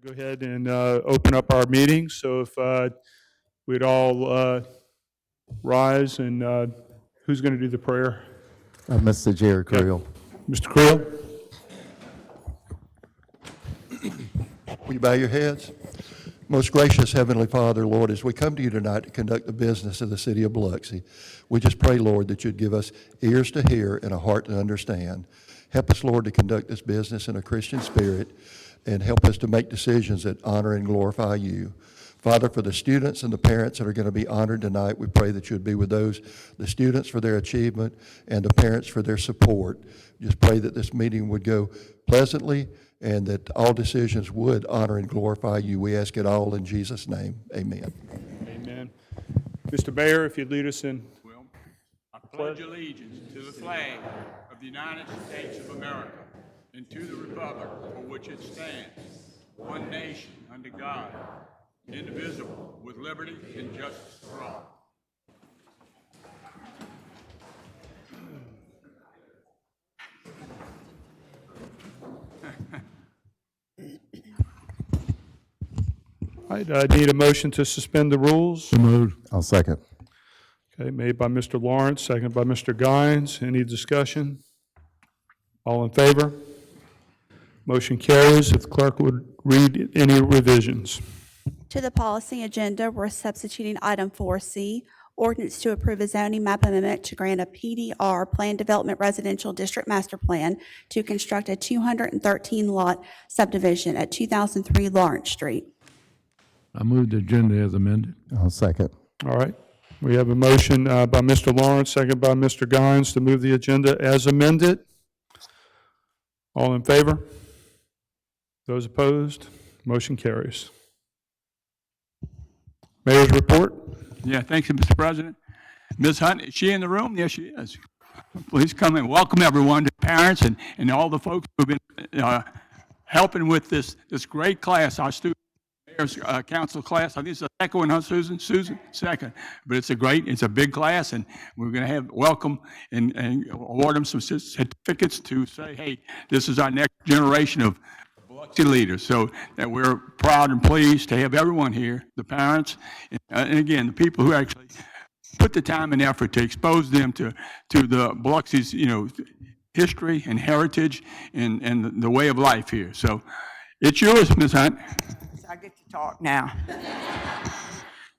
go ahead and open up our meeting. So if we'd all rise, and who's going to do the prayer? Mr. Jerry Creel. Mr. Creel? Will you bow your heads? Most gracious Heavenly Father, Lord, as we come to you tonight to conduct the business of the city of Biloxi, we just pray, Lord, that you'd give us ears to hear and a heart to understand. Help us, Lord, to conduct this business in a Christian spirit, and help us to make decisions that honor and glorify you. Father, for the students and the parents that are going to be honored tonight, we pray that you would be with the students for their achievement and the parents for their support. Just pray that this meeting would go pleasantly and that all decisions would honor and glorify you. We ask it all in Jesus' name. Amen. Amen. Mr. Mayor, if you'd lead us in. Well, I pledge allegiance to the flag of the United States of America and to the republic for which it stands, one nation under God, indivisible, with liberty and justice for all. All right, I need a motion to suspend the rules. So moved. I'll second. Okay, made by Mr. Lawrence, seconded by Mr. Guines. Any discussion? All in favor? Motion carries. If the clerk would read any revisions. To the policy agenda, we're substituting item 4C, ordinance to approve a zoning map amendment to grant a PDR, Plan Development Residential District Master Plan, to construct a 213-lot subdivision at 2003 Lawrence Street. I move the agenda as amended. I'll second. All right. We have a motion by Mr. Lawrence, seconded by Mr. Guines, to move the agenda as amended. All in favor? Those opposed? Motion carries. Mayor's report. Yeah, thank you, Mr. President. Ms. Hunt, is she in the room? Yes, she is. Please come and welcome everyone, to parents and all the folks who've been helping with this great class, our student mayor's council class. I think it's the second one, huh, Susan? Susan, second. But it's a big class, and we're going to have welcome and award them some certificates to say, hey, this is our next generation of Biloxi leaders. So that we're proud and pleased to have everyone here, the parents, and again, the people who actually put the time and effort to expose them to the Biloxi's, history and heritage and the way of life here. So it's yours, Ms. Hunt. So I get to talk now.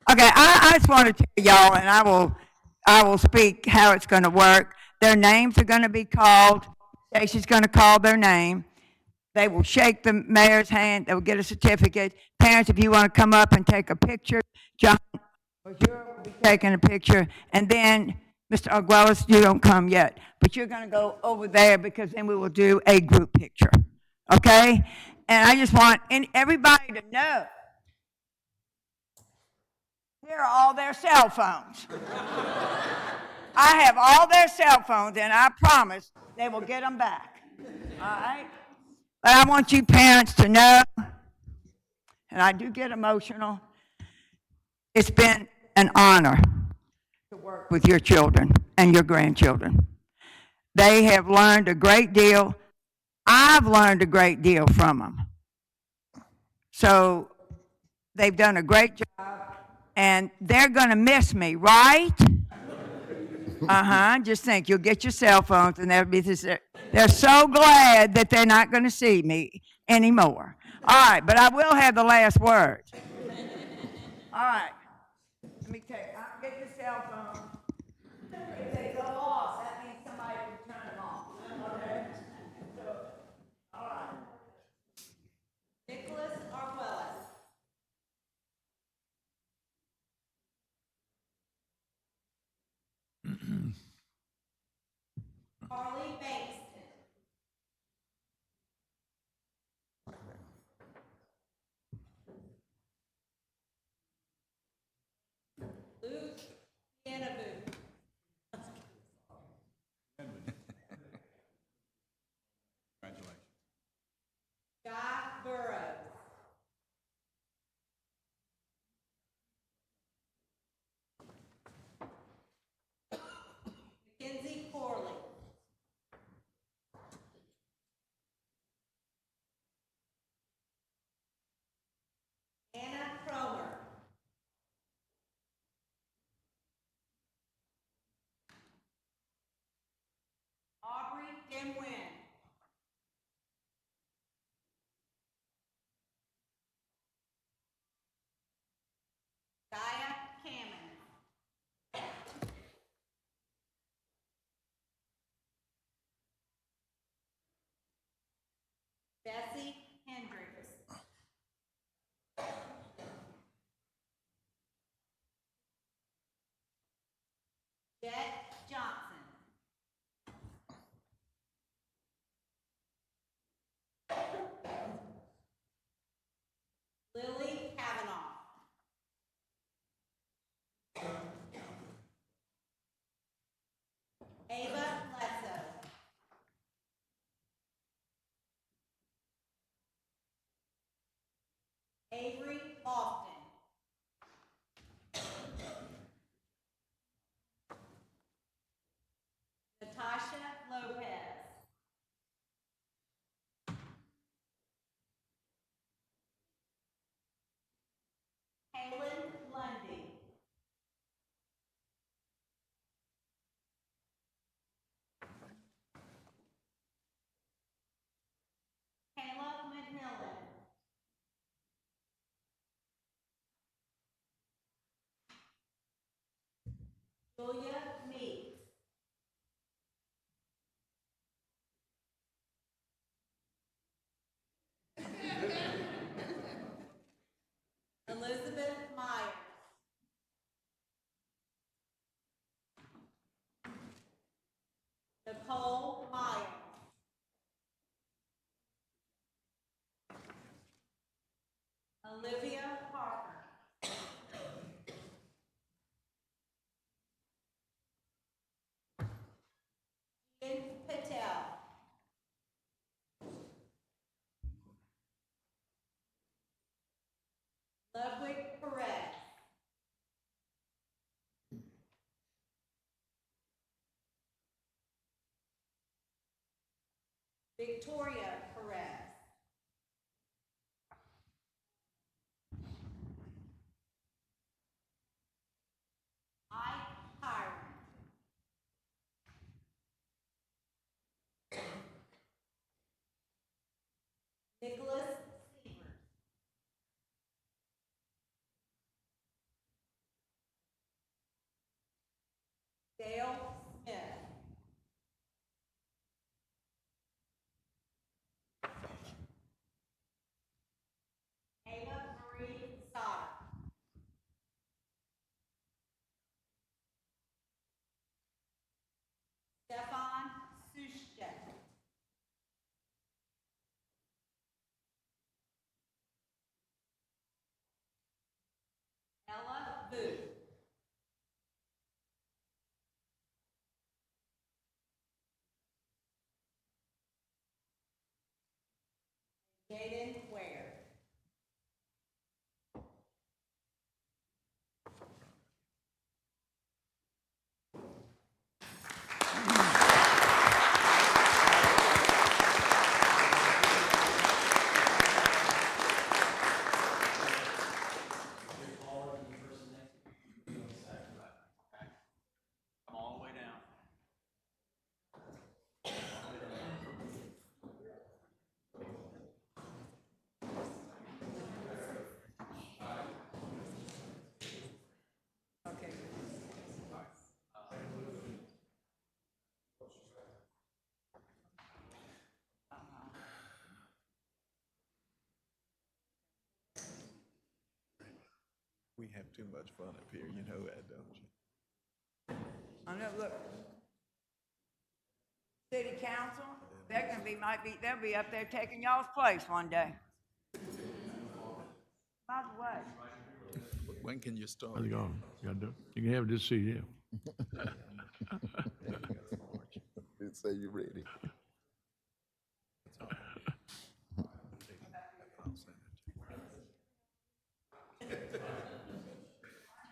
Okay, I just want to tell y'all, and I will speak how it's going to work. Their names are going to be called. Stacy's going to call their name. They will shake the mayor's hand. They will get a certificate. Parents, if you want to come up and take a picture, John will be taking a picture. And then, Mr. Arguelles, you don't come yet, but you're going to go over there because then we will do a group picture. Okay? And I just want everybody to know, here are all their cell phones. I have all their cell phones, and I promise they will get them back. All right? But I want you parents to know, and I do get emotional, it's been an honor to work with your children and your grandchildren. They have learned a great deal. I've learned a great deal from them. So they've done a great job, and they're going to miss me, right? Just think, you'll get your cell phones, and they'll be this. They're so glad that they're not going to see me anymore. All right, but I will have the last word. All right. Let me tell you, I'll get your cell phone. If they go off, that means somebody can turn them off. Okay? So, all right. Nicholas Arguelles. Carly Bankston. Luke Annaboo. Congratulations. Guy Burrows. Mackenzie Corley. Julia Meeks. Elizabeth Myers. Nicole Myers. Olivia Parker. Ian Patel. Ludwig Perez. Victoria Perez. Ike Hiram. Nicholas Sievers. Dale Smith. Ayla Marie Sada. Stefan Sushka. Ella Booth. Jaden Ware. All the way down. Okay. We have too much fun up here, you know that, don't you? I know, look. City council, they're gonna be, they'll be up there taking y'all's place one day. By the way, When can you start? How's it going? You gotta do- you can have this seat here. Didn't say you ready.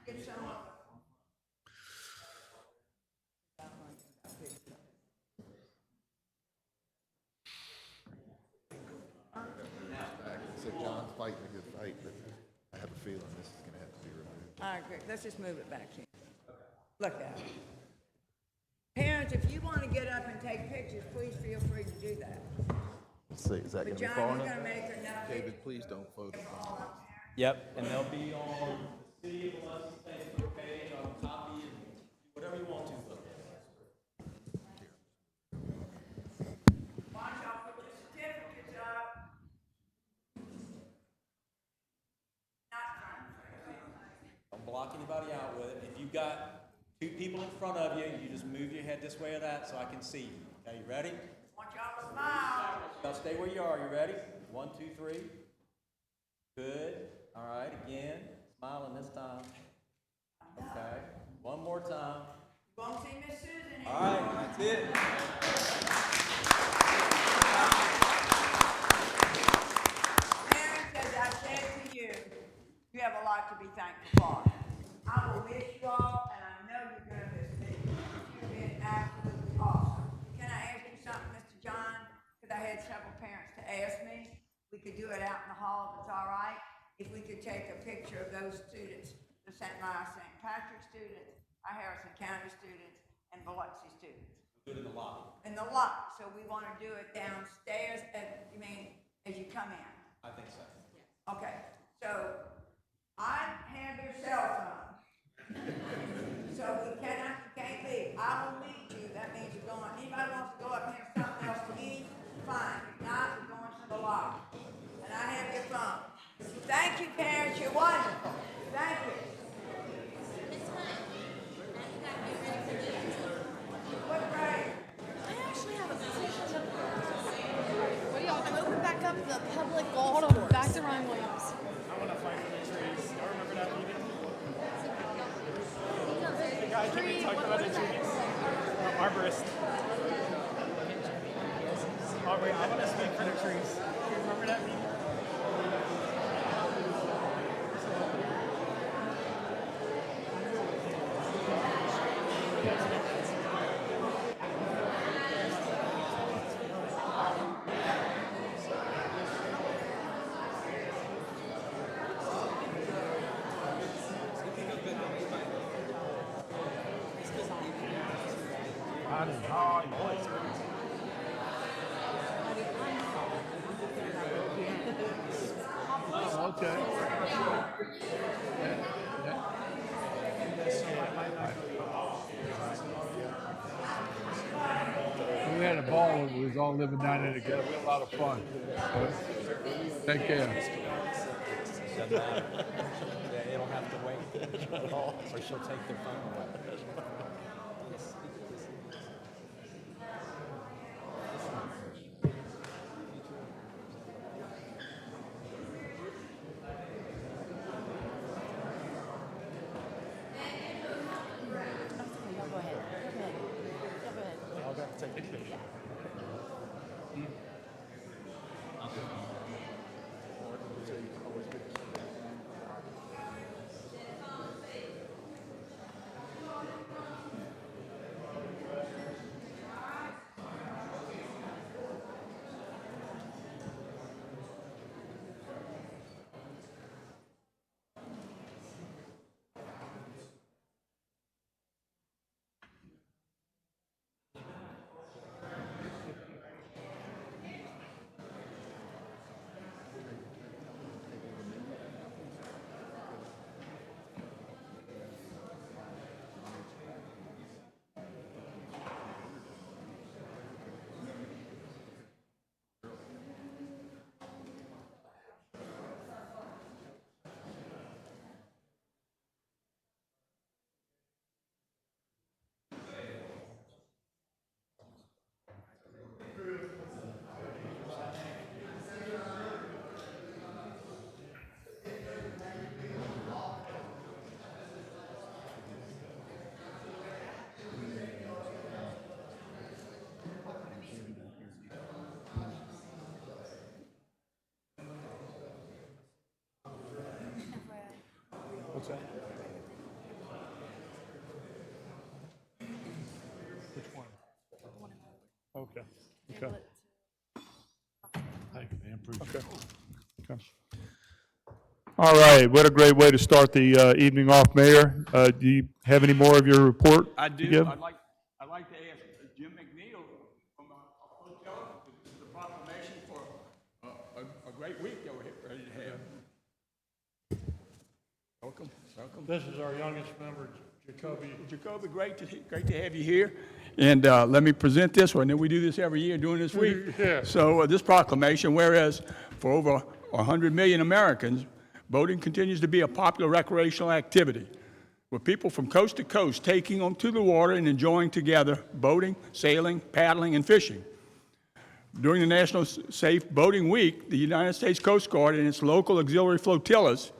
get some. So John's fighting a good fight, but I have a feeling this is gonna have to be removed. I agree, let's just move it back here. Look at it. Parents, if you wanna get up and take pictures, please feel free to do that. Let's see, is that But gonna be John, far you're enough? gonna make enough. David, please don't photograph. Yep, and they'll be on the City of Biloxi Facebook page, I'll copy and do whatever you want to. Why don't y'all put your certificates up? Not Don't block anybody out with it. If you've got two people in front of you, you just move your head this way or that so I can see you. Okay, you ready? want y'all to smile. Y'all stay where you are. You ready? 1, 2, 3. Good. All right, again. Smiling this time. Okay. One more time. Won't see Miss Susan All anymore. right, that's it. Parents, as I said to you, you have a lot to be thankful for. I will miss you all, and I know you're gonna miss me. You've been absolutely awesome. Can I ask you something, Mr. John? Because I had several parents to ask me. We could do it out in the hall if it's all right. If we could take a picture of those students, the St. Patrick students, our Harrison County students, and Biloxi students. Do it in the lobby. In the lot, so we wanna do it downstairs, as you come in. I think so. Okay, so I have your cell phone. So we cannot Thank you, parents. You're wonderful. Thank you. What grade? I actually have a petition. What do y'all? I'm opening back up the public law. Hold on, back to Ryan Williams. I want to fight for the trees. Y'all remember that meeting? The guy came and talked about the trees. Arborist. Aubrey, I want to speak for the trees. You remember that meeting? Okay. We had a ball when we was all living down there together. We had a lot of fun. Take care. Doesn't matter. They don't have to wait. Or she'll take their phone away. Go ahead. Go ahead. I'll go take a picture. What's that? Which one? Okay. Okay. Thank you, man. Appreciate it. Okay. All right, what a great way to start the evening off, Mayor. Do you have any more of your report I to do. give? I'd like to ask Jim McNeil from our hotel, this is a proclamation for a great week that we're ready to have. Welcome, welcome. This is our youngest member, Jacoby. Jacoby, great to have you here. And let me present this one. And we do this every year during this week. Yeah. So this proclamation, whereas for over 100 million Americans, boating continues to be a popular recreational activity, with people from coast to coast taking onto the water and enjoying together boating, sailing, paddling, and fishing. During the National Safe Boating Week, the United States Coast Guard and its local auxiliary flotillas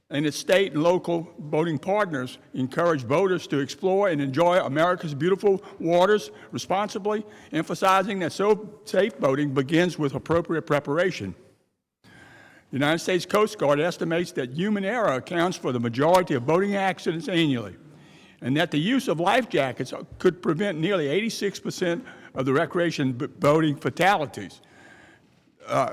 and its state and local boating partners encourage boaters to explore and enjoy America's beautiful waters responsibly, emphasizing that safe boating begins with appropriate preparation. The United States Coast Guard estimates that human error accounts for the majority of boating accidents annually, and that the use of life jackets could prevent nearly 86% of the recreation boating fatalities.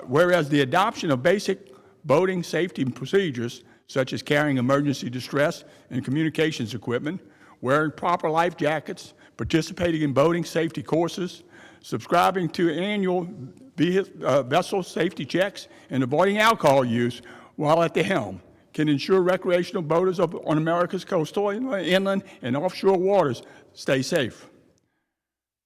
Whereas the adoption of basic boating safety procedures, such as carrying emergency distress and communications equipment, wearing proper life jackets, participating in boating safety courses, subscribing to annual vessel safety checks, and avoiding alcohol use while at the helm can ensure recreational boaters on America's coastal, inland, and offshore waters stay safe.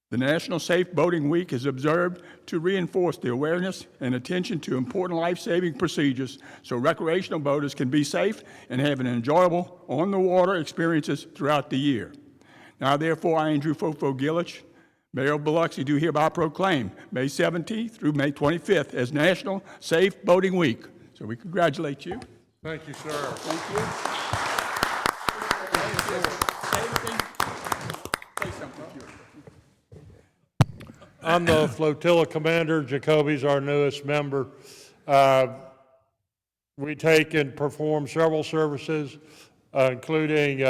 The National Safe Boating Week is observed to reinforce the awareness and attention to important life-saving procedures so recreational boaters can be safe and have an enjoyable on-the-water experiences throughout the year. Now, therefore, I, Andrew Fofo Gillich, Mayor of Biloxi, do hereby proclaim May 17th through May 25th as National Safe Boating Week. So we congratulate you. Thank you, sir. Thank you. Say something. I'm the flotilla commander. Jacoby's our newest member. We take and perform several services, including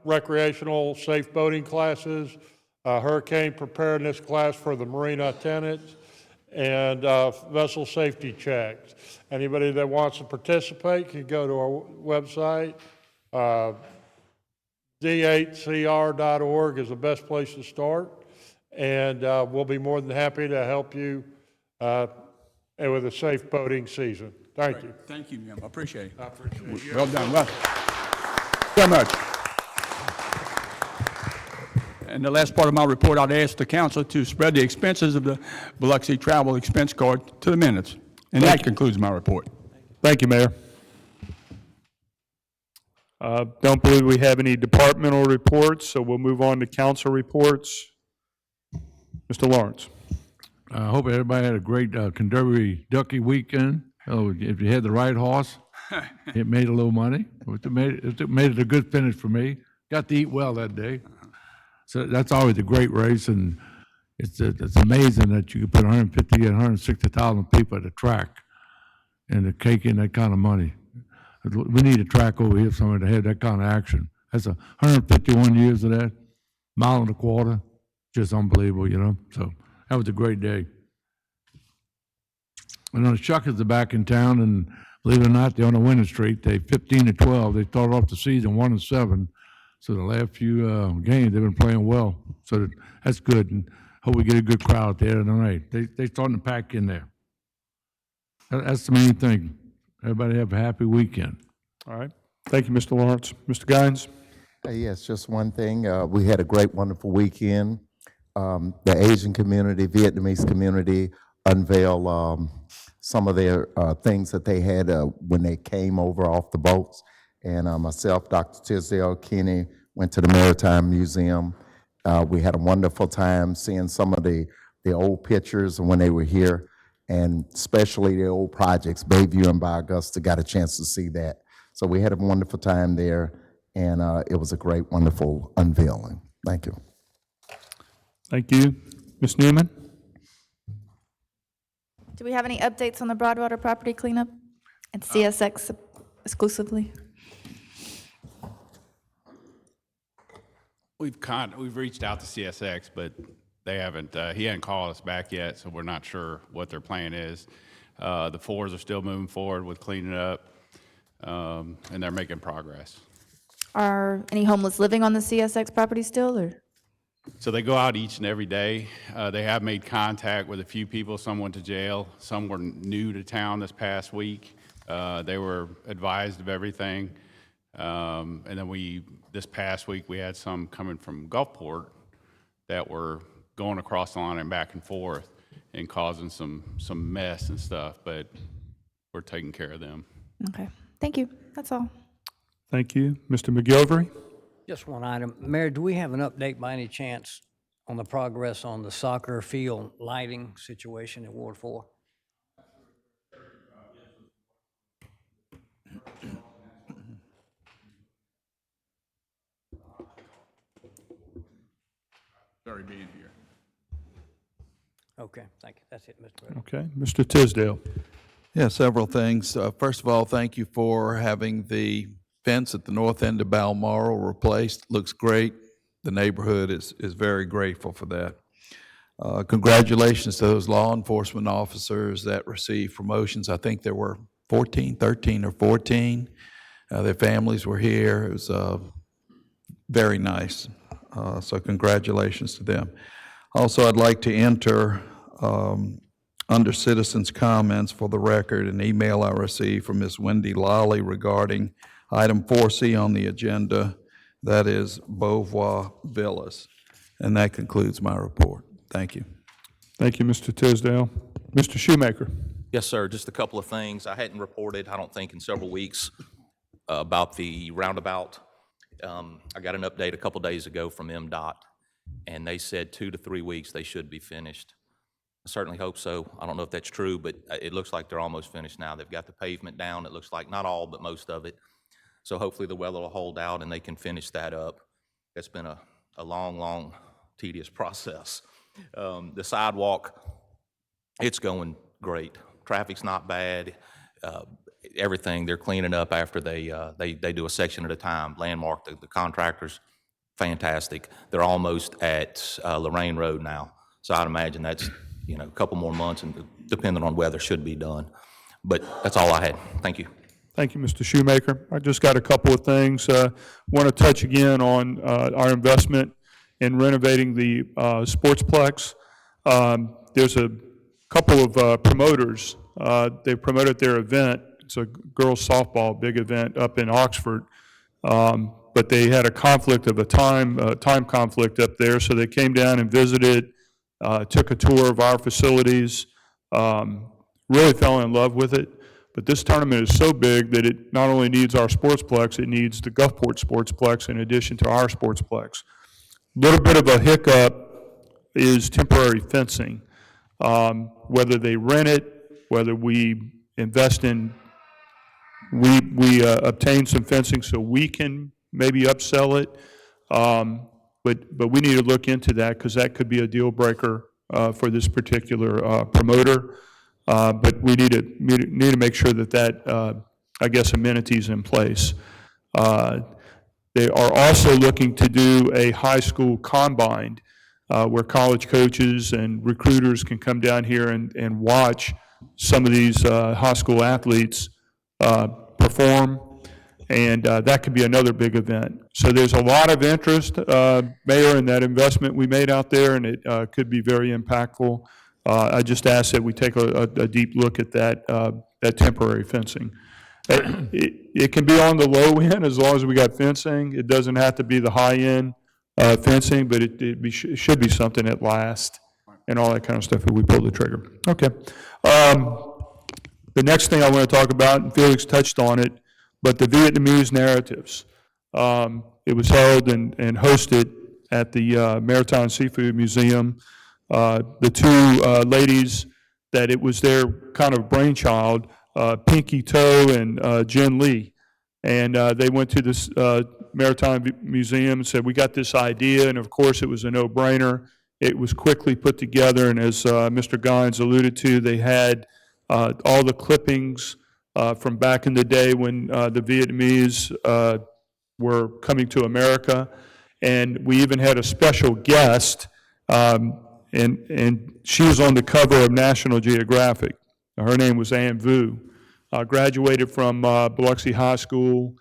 recreational safe boating classes, hurricane preparedness class for the marine attendants, and vessel safety checks. Anybody that wants to participate can go to our website. D8CR.org is the best place to start, and we'll be more than happy to help you with a safe boating season. Thank you. Thank you, ma'am. I appreciate it. I appreciate it. Well done. Well, so much. And the last part of my report, I'd ask the council to spread the expenses of the Biloxi travel expense card to the minutes. And that concludes my report. Thank you, Mayor. Don't believe we have any departmental reports, so we'll move on to council reports. Mr. Lawrence. I hope everybody had a great Kentucky Ducky weekend. Oh, if you had the right horse, it made a little money. It made it a good finish for me. Got to eat well that day. So that's always a great race, and it's amazing that you can put 150 and 160,000 people at the track and to cake in that kind of money. We need a track over here somewhere to have that kind of action. That's 151 years of that, mile and a quarter, just unbelievable, you know. So that was a great day. And the Shuckers are back in town, and believe it or not, they're on a winning streak. They 15-12. They started off the season 1-7. So the last few games, they've been playing well. So that's good, and hope we get a good crowd there tonight. They're starting to pack in there. That's the main thing. Everybody have a happy weekend. All right. Thank you, Mr. Lawrence. Mr. Guines? Yes, just one thing. We had a great, wonderful weekend. The Asian community, Vietnamese community unveiled some of their things that they had when they came over off the boats. And myself, Dr. Tisdale, Kenny, went to the Maritime Museum. We had a wonderful time seeing some of the old pictures when they were here, and especially the old projects, Bayview and by Augusta, got a chance to see that. So we had a wonderful time there, and it was a great, wonderful unveiling. Thank you. Thank you. Ms. Newman? Do we have any updates on the Broadwater property cleanup and CSX exclusively? We've reached out to CSX, but they haven't, he hasn't called us back yet, so we're not sure what their plan is. The fours are still moving forward with cleaning up, and they're making progress. Are any homeless living on the CSX property still, or? So they go out each and every day. They have made contact with a few people. Some went to jail. Some were new to town this past week. They were advised of everything. And then this past week, we had some coming from Gulfport that were going across the line and back and forth and causing some mess and stuff, but we're taking care of them. Okay, thank you. That's all. Thank you. Mr. McGilvery? Just one item. Mayor, do we have an update by any chance on the progress on the soccer field lighting situation in Ward 4? Sorry being here. Okay, thank you. That's it, Mr. President. Okay. Mr. Tisdale? Yeah, several things. First of all, thank you for having the fence at the north end of Balmoral replaced. Looks great. The neighborhood is very grateful for that. Congratulations to those law enforcement officers that received promotions. I think there were 13 or 14. Their families were here. It was very nice. So congratulations to them. Also, I'd like to enter under citizens' comments for the record an email I received from Ms. Wendy Lally regarding item 4C on the agenda, that is Beauvoir Villas. And that concludes my report. Thank you. Thank you, Mr. Tisdale. Mr. Shoemaker. Yes, sir. Just a couple of things. I hadn't reported, I don't think, in several weeks about the roundabout. I got an update a couple days ago from MDOT, and they said 2 to 3 weeks they should be finished. I certainly hope so. I don't know if that's true, but it looks like they're almost finished now. They've got the pavement down. It looks like not all, but most of it. So hopefully the weather will hold out and they can finish that up. It's been a long, long, tedious process. The sidewalk, it's going great. Traffic's not bad. Everything, they're cleaning up after they do a section at a time. Landmark, the contractors, fantastic. They're almost at Lorraine Road now. So I'd imagine that's, a couple more months, and depending on weather, should be done. But that's all I had. Thank you. Thank you, Mr. Shoemaker. I just got a couple of things. Want to touch again on our investment in renovating the Sportsplex. There's a couple of promoters. They promoted their event. It's a girls softball big event up in Oxford. But they had a conflict of a time conflict up there, so they came down and visited, took a tour of our facilities, really fell in love with it. But this tournament is so big that it not only needs our Sportsplex, it needs the Gulfport Sportsplex in addition to our Sportsplex. Little bit of a hiccup is temporary fencing. Whether they rent it, whether we invest in, we obtain some fencing so we can maybe upsell it. But we need to look into that because that could be a deal breaker for this particular promoter. But we need to make sure that I guess, amenities in place. They are also looking to do a high school combine where college coaches and recruiters can come down here and watch some of these high school athletes perform, and that could be another big event. So there's a lot of interest, Mayor, in that investment we made out there, and it could be very impactful. I just ask that we take a deep look at that temporary fencing. It can be on the low end as long as we got fencing. It doesn't have to be the high end fencing, but it should be something that lasts and all that kind of stuff if we pull the trigger. Okay. The next thing I want to talk about, and Felix touched on it, but the Vietnamese narratives. It was held and hosted at the Maritime Seafood Museum. The two ladies that it was their kind of brainchild, Pinky Toe and Jen Lee. And they went to this Maritime Museum and said, we got this idea, and of course it was a no-brainer. It was quickly put together, and as Mr. Gines alluded to, they had all the clippings from back in the day when the Vietnamese were coming to America. And we even had a special guest, and she was on the cover of National Geographic. Her name was Ann Vu. Graduated from Biloxi High School.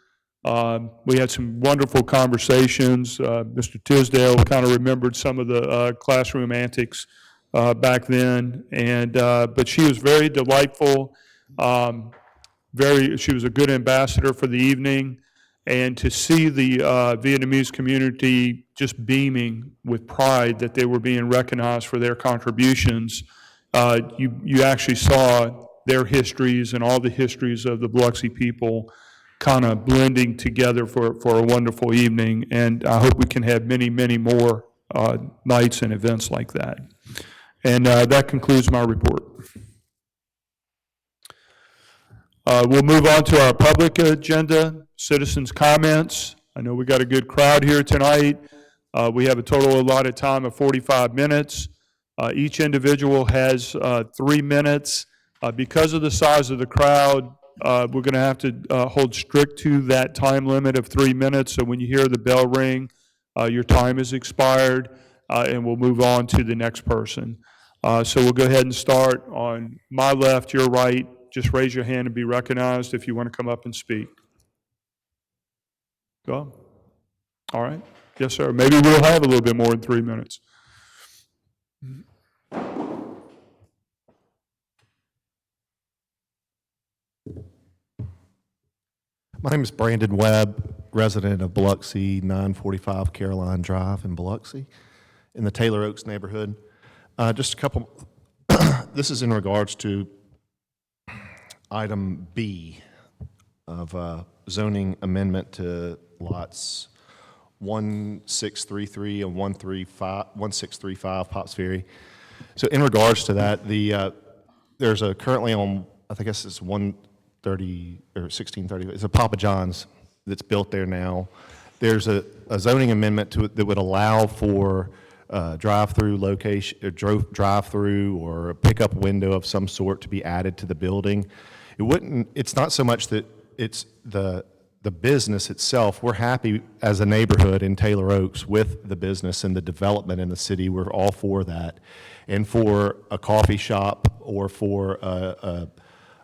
We had some wonderful conversations. Mr. Tisdale kind of remembered some of the classroom antics back then, and but she was very delightful. She was a good ambassador for the evening, and to see the Vietnamese community just beaming with pride that they were being recognized for their contributions, you actually saw their histories and all the histories of the Biloxi people kind of blending together for a wonderful evening, and I hope we can have many, many more nights and events like that. And that concludes my report. We'll move on to our public agenda, citizens' comments. I know we got a good crowd here tonight. We have a total allotted time of 45 minutes. Each individual has 3 minutes. Because of the size of the crowd, we're going to have to hold strict to that time limit of 3 minutes. So when you hear the bell ring, your time is expired, and we'll move on to the next person. So we'll go ahead and start on my left, your right. Just raise your hand and be recognized if you want to come up and speak. Go on. All right. Yes, sir. Maybe we'll have a little bit more than 3 minutes. My name is Brandon Webb, resident of Biloxi, 945 Caroline Drive in Biloxi, in the Taylor Oaks neighborhood. Just a couple, this is in regards to item B of zoning amendment to lots 1633 and 1635 Pops Ferry. So in regards to that, there's a currently on, I think it's 130 or 1630, it's a Papa John's that's built there now. There's a zoning amendment to it that would allow for drive-through location, or drive-through or a pickup window of some sort to be added to the building. It's not so much that it's the business itself. We're happy as a neighborhood in Taylor Oaks with the business and the development in the city. We're all for that. And for a coffee shop or for a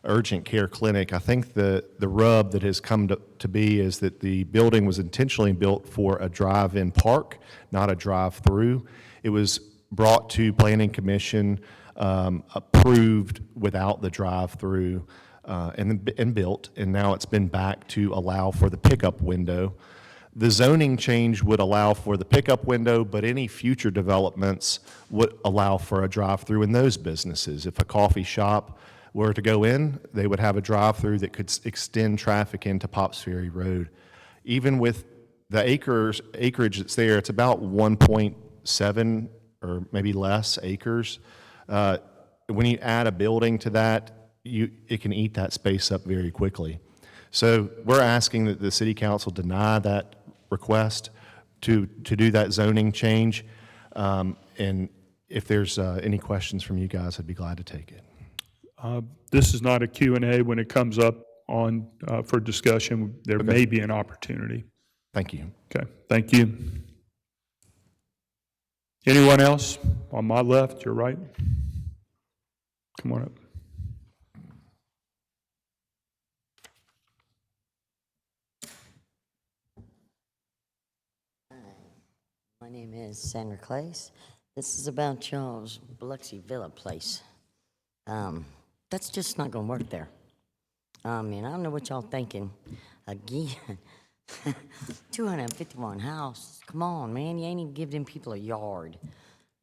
urgent care clinic, I think the rub that has come to be is that the building was intentionally built for a drive-in park, not a drive-through. It was brought to Planning Commission, approved without the drive-through, and built, and now it's been back to allow for the pickup window. The zoning change would allow for the pickup window, but any future developments would allow for a drive-through in those businesses. If a coffee shop were to go in, they would have a drive-through that could extend traffic into Pops Ferry Road. Even with the acreage that's there, it's about 1.7 or maybe less acres. When you add a building to that, it can eat that space up very quickly. So we're asking that the city council deny that request to do that zoning change. And if there's any questions from you guys, I'd be glad to take it. This is not a Q&A. When it comes up on for discussion, there may be an opportunity. Thank you. Okay, thank you. Anyone else? On my left, your right. Come on up. My name is Sandra Clace. This is about y'all's Biloxi Villa place. That's just not gonna work there. I mean, I don't know what y'all thinking. Again, 251 houses. Come on, man, you ain't even giving them people a yard,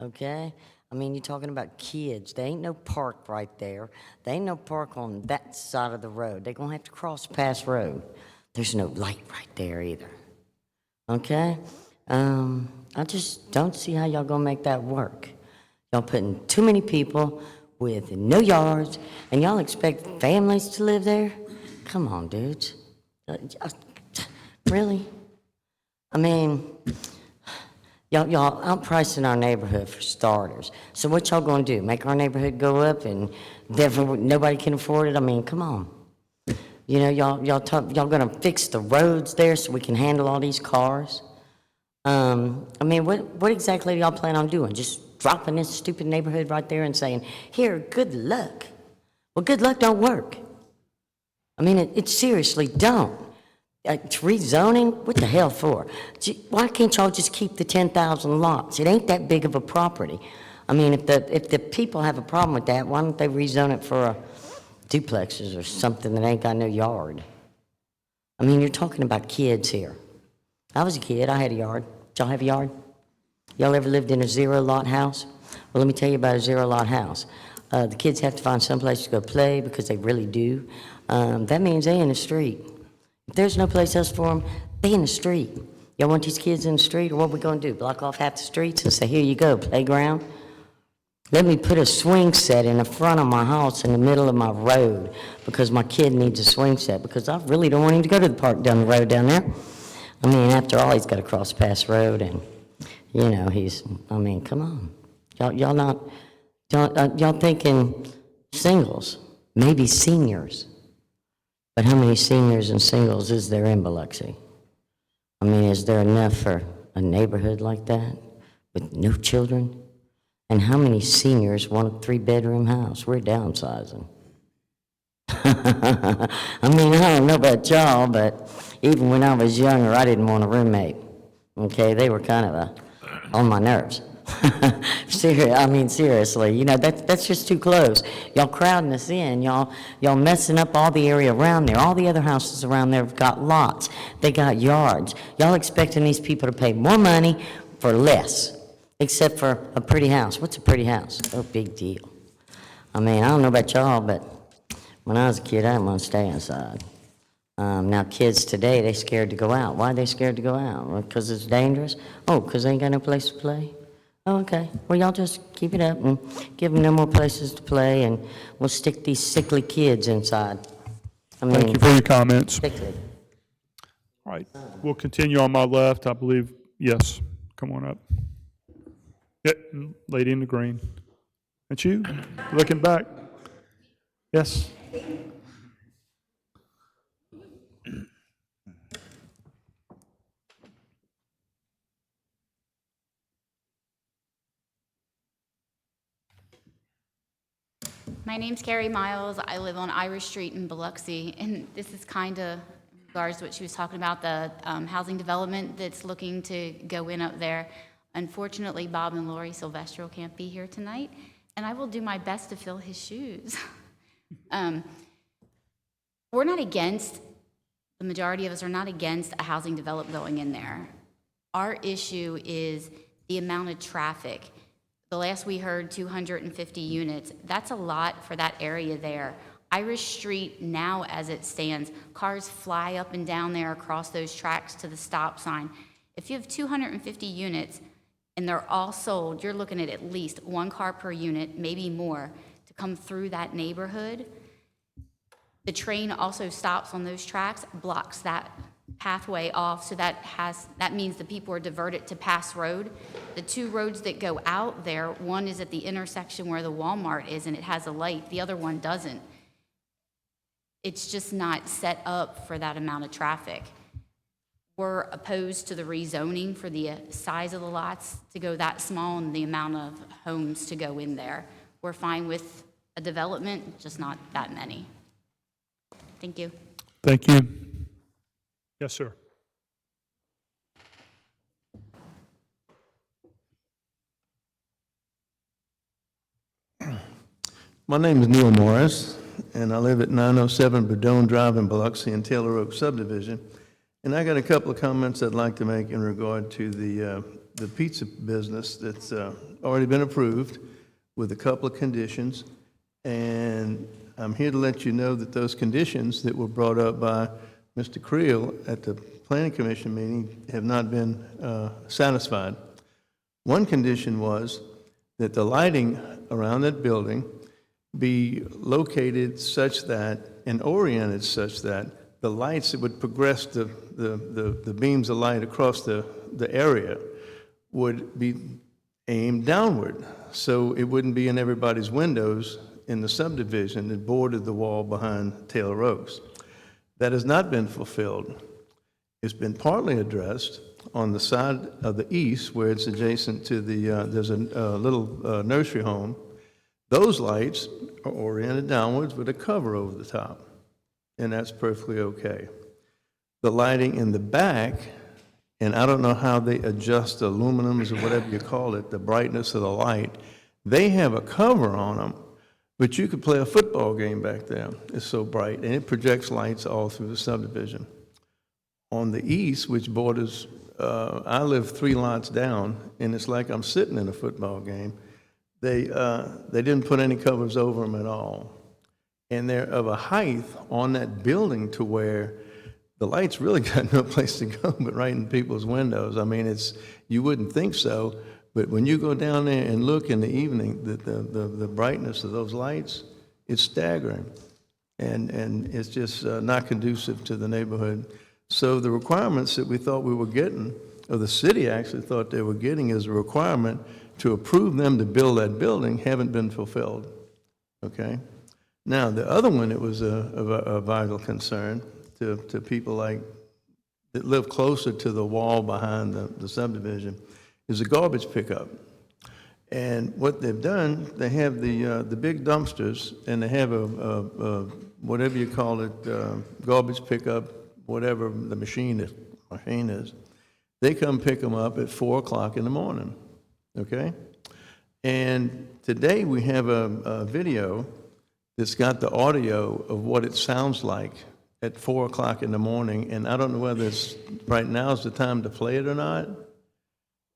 okay? I mean, you're talking about kids. There ain't no park right there. There ain't no park on that side of the road. They're gonna have to cross Pass Road. There's no light right there either, okay? I just don't see how y'all gonna make that work. Y'all putting too many people with no yards, and y'all expect families to live there? Come on, dudes. Really? I mean, y'all outpricing our neighborhood for starters. So what y'all gonna do? Make our neighborhood go up and therefore nobody can afford it? I mean, come on. You know, y'all gonna fix the roads there so we can handle all these cars? I mean, what exactly do y'all plan on doing? Just dropping this stupid neighborhood right there and saying, here, good luck. Well, good luck don't work. I mean, it seriously don't. It's rezoning? What the hell for? Why can't y'all just keep the 10,000 lots? It ain't that big of a property. I mean, if the people have a problem with that, why don't they rezone it for duplexes or something that ain't got no yard? I mean, you're talking about kids here. I was a kid, I had a yard. Did y'all have a yard? Y'all ever lived in a zero-lot house? Well, let me tell you about a zero-lot house. The kids have to find someplace to go play because they really do. That means they in the street. If there's no place else for them, they in the street. Y'all want these kids in the street, or what we gonna do? Block off half the streets and say, here you go, playground? Let me put a swing set in the front of my house in the middle of my road because my kid needs a swing set, because I really don't want him to go to the park down the road down there. I mean, after all, he's got to cross Pass Road, and, you know, I mean, come on. Y'all thinking singles, maybe seniors. But how many seniors and singles is there in Biloxi? I mean, is there enough for a neighborhood like that with no children? And how many seniors want a 3-bedroom house? We're downsizing. I mean, I don't know about y'all, but even when I was younger, I didn't want a roommate. Okay, they were kind of on my nerves. Seriously, you know, that's just too close. Y'all crowding us in, y'all messing up all the area around there. All the other houses around there have got lots. They got yards. Y'all expecting these people to pay more money for less. except for a pretty house. What's a pretty house? Oh, big deal. I mean, I don't know about y'all, but when I was a kid, I didn't want to stay inside. Now, kids today, they scared to go out. Why are they scared to go out? Because it's dangerous? Oh, because they ain't got no place to play? Oh, okay. Well, y'all just keep it up and give them no more places to play, and we'll stick these sickly kids inside. I mean, Thank you for your comments. sickly. All right, we'll continue on my left, I believe. Yes, come on up. Yeah, lady in the green. That's you, looking back. Yes. My name's Carrie Miles. I live on Irish Street in Biloxi, and this is kind of in regards to what she was talking about, the housing development that's looking to go in up there. Unfortunately, Bob and Lori Silvestro can't be here tonight, and I will do my best to fill his shoes. We're not against, the majority of us are not against a housing development going in there. Our issue is the amount of traffic. The last we heard, 250 units. That's a lot for that area there. Irish Street now, as it stands, cars fly up and down there across those tracks to the stop sign. If you have 250 units and they're all sold, you're looking at least one car per unit, maybe more, to come through that neighborhood. The train also stops on those tracks, blocks that pathway off, so that means the people are diverted to Pass Road. The two roads that go out there, one is at the intersection where the Walmart is and it has a light, the other one doesn't. It's just not set up for that amount of traffic. We're opposed to the rezoning for the size of the lots to go that small and the amount of homes to go in there. We're fine with a development, just not that many. Thank you. Thank you. Yes, sir. My name is Neil Morris, and I live at 907 Bedone Drive in Biloxi and Taylor Oak subdivision. And I got a couple of comments I'd like to make in regard to the pizza business that's already been approved with a couple of conditions. And I'm here to let you know that those conditions that were brought up by Mr. Creel at the Planning Commission meeting have not been satisfied. One condition was that the lighting around that building be located such that and oriented such that the lights that would progress the beams of light across the area would be aimed downward, so it wouldn't be in everybody's windows in the subdivision that bordered the wall behind Taylor Oaks. That has not been fulfilled. It's been partly addressed on the side of the east where it's adjacent to there's a little nursery home. Those lights are oriented downwards with a cover over the top, and that's perfectly okay. The lighting in the back, and I don't know how they adjust the aluminums or whatever you call it, the brightness of the light, they have a cover on them, but you could play a football game back there. It's so bright, and it projects lights all through the subdivision. On the east, which borders, I live 3 lots down, and it's like I'm sitting in a football game. They didn't put any covers over them at all. And they're of a height on that building to where the lights really got no place to go but right in people's windows. I mean, you wouldn't think so, but when you go down there and look in the evening, the brightness of those lights, it's staggering. And it's just not conducive to the neighborhood. So the requirements that we thought we were getting, or the city actually thought they were getting as a requirement to approve them to build that building, haven't been fulfilled, okay? Now, the other one that was a vital concern to people like that live closer to the wall behind the subdivision is the garbage pickup. And what they've done, they have the big dumpsters, and they have a whatever you call it, garbage pickup, whatever the machine is. They come pick them up at 4 o'clock in the morning, okay? And today we have a video that's got the audio of what it sounds like at 4 o'clock in the morning, and I don't know whether right now is the time to play it or not,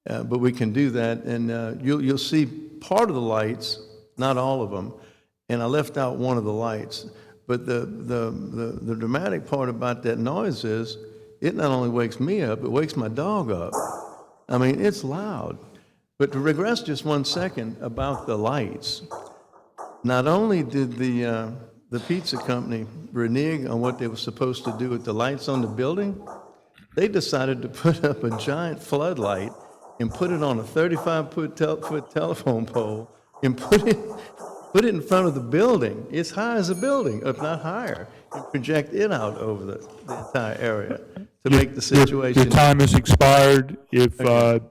But we can do that, and you'll see part of the lights, not all of them, and I left out one of the lights. But the dramatic part about that noise is, it not only wakes me up, it wakes my dog up. I mean, it's loud. But to regress just 1 second about the lights, not only did the pizza company renege on what they were supposed to do with the lights on the building, they decided to put up a giant floodlight and put it on a 35-foot telephone pole and put it in front of the building. It's high as a building, if not higher, and project it out over the entire area to make the situation. Your time has expired. If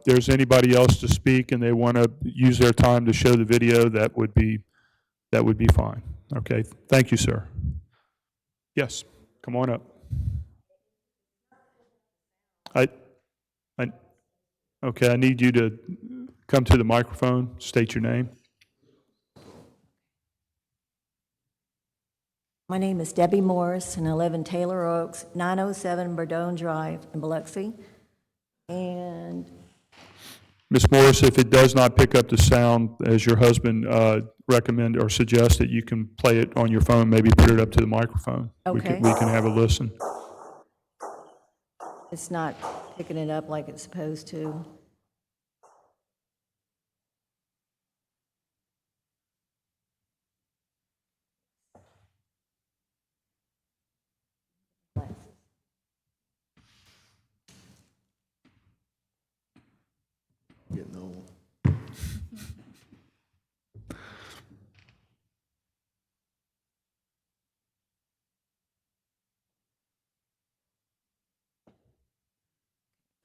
there's anybody else to speak and they want to use their time to show the video, that would be fine. Okay, thank you, sir. Yes, come on up. Okay, I need you to come to the microphone, state your name. My name is Debbie Morris, and I live in Taylor Oaks, 907 Bordone Drive in Biloxi. And Ms. Morris, if it does not pick up the sound as your husband recommend or suggested, you can play it on your phone, maybe put it up to the microphone. Okay. We can have a listen. it's not picking it up like it's supposed to. Getting old.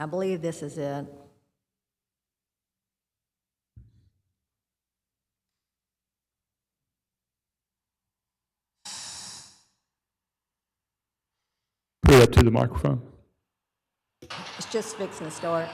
I believe this is it. Put it up to the microphone. It's just fixing to start.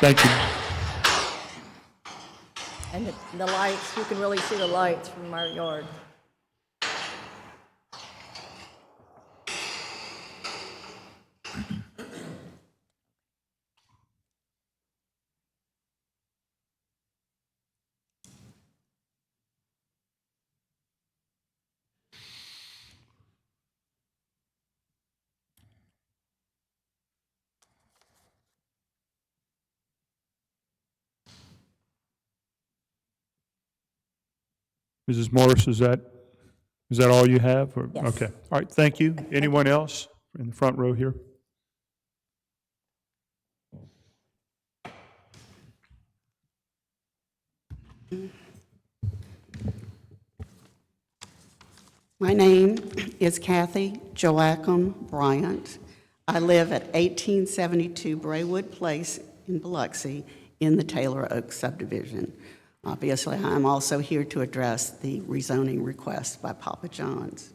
Thank you. And the lights, you can really see the lights from our yard. Mrs. Morris, is that all you have? Or- Yes. Okay. All right, thank you. Anyone else in the front row here? My name is Kathy Joachim Bryant. I live at 1872 Braywood Place in Biloxi in the Taylor Oaks subdivision. Obviously, I'm also here to address the rezoning request by Papa John's.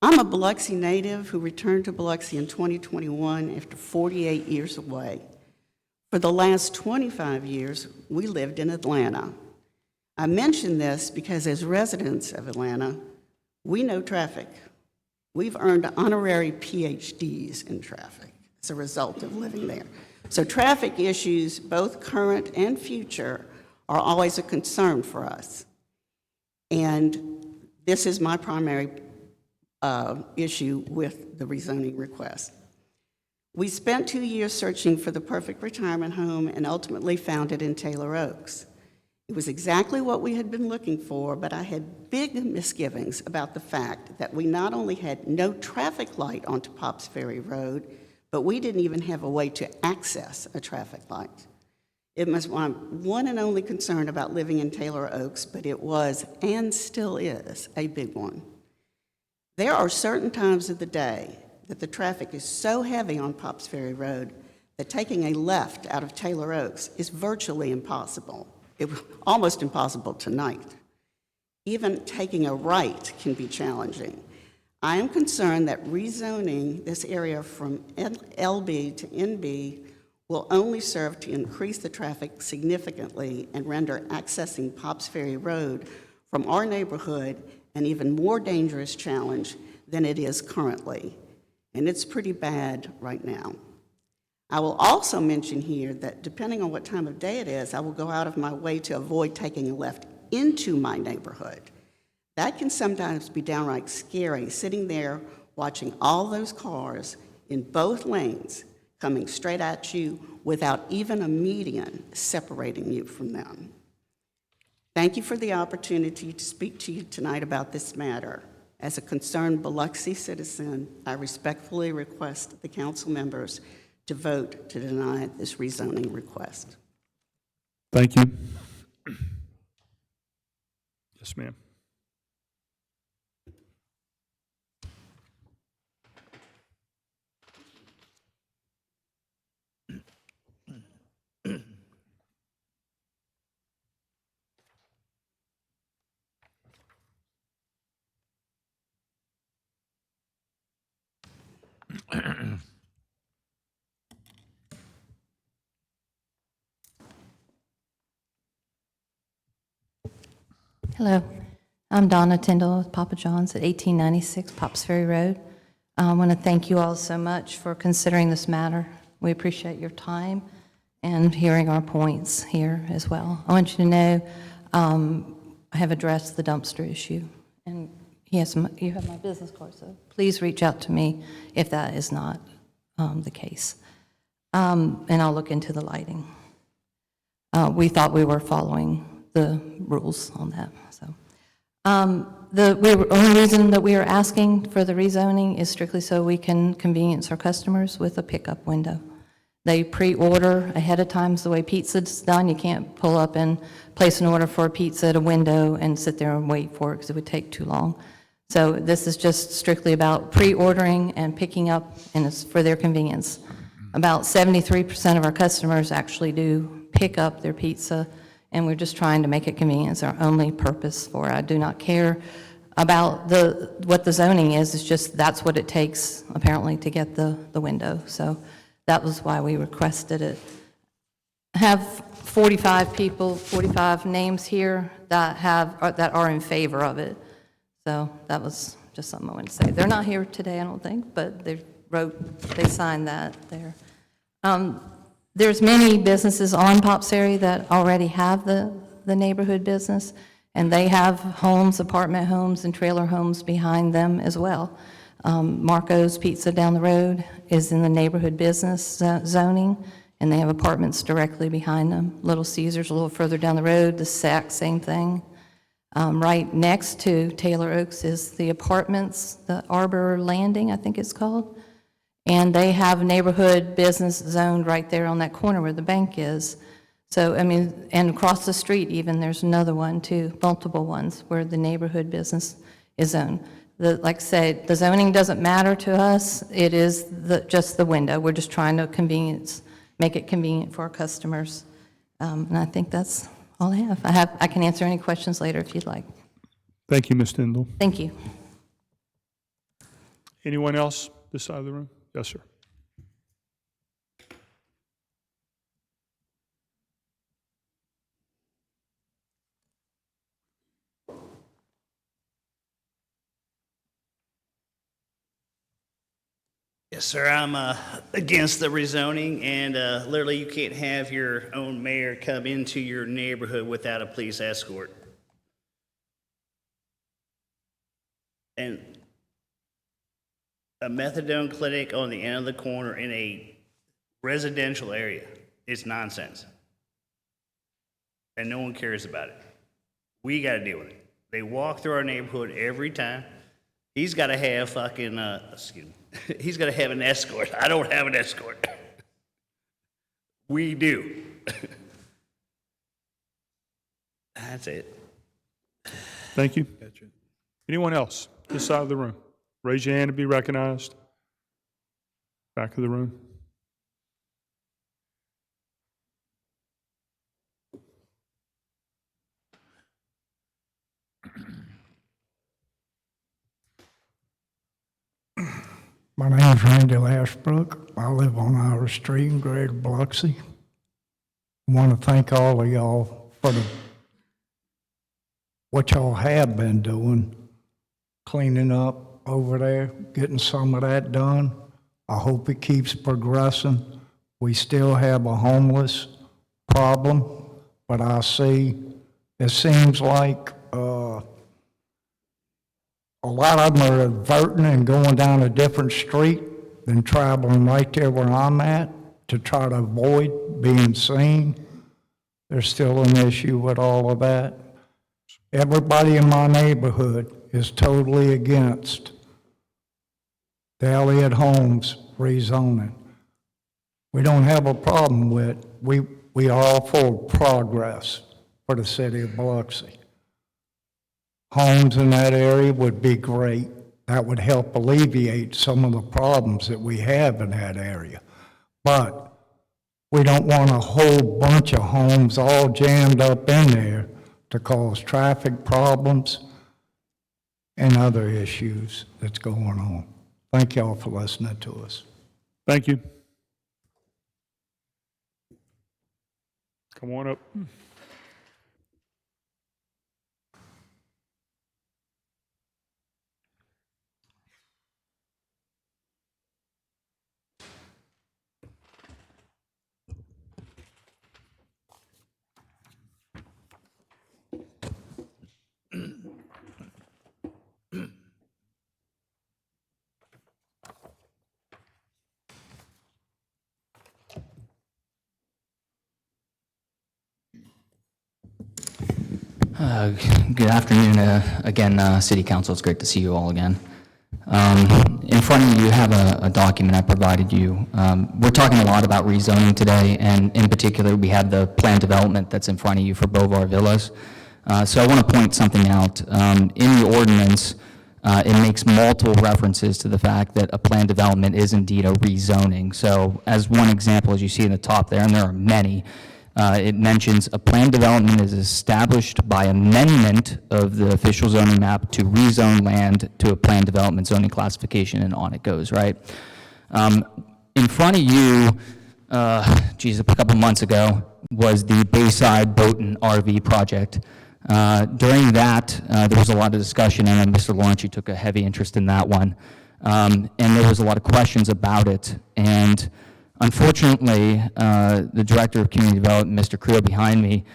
I'm a Biloxi native who returned to Biloxi in 2021 after 48 years away. For the last 25 years, we lived in Atlanta. I mention this because as residents of Atlanta, we know traffic. We've earned honorary PhDs in traffic as a result of living there. So traffic issues, both current and future, are always a concern for us. And this is my primary issue with the rezoning request. We spent 2 years searching for the perfect retirement home and ultimately found it in Taylor Oaks. It was exactly what we had been looking for, but I had big misgivings about the fact that we not only had no traffic light onto Pops Ferry Road, but we didn't even have a way to access a traffic light. It was my one and only concern about living in Taylor Oaks, but it was and still is a big one. There are certain times of the day that the traffic is so heavy on Pops Ferry Road that taking a left out of Taylor Oaks is virtually impossible. It was almost impossible tonight. Even taking a right can be challenging. I am concerned that rezoning this area from LB to NB will only serve to increase the traffic significantly and render accessing Pops Ferry Road from our neighborhood an even more dangerous challenge than it is currently. And it's pretty bad right now. I will also mention here that depending on what time of day it is, I will go out of my way to avoid taking a left into my neighborhood. That can sometimes be downright scary, sitting there watching all those cars in both lanes coming straight at you without even a median separating you from them. Thank you for the opportunity to speak to you tonight about this matter. As a concerned Biloxi citizen, I respectfully request the council members to vote to deny this rezoning request. Thank you. Yes, ma'am. Hello, I'm Donna Tyndall with Papa John's at 1896 Pops Ferry Road. I want to thank you all so much for considering this matter. We appreciate your time and hearing our points here as well. I want you to know I have addressed the dumpster issue, and you have my business card, so please reach out to me if that is not the case. And I'll look into the lighting. We thought we were following the rules on that. So, the only reason that we are asking for the rezoning is strictly so we can convenience our customers with a pickup window. They pre-order ahead of time, so the way pizza's done. You can't pull up and place an order for a pizza at a window and sit there and wait for it because it would take too long. So this is just strictly about pre-ordering and picking up, and it's for their convenience. About 73% of our customers actually do pick up their pizza, and we're just trying to make it convenient. It's our only purpose for it. I do not care about what the zoning is. It's just that's what it takes, apparently, to get the window. So that was why we requested it. I have 45 names here that are in favor of it. So that was just something I wanted to say. They're not here today, I don't think, but they signed that there. There's many businesses on Pops Ferry that already have the neighborhood business, and they have homes, apartment homes, and trailer homes behind them as well. Marco's Pizza down the road is in the neighborhood business zoning, and they have apartments directly behind them. Little Caesar's a little further down the road, the same thing. Right next to Taylor Oaks is the apartments, the Arbor Landing, I think it's called. And they have neighborhood business zoned right there on that corner where the bank is. So, I mean, and across the street even, there's another one too, multiple ones where the neighborhood business is zoned. Like I said, the zoning doesn't matter to us. It is just the window. We're just trying to make it convenient for our customers. And I think that's all I have. I can answer any questions later if you'd like. Thank you, Ms. Tyndall. Thank you. Anyone else this side of the room? Yes, sir. Yes, sir. I'm against the rezoning, and literally you can't have your own mayor come into your neighborhood without a police escort. And a methadone clinic on the end of the corner in a residential area is nonsense. And no one cares about it. We got to deal with it. They walk through our neighborhood every time. He's got to have fucking, he's got to have an escort. I don't have an escort. We do. That's it. Thank you. Anyone else this side of the room? Raise your hand to be recognized. Back of the room. My name's Randy Lashbrook. I live on Irish Street in Greater Biloxi. I want to thank all of y'all for what y'all have been doing, cleaning up over there, getting some of that done. I hope it keeps progressing. We still have a homeless problem, but I see it seems like a lot of them are diverting and going down a different street than traveling right there where I'm at to try to avoid being seen. There's still an issue with all of that. Everybody in my neighborhood is totally against the Elliott Homes rezoning. We don't have a problem with, we are all for progress for the city of Biloxi. Homes in that area would be great. That would help alleviate some of the problems that we have in that area. But we don't want a whole bunch of homes all jammed up in there to cause traffic problems and other issues that's going on. Thank y'all for listening to us. Thank you. Come on up. Good afternoon again, City Council. It's great to see you all again. In front of you, you have a document I provided you. We're talking a lot about rezoning today, and in particular, we have the planned development that's in front of you for Bovar Villas. So I want to point something out. In the ordinance, it makes multiple references to the fact that a planned development is indeed a rezoning. So as one example, as you see in the top there, and there are many, it mentions a planned development is established by amendment of the official zoning map to rezone land to a planned development zoning classification, and on it goes, right? In front of you, a couple months ago, was the Bayside Boat and RV project. During that, there was a lot of discussion, and Mr. Lawrence, you took a heavy interest in that one. And there was a lot of questions about it. And unfortunately, the Director of Community Development, Mr. Creel behind me,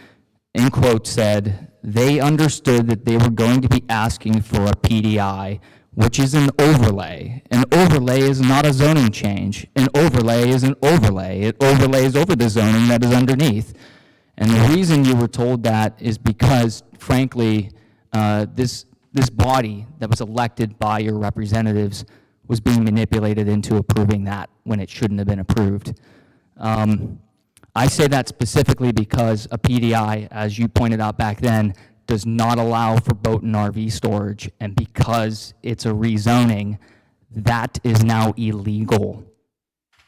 in quote said, they understood that they were going to be asking for a PDI, which is an overlay. An overlay is not a zoning change. An overlay is an overlay. It overlays over the zoning that is underneath. And the reason you were told that is because, frankly, this body that was elected by your representatives was being manipulated into approving that when it shouldn't have been approved. I say that specifically because a PDI, as you pointed out back then, does not allow for boat and RV storage, and because it's a rezoning, that is now illegal,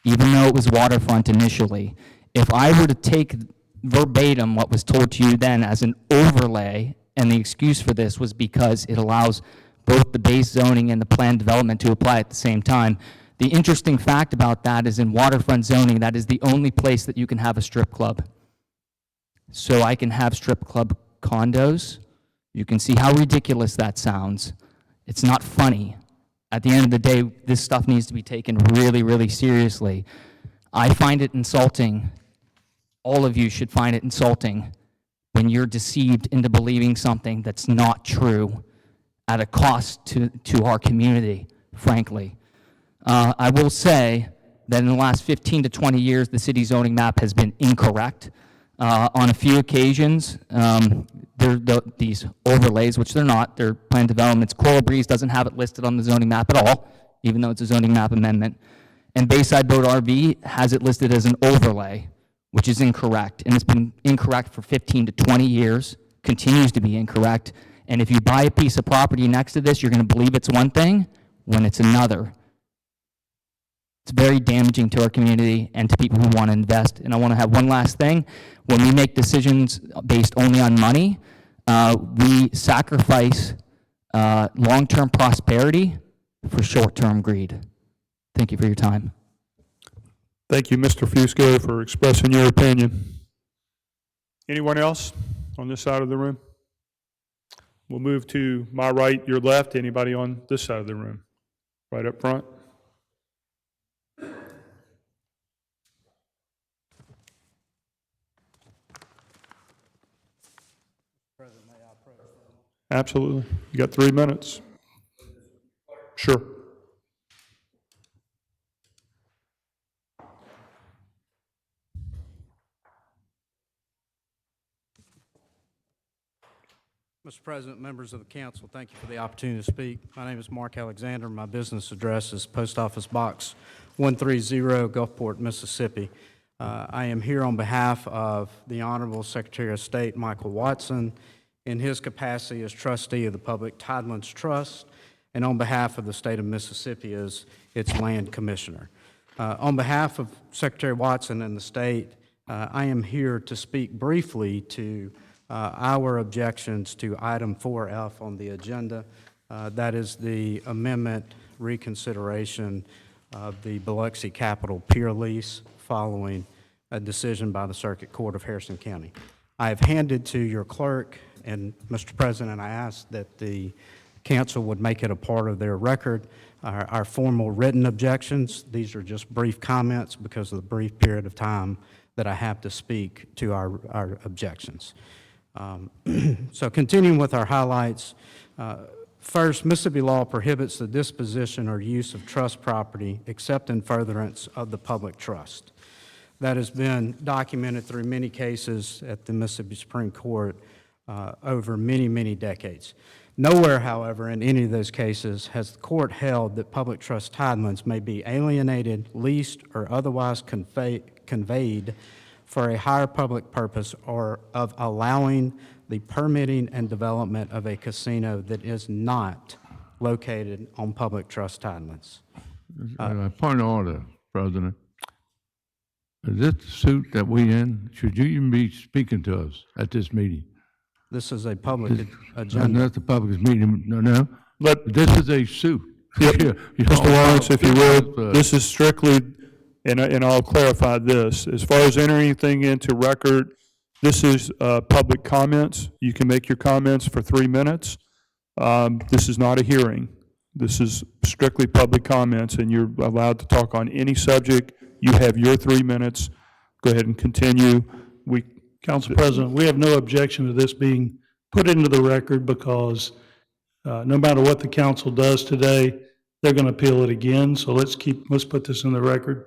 even though it was waterfront initially. If I were to take verbatim what was told to you then as an overlay, and the excuse for this was because it allows both the base zoning and the planned development to apply at the same time. The interesting fact about that is in waterfront zoning, that is the only place that you can have a strip club. So I can have strip club condos. You can see how ridiculous that sounds. It's not funny. At the end of the day, this stuff needs to be taken really, really seriously. I find it insulting. All of you should find it insulting when you're deceived into believing something that's not true at a cost to our community, frankly. I will say that in the last 15 to 20 years, the city zoning map has been incorrect. On a few occasions, these overlays, which they're not, they're planned developments. Coral Breeze doesn't have it listed on the zoning map at all, even though it's a zoning map amendment. And Bayside Boat RV has it listed as an overlay, which is incorrect. And it's been incorrect for 15 to 20 years, continues to be incorrect. And if you buy a piece of property next to this, you're going to believe it's one thing when it's another. It's very damaging to our community and to people who want to invest. And I want to have one last thing. When we make decisions based only on money, we sacrifice long-term prosperity for short-term greed. Thank you for your time. Thank you, Mr. Fusco, for expressing your opinion. Anyone else on this side of the room? We'll move to my right, your left. Anybody on this side of the room? Right up front. Absolutely. You got 3 minutes. Sure. Mr. President, members of the council, thank you for the opportunity to speak. My name is Mark Alexander. My business address is Post Office Box 130, Gulfport, Mississippi. I am here on behalf of the Honorable Secretary of State, Michael Watson, in his capacity as trustee of the Public Tidelands Trust, and on behalf of the state of Mississippi as its land commissioner. On behalf of Secretary Watson and the state, I am here to speak briefly to our objections to item 4F on the agenda. That is the amendment reconsideration of the Biloxi Capital Pier lease following a decision by the Circuit Court of Harrison County. I have handed to your clerk, and Mr. President, I ask that the council would make it a part of their record, our formal written objections. These are just brief comments because of the brief period of time that I have to speak to our objections. So continuing with our highlights, first, Mississippi law prohibits the disposition or use of trust property except in furtherance of the public trust. That has been documented through many cases at the Mississippi Supreme Court over many, many decades. Nowhere, however, in any of those cases has the court held that public trust tidelands may be alienated, leased, or otherwise conveyed for a higher public purpose or of allowing the permitting and development of a casino that is not located on public trust tidelands. Point of order, President. Is this the suit that we in? Should you even be speaking to us at this meeting? This is a public agenda. That's the public meeting, no. This is a suit. Yep. Mr. Lawrence, if you would, this is strictly. strictly, and I'll clarify this, as far as entering anything into record, this is public comments. You can make your comments for 3 minutes. This is not a hearing. This is strictly public comments, and you're allowed to talk on any subject. You have your 3 minutes. Go ahead and continue. Council President, we have no objection to this being put into the record because no matter what the council does today, they're going to appeal it again. So let's put this in the record.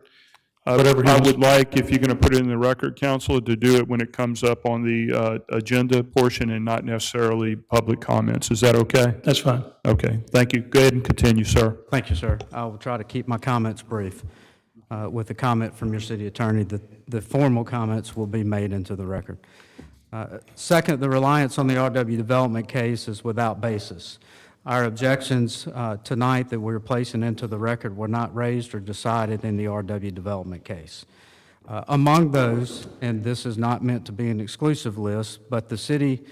Whatever I would like, if you're going to put it in the record, Council, to do it when it comes up on the agenda portion and not necessarily public comments. Is that okay? That's fine. Okay, thank you. Go ahead and continue, sir. Thank you, sir. I will try to keep my comments brief. With a comment from your city attorney, the formal comments will be made into the record. Second, the reliance on the RW development case is without basis. Our objections tonight that we're placing into the record were not raised or decided in the RW development case. Among those, and this is not meant to be an exclusive list, but the city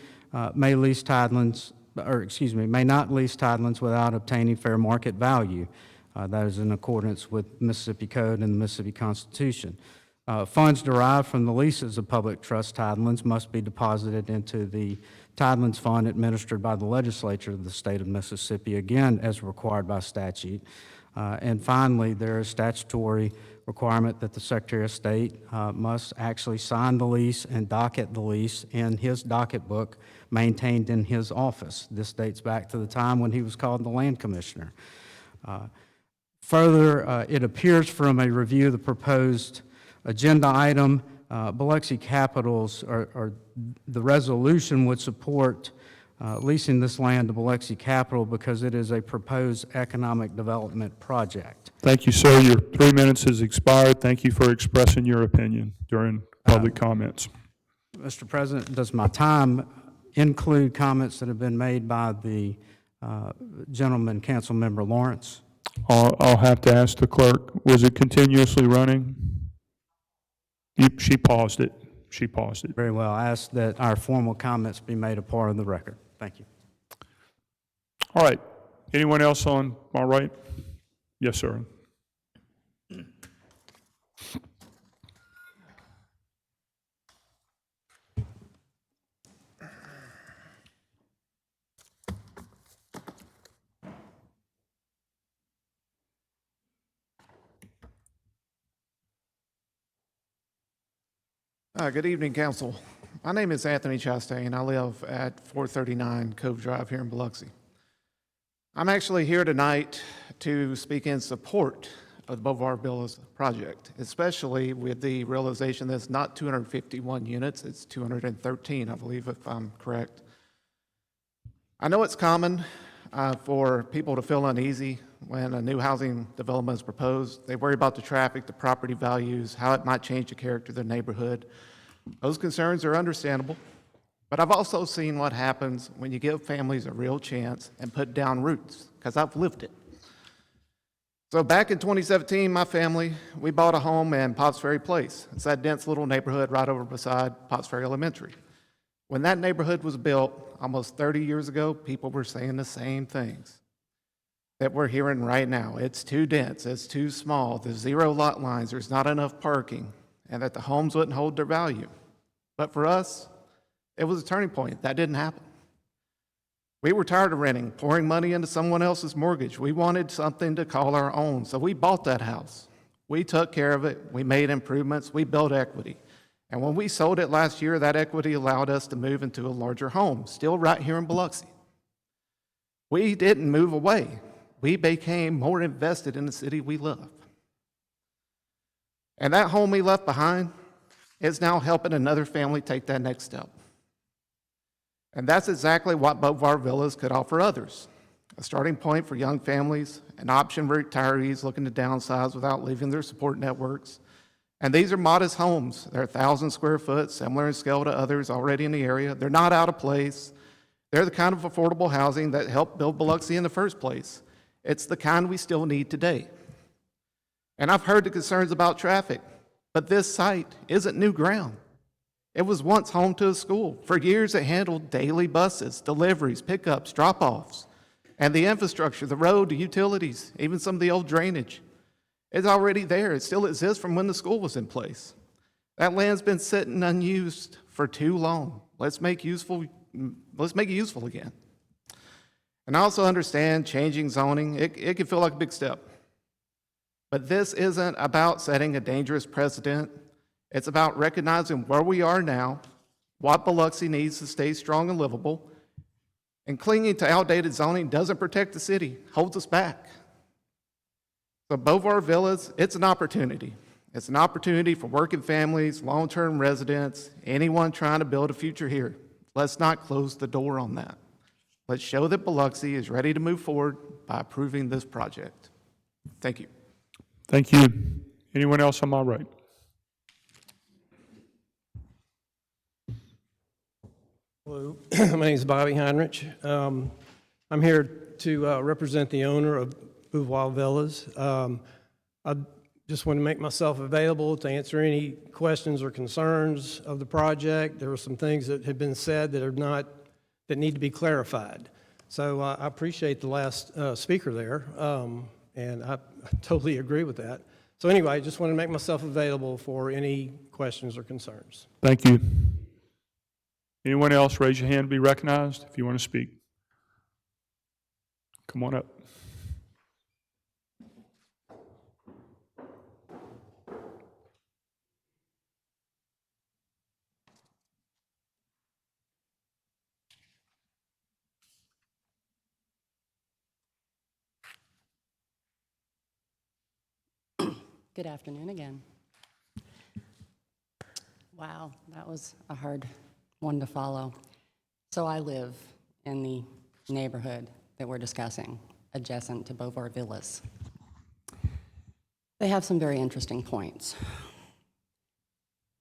may lease tidelands, may not lease tidelands without obtaining fair market value. That is in accordance with Mississippi Code and the Mississippi Constitution. Funds derived from the leases of public trust tidelands must be deposited into the Tidelands Fund administered by the legislature of the state of Mississippi, again, as required by statute. And finally, there is statutory requirement that the Secretary of State must actually sign the lease and docket the lease in his docket book maintained in his office. This dates back to the time when he was called the Land Commissioner. Further, it appears from a review of the proposed agenda item, Biloxi Capitals, or the resolution would support leasing this land to Biloxi Capital because it is a proposed economic development project. Thank you, sir. Your 3 minutes has expired. Thank you for expressing your opinion during public comments. Mr. President, does my time include comments that have been made by the gentleman, Council Member Lawrence? I'll have to ask the clerk. Was it continuously running? She paused it. She paused it. Very well. I ask that our formal comments be made a part of the record. Thank you. All right. Anyone else on my right? Yes, sir. Good evening, council. My name is Anthony Chastain. I live at 439 Cove Drive here in Biloxi. I'm actually here tonight to speak in support of the Boulevard Villas project, especially with the realization that it's not 251 units, it's 213, I believe, if I'm correct. I know it's common for people to feel uneasy when a new housing development is proposed. They worry about the traffic, the property values, how it might change the character of their neighborhood. Those concerns are understandable, but I've also seen what happens when you give families a real chance and put down roots, because I've lived it. So back in 2017, my family, we bought a home in Potts Ferry Place. It's that dense little neighborhood right over beside Potts Ferry Elementary. When that neighborhood was built almost 30 years ago, people were saying the same things that we're hearing right now. It's too dense, it's too small, there's zero lot lines, there's not enough parking, and that the homes wouldn't hold their value. But for us, it was a turning point. That didn't happen. We were tired of renting, pouring money into someone else's mortgage. We wanted something to call our own, so we bought that house. We took care of it, we made improvements, we built equity. And when we sold it last year, that equity allowed us to move into a larger home, still right here in Biloxi. We didn't move away. We became more invested in the city we love. And that home we left behind is now helping another family take that next step. And that's exactly what Boulevard Villas could offer others. A starting point for young families, an option for retirees looking to downsize without leaving their support networks. And these are modest homes. They're 1,000 square foot, similar in scale to others already in the area. They're not out of place. They're the kind of affordable housing that helped build Biloxi in the first place. It's the kind we still need today. And I've heard the concerns about traffic, but this site isn't new ground. It was once home to a school. For years, it handled daily buses, deliveries, pickups, drop-offs, and the infrastructure, the road, the utilities, even some of the old drainage. It's already there. It still exists from when the school was in place. That land's been sitting unused for too long. Let's make it useful again. And I also understand changing zoning, it can feel like a big step. But this isn't about setting a dangerous precedent. It's about recognizing where we are now, what Biloxi needs to stay strong and livable, and clinging to outdated zoning doesn't protect the city, holds us back. So Boulevard Villas, it's an opportunity. It's an opportunity for working families, long-term residents, anyone trying to build a future here. Let's not close the door on that. Let's show that Biloxi is ready to move forward by approving this project. Thank you. Thank you. Anyone else on my right? Hello, my name is Bobby Heinrich. I'm here to represent the owner of Boulevard Villas. I just want to make myself available to answer any questions or concerns of the project. There were some things that have been said that need to be clarified. So I appreciate the last speaker there, and I totally agree with that. So anyway, I just want to make myself available for any questions or concerns. Thank you. Anyone else, raise your hand to be recognized if you want to speak. Come on up. Good afternoon again. Wow, that was a hard one to follow. So I live in the neighborhood that we're discussing, adjacent to Boulevard Villas. They have some very interesting points.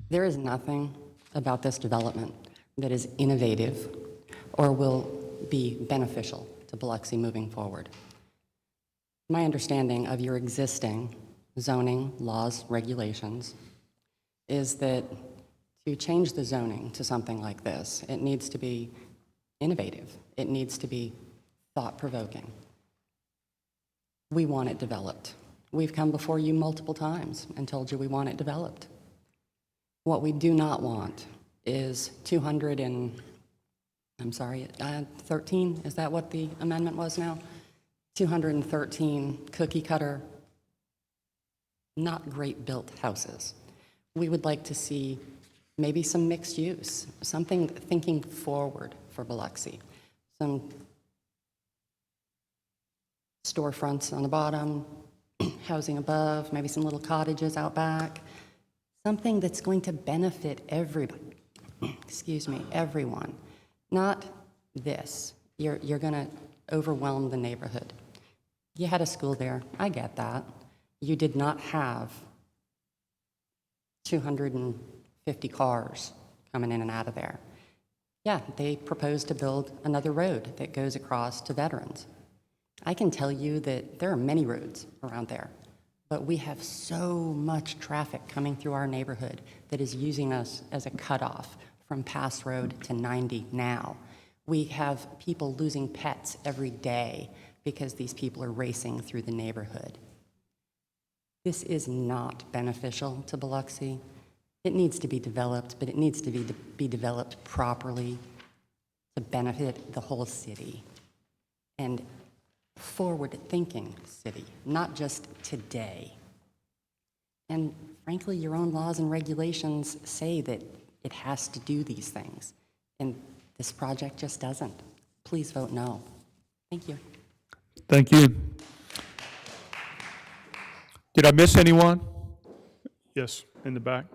There is nothing about this development that is innovative or will be beneficial to Biloxi moving forward. My understanding of your existing zoning laws, regulations, is that to change the zoning to something like this, it needs to be innovative. It needs to be thought-provoking. We want it developed. We've come before you multiple times and told you we want it developed. What we do not want is 13, is that what the amendment was now? 213 cookie-cutter, not great built houses. We would like to see maybe some mixed use, something thinking forward for Biloxi. Some storefronts on the bottom, housing above, maybe some little cottages out back. Something that's going to benefit everybody, everyone. Not this. You're going to overwhelm the neighborhood. You had a school there, I get that. You did not have 250 cars coming in and out of there. Yeah, they proposed to build another road that goes across to Veterans. I can tell you that there are many roads around there, but we have so much traffic coming through our neighborhood that is using us as a cutoff from Pass Road to 90 now. We have people losing pets every day because these people are racing through the neighborhood. This is not beneficial to Biloxi. It needs to be developed, but it needs to be developed properly to benefit the whole city. And forward-thinking city, not just today. And frankly, your own laws and regulations say that it has to do these things, and this project just doesn't. Please vote no. Thank you. Thank you. Did I miss anyone? Yes, in the back.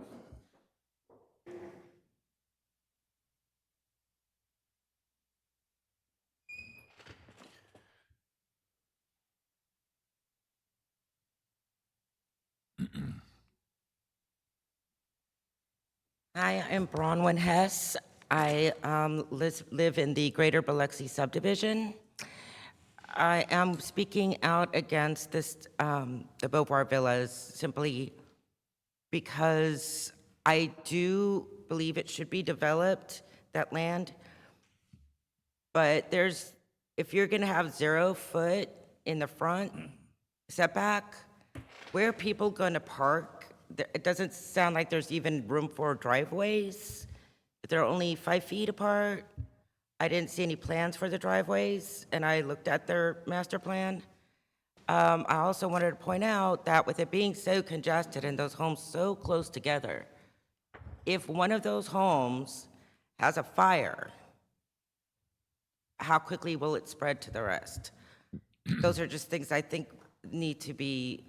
Hi, I'm Bronwyn Hess. I live in the Greater Biloxi subdivision. I am speaking out against this, the Beauvoir Villas, simply because I do believe it should be developed, that land. But if you're gonna have 0 foot in the front setback, where are people gonna park? It doesn't sound like there's even room for driveways. They're only 5 feet apart. I didn't see any plans for the driveways, and I looked at their master plan. I also wanted to point out that with it being so congested and those homes so close together, if one of those homes has a fire, how quickly will it spread to the rest? Those are just things I think need to be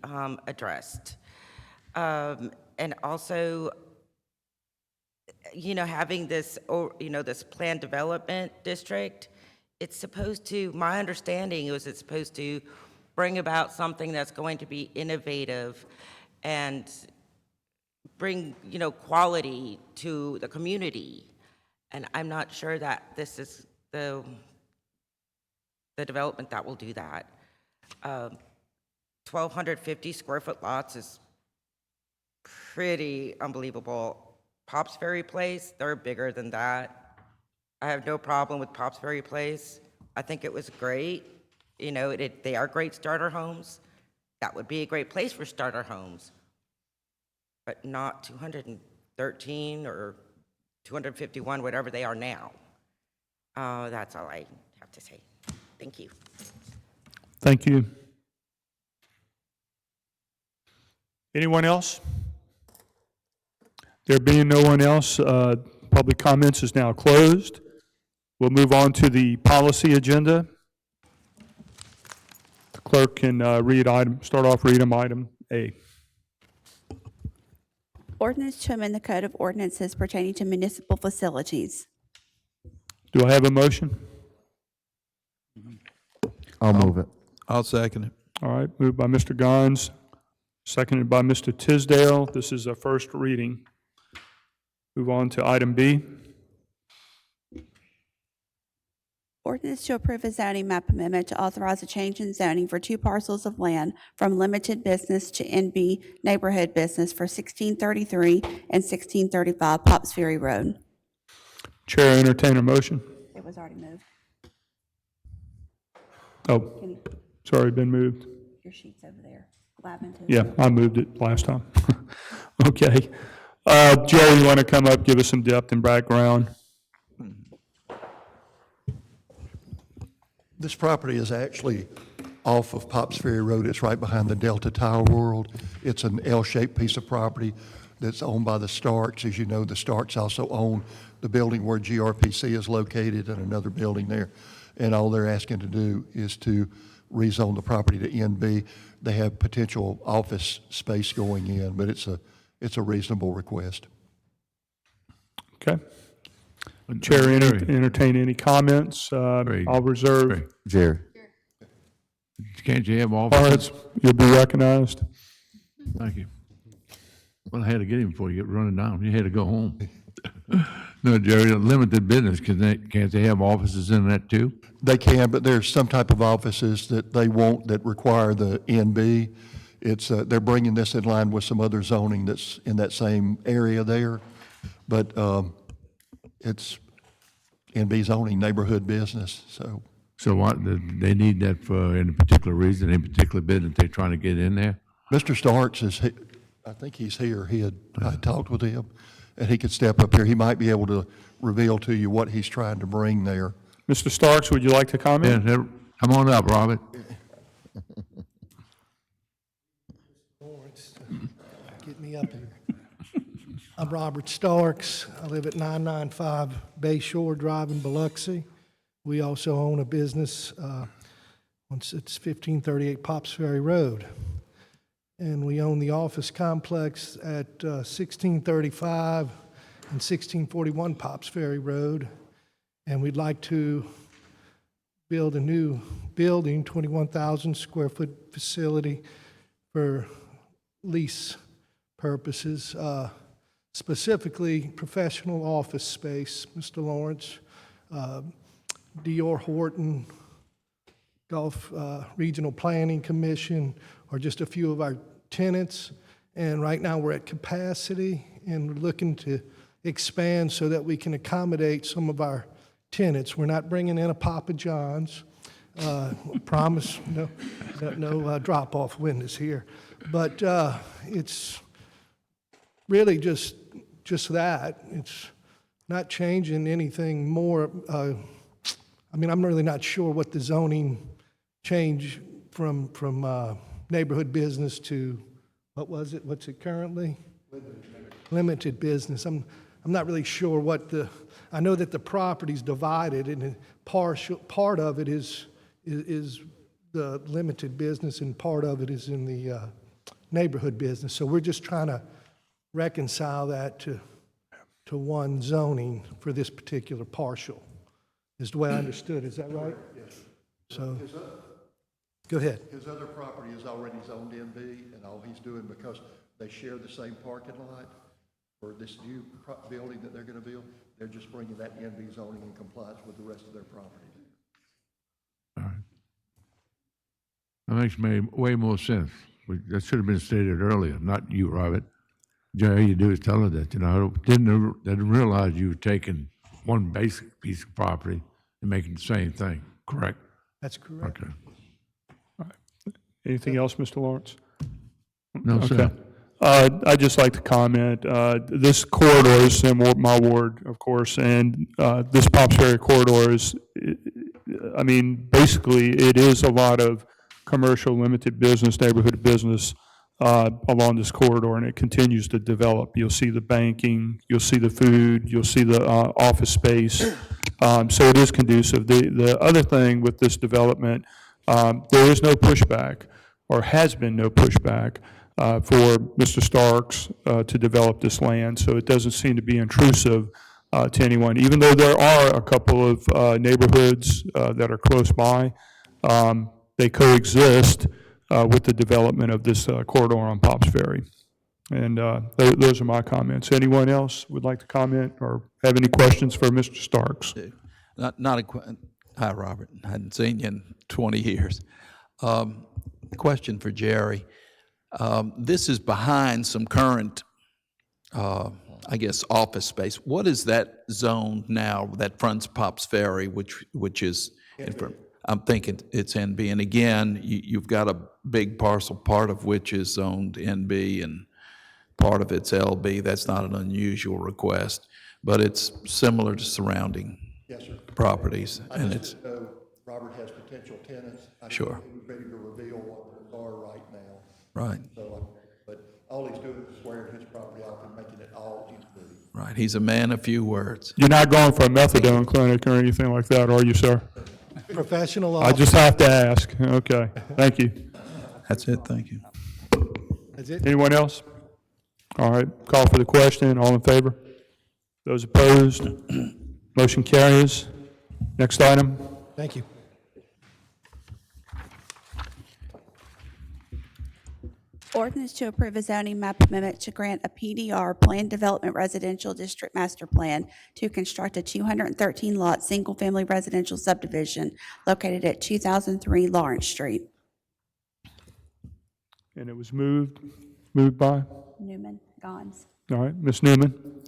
addressed. And also, having this, this planned development district, it's supposed to, my understanding was it's supposed to bring about something that's going to be innovative and bring, quality to the community. And I'm not sure that this is the development that will do that. 1,250 square foot lots is pretty unbelievable. Pops Ferry Place, they're bigger than that. I have no problem with Pops Ferry Place. I think it was great. They are great starter homes. That would be a great place for starter homes, but not 213 or 251, whatever they are now. That's all I have to say. Thank you. Thank you. Anyone else? There being no one else, public comments is now closed. We'll move on to the policy agenda. The clerk can start off reading item A. Ordinance to amend the Code of Ordinances pertaining to municipal facilities. Do I have a motion? I'll move it. I'll second it. All right, moved by Mr. Gons, seconded by Mr. Tisdale. This is a first reading. Move on to item B. Ordinance to approve a zoning map amendment to authorize a change in zoning for 2 parcels of land from limited business to NB neighborhood business for 1633 and 1635 Pops Ferry Road. Chair, entertain a motion. It was already moved. Oh, sorry, been moved. Your sheet's over there. Lavin too. Yeah, I moved it last time. Okay. Joe, you want to come up, give us some depth and background? This property is actually off of Pops Ferry Road. It's right behind the Delta Tire World. It's an L-shaped piece of property. that's owned by the Starks. As you know, the Starks also own the building where GRPC is located and another building there. And all they're asking to do is to rezone the property to NB. They have potential office space going in, but it's a reasonable request. Okay. Chair, entertain any comments. I'll reserve. Jerry. Can't you have Lawrence, offices? you'll be recognized. Thank you. Well, I had to get him before you get running down. You had to go home. No, Jerry, limited business, can't they have offices in that too? They can, but there's some type of offices that they won't, that require the NB. It's, they're bringing this in line with some other zoning that's in that same area there. But it's NB zoning, neighborhood business, so. So what, they need that for any particular reason, any particular business they're trying to get in there? Mr. Starks is, I think he's here. I talked with him, and he could step up here. He might be able to reveal to you what he's trying to bring there. Mr. Starks, would you like to comment? Yeah, come on up, Robert. Get me up here. I'm Robert Starks. I live at 995 Bay Shore Drive in Biloxi. We also own a business, it's 1538 Pops Ferry Road. And we own the office complex at 1635 and 1641 Pops Ferry Road. And we'd like to build a new building, 21,000 square foot facility for lease purposes, specifically professional office space. Mr. Lawrence, Dior Horton, Gulf Regional Planning Commission are just a few of our tenants. And right now we're at capacity and we're looking to expand so that we can accommodate some of our tenants. We're not bringing in a Papa John's. Promise, no drop-off windows here. But it's really just that. It's not changing anything more. I mean, I'm really not sure what the zoning change from neighborhood business to, what was it? What's it currently? Limited business. I'm not really sure what I know that the property's divided and part of it is the limited business and part of it is in the neighborhood business. So we're just trying to reconcile that to one zoning for this particular partial, is the way I understood. Is that right? Yes. So, go ahead. His other property is already zoned NB, and all he's doing, because they share the same parking lot for this new building that they're going to build, they're just bringing that NB zoning in compliance with the rest of their property. All right. That makes way more sense. That should have been stated earlier, not you, Robert. Jerry, all you do is tell her that, didn't realize you were taking one basic piece of property and making the same thing, correct? That's correct. Okay. Anything else, Mr. Lawrence? No, sir. I'd just like to comment, this corridor is in my ward, of course, and this Pops Ferry corridor is, I mean, basically, it is a lot of commercial, limited business, neighborhood business along this corridor, and it continues to develop. You'll see the banking, you'll see the food, you'll see the office space. So it is conducive. The other thing with this development, there is no pushback, or has been no pushback, for Mr. Starks to develop this land, so it doesn't seem to be intrusive to anyone. Even though there are a couple of neighborhoods that are close by, they coexist with the development of this corridor on Pops Ferry. And those are my comments. Anyone else would like to comment or have any questions for Mr. Starks? Hi, Robert. I hadn't seen you in 20 years. Question for Jerry. This is behind some current, I guess, office space. What is that zone now that fronts Pops Ferry, which is in front? I'm thinking it's NB. And again, you've got a big parcel, part of which is zoned NB and part of it's LB. That's not an unusual request, but it's similar to surrounding properties. And it's Robert has potential tenants. Sure. He was ready to reveal what those are right now. Right. So, but All he's doing is squaring his property off and making it all NB. Right, he's a man of few words. You're not going for a methadone clinic or anything like that, are you, sir? Professional I just officer. have to ask. Okay, thank you. That's it, thank you. That's it. Anyone else? All right, call for the question. All in favor? Those opposed? Motion carries. Next item. Thank you. Ordinance to approve a zoning map amendment to grant a PDR, Planned Development Residential District Master Plan, to construct a 213-lot, single-family residential subdivision located at 2003 Lawrence Street. And it was moved by? Newman, Gons. All right, Ms. Newman.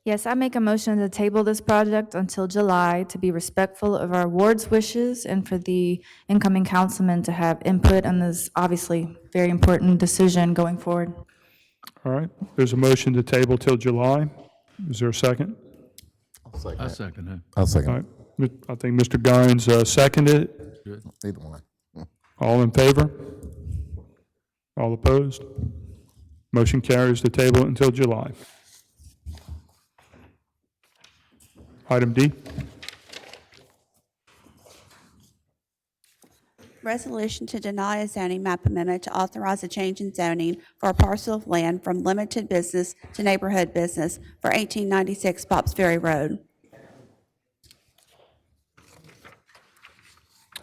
Yes, I make a motion to table this project until July to be respectful of our ward's wishes and for the incoming councilman to have input on this obviously very important decision going forward. All right, there's a motion to table till July. Is there a second? I second that. I'll second. All right, I think Mr. Guines seconded it. Good. Either one. All in favor? All opposed? Motion carries to table it until July. Item D. Resolution to deny a zoning map amendment to authorize a change in zoning for a parcel of land from limited business to neighborhood business for 1896 Pops Ferry Road.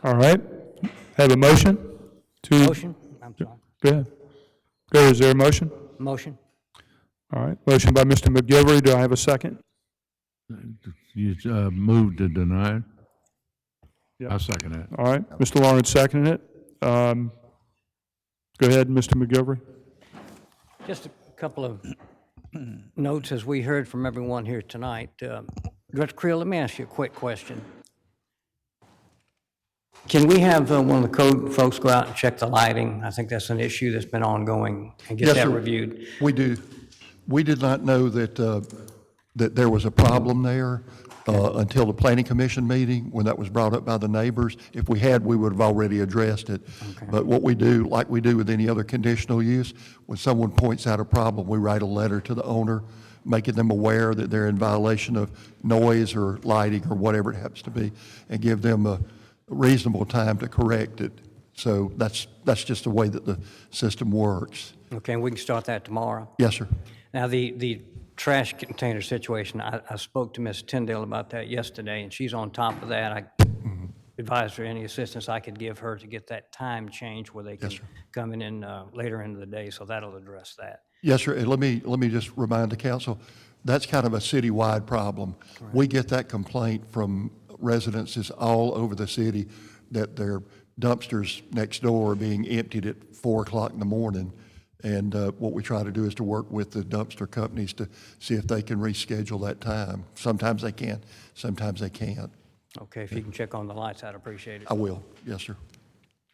All right, have a motion to? Motion? I'm sorry. Go ahead. Go ahead, is there a motion? Motion? All right, motion by Mr. McGilvery. Do I have a second? You moved to deny it? Yep. I second that. All right, Mr. Lawrence seconded it. Go ahead, Mr. McGilvery. Just a couple of notes as we heard from everyone here tonight. Director Creel, let me ask you a quick question. Can we have one of the code folks go out and check the lighting? I think that's an issue that's been ongoing, and get Yes, that sir. reviewed. We do. We did not know that, that there was a problem there until the planning commission meeting, when that was brought up by the neighbors. If we had, we would have already addressed it. But what we do, like we do with any other conditional use, when someone points out a problem, we write a letter to the owner, making them aware that they're in violation of noise or lighting or whatever it happens to be, and give them a reasonable time to correct it. So that's just the way that the system works. Okay, and we can start that tomorrow. Yes, sir. Now, the trash container situation, I spoke to Ms. Tyndale about that yesterday, and she's on top of that. I advised her any assistance I could give her to get that time changed where they can come in later into the day, so that'll address that. Yes, sir. And let me just remind the council, that's kind of a citywide problem. We get that complaint from residences all over the city that their dumpsters next door are being emptied at 4 o'clock in the morning. And what we try to do is to work with the dumpster companies to see if they can reschedule that time. Sometimes they can, sometimes they can't. Okay, if you can check on the lights, I'd appreciate it. I will, yes, sir.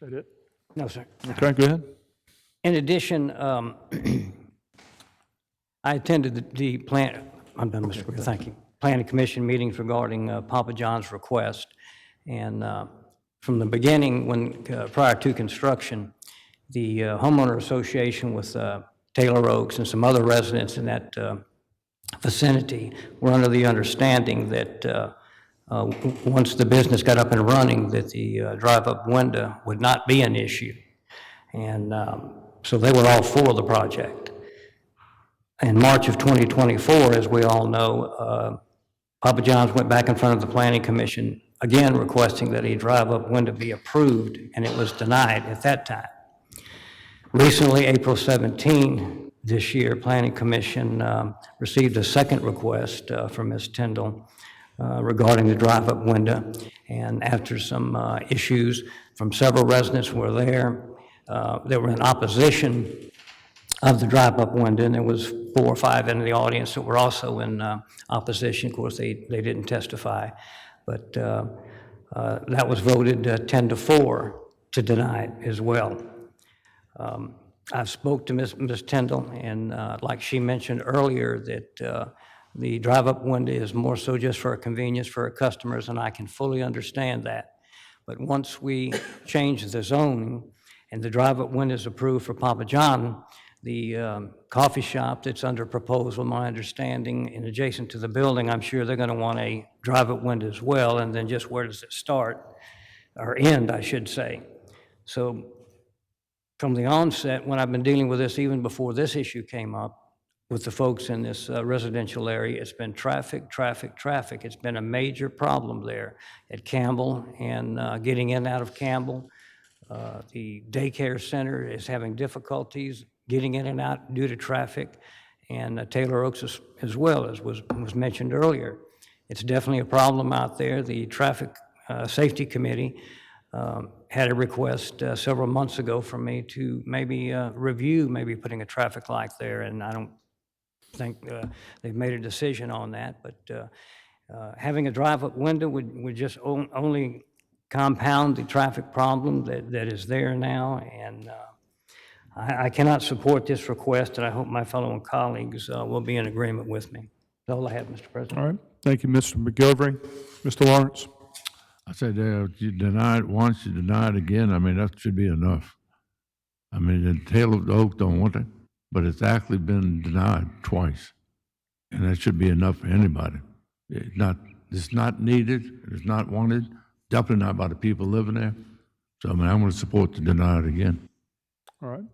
Is that it? No, sir. Okay, go ahead. In addition, I attended the I'm done, Mr. Greer, thank you. Planning Commission meetings regarding Papa John's request. And from the beginning, when prior to construction, the homeowner association with Taylor Oaks and some other residents in that vicinity were under the understanding that once the business got up and running, that the drive-up window would not be an issue. And so they were all for the project. In March of 2024, as we all know, Papa John's went back in front of the Planning Commission, again requesting that a drive-up window be approved, and it was denied at that time. Recently, April 17 this year, Planning Commission received a second request from Ms. Tyndall regarding the drive-up window, and after some issues from several residents who were there, they were in opposition of the drive-up window, and there was 4 or 5 in the audience that were also in opposition. Of course, they didn't testify, but that was voted 10-4 to deny it as well. I've spoke to Ms. Tyndall, and like she mentioned earlier, that the drive-up window is more so just for a convenience for our customers, and I can fully understand that. But once we change the zoning and the drive-up window is approved for Papa John, The coffee shop that's under proposal, my understanding, and adjacent to the building, I'm sure they're going to want a drive-up window as well, and then just where does it start, or end, I should say. So from the onset, when I've been dealing with this, even before this issue came up, with the folks in this residential area, it's been traffic, traffic, traffic. It's been a major problem there at Campbell and getting in and out of Campbell. The daycare center is having difficulties getting in and out due to traffic, and Taylor Oaks as well, as was mentioned earlier. It's definitely a problem out there. The Traffic Safety Committee had a request several months ago from me to maybe review maybe putting a traffic light there, and I don't think they've made a decision on that, but having a drive-up window would just only compound the traffic problem that is there now, and I cannot support this request, and I hope my fellow colleagues will be in agreement with me. That's all I have, Mr. President. All right. Thank you, Mr. McGilvery. Mr. Lawrence? I said, you deny it once, you deny it again. I mean, that should be enough. I mean, the Taylor Oak don't want it, but it's actually been denied twice. And that should be enough for anybody. It's not needed, it's not wanted, definitely not by the people living there. So, I mean, I'm going to support to deny it again. All right.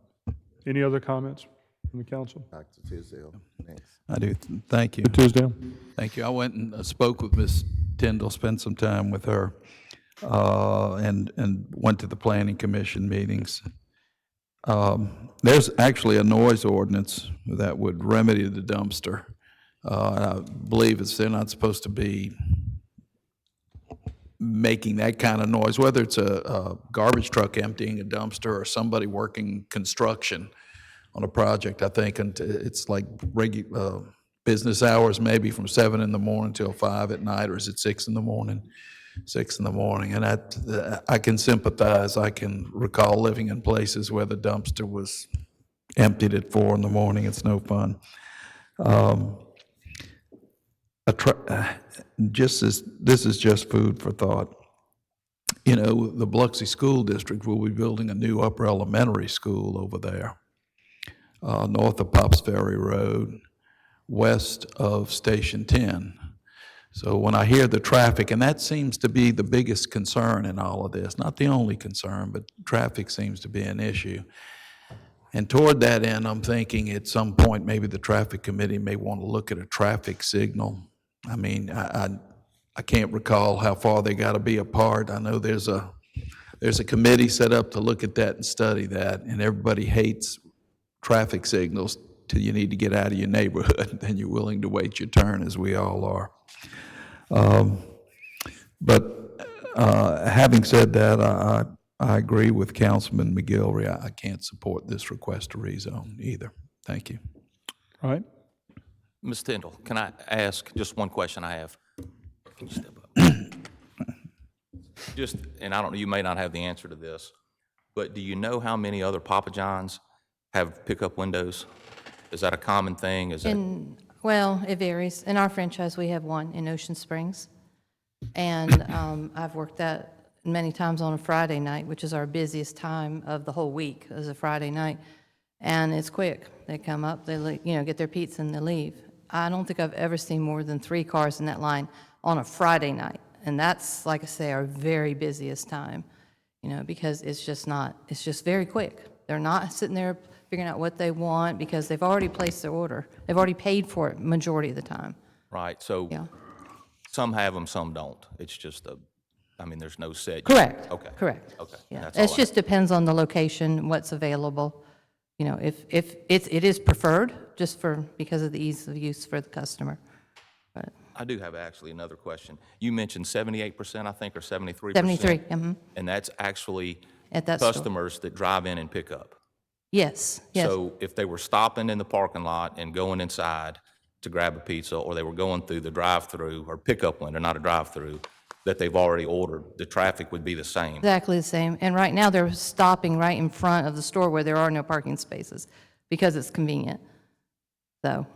Any other comments from the council? Back to Tisdale next. I do. Thank you. Tisdale. Thank you. I went and spoke with Ms. Tyndall, spent some time with her, and went to the planning commission meetings. There's actually a noise ordinance that would remedy the dumpster. I believe they're not supposed to be making that kind of noise, whether it's a garbage truck emptying a dumpster or somebody working construction on a project. I think it's like business hours, maybe from 7 in the morning till 5 at night, or is it 6 in the morning? 6 in the morning, and I can sympathize. I can recall living in places where the dumpster was emptied at 4 in the morning. It's no fun. This is just food for thought. You know, the Biloxi School District will be building a new upper elementary school over there, north of Pops Ferry Road, west of Station 10. So when I hear the traffic, and that seems to be the biggest concern in all of this, not the only concern, but traffic seems to be an issue. And toward that end, I'm thinking at some point, maybe the traffic committee may want to look at a traffic signal. I mean, I can't recall how far they got to be apart. I know there's a committee set up to look at that and study that, and everybody hates traffic signals till you need to get out of your neighborhood, then you're willing to wait your turn, as we all are. But having said that, I agree with Councilman McGilvery. I can't support this request to rezone either. Thank you. All right. Ms. Tyndall, can I ask just one question I have? Can you step up? Just, and I don't know, you may not have the answer to this, but do you know how many other Papa John's have pickup windows? Is that a common thing? Is that? Well, it varies. In our franchise, we have one in Ocean Springs. And I've worked that many times on a Friday night, which is our busiest time of the whole week, is a Friday night. And it's quick. They come up, they get their pizza and they leave. I don't think I've ever seen more than 3 cars in that line on a Friday night. And that's, like I say, our very busiest time, because it's just very quick. They're not sitting there figuring out what they want because they've already placed their order. They've already paid for it majority of the time. Right, so Yeah. some have them, some don't. It's just there's no set. Correct. Okay. Correct. Okay. Yeah. That's It all just depends on the location, what's available. If it is preferred, just because of the ease of use for the customer. But I do have actually another question. You mentioned 78%, I think, or 73%? 73, And that's actually At that store. customers that drive in and pick up? Yes, yes. So if they were stopping in the parking lot and going inside to grab a pizza, or they were going through the drive-through or pickup window, not a drive-through, that they've already ordered, the traffic would be the same? Exactly the same. And right now, they're stopping right in front of the store where there are no parking spaces because it's convenient. So,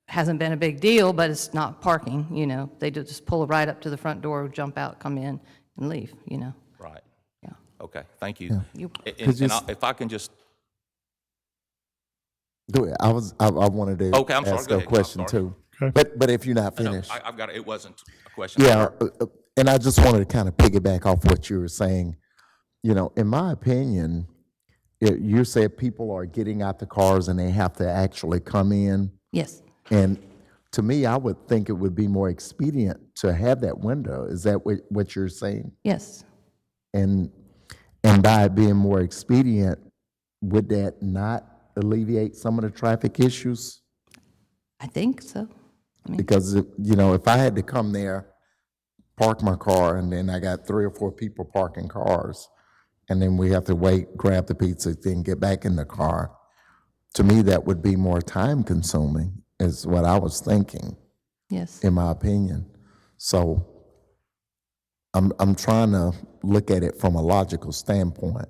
hasn't been a big deal, but it's not parking, They just pull right up to the front door, jump out, come in, and leave, Right. Yeah. Okay, thank you. Yeah. And if I can just Go ahead. I wanted to Okay, I'm sorry. ask Go a ahead. question I'm sorry. too. Okay. But if you're not No, finished. I've got it. It wasn't a question. Yeah, and I just wanted to kind of piggyback off what you were saying. You know, in my opinion, you said people are getting out the cars and they have to actually come in. Yes. And to me, I would think it would be more expedient to have that window. Is that what you're saying? Yes. And by it being more expedient, would that not alleviate some of the traffic issues? I think so. Because, if I had to come there, park my car, and then I got 3 or 4 people parking cars, and then we have to wait, grab the pizza, then get back in the car, to me, that would be more time consuming, is what I was thinking. Yes. In my opinion. So I'm trying to look at it from a logical standpoint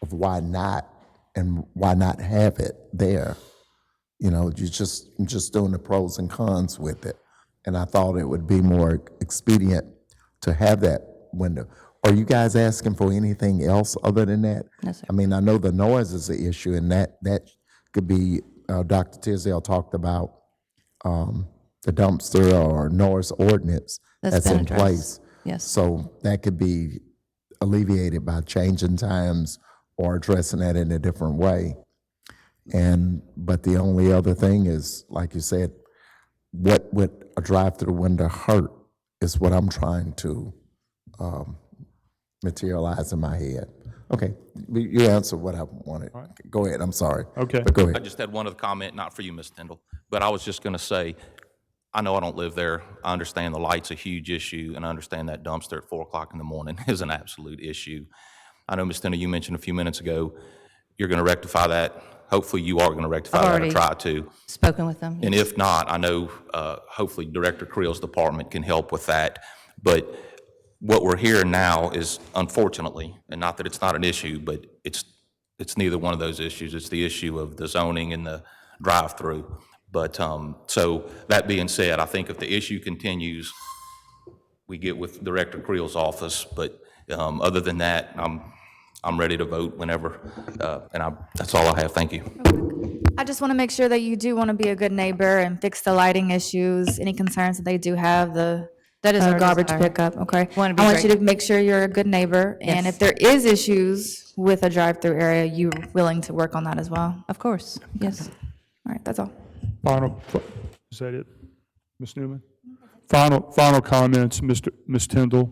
of why not, and why not have it there. You're just doing the pros and cons with it. And I thought it would be more expedient to have that window. Are you guys asking for anything else other than that? No, sir. I mean, I know the noise is an issue, and that could be, Dr. Tisdale talked about the dumpster or noise ordinance that's been in addressed. place. Yes. So that could be alleviated by changing times or addressing that in a different way. But the only other thing is, like you said, what would a drive-through window hurt is what I'm trying to materialize in my head. Okay, you answered what I wanted. Go ahead, I'm sorry. Okay. But go I ahead. just had one other comment, not for you, Ms. Tyndall, but I was just going to say, I know I don't live there. I understand the light's a huge issue, and I understand that dumpster at 4 o'clock in the morning is an absolute issue. I know, Ms. Tyndall, you mentioned a few minutes ago, you're going to rectify that. Hopefully, you are going to rectify I've that or already try to. spoken with them. And if not, I know hopefully Director Creel's department can help with that. But what we're hearing now is, unfortunately, and not that it's not an issue, but it's neither one of those issues. It's the issue of the zoning and the drive-through. But so that being said, I think if the issue continues, we get with Director Creel's office. But other than that, I'm ready to vote whenever, and that's all I have. Thank you. I just want to make sure that you do want to be a good neighbor and fix the lighting issues, any concerns that they do have, That is our garbage desire. pickup, okay? Want to be I want you great. to make sure you're a good neighbor, and Yes. if there is issues with a drive-through area, you're willing to work on that as well. Of course, yes. All right, that's all. Is that it, Ms. Newman? Final comments, Ms. Tyndall.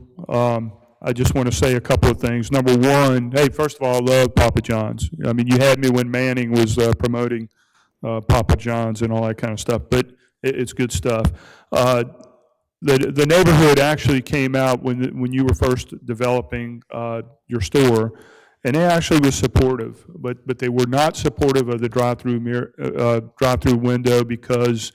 I just want to say a couple of things. Number one, hey, first of all, I love Papa John's. I mean, you had me when Manning was promoting Papa John's and all that kind of stuff, but it's good stuff. The neighborhood actually came out when you were first developing your store, and they actually was supportive, but they were not supportive of the drive-through window, because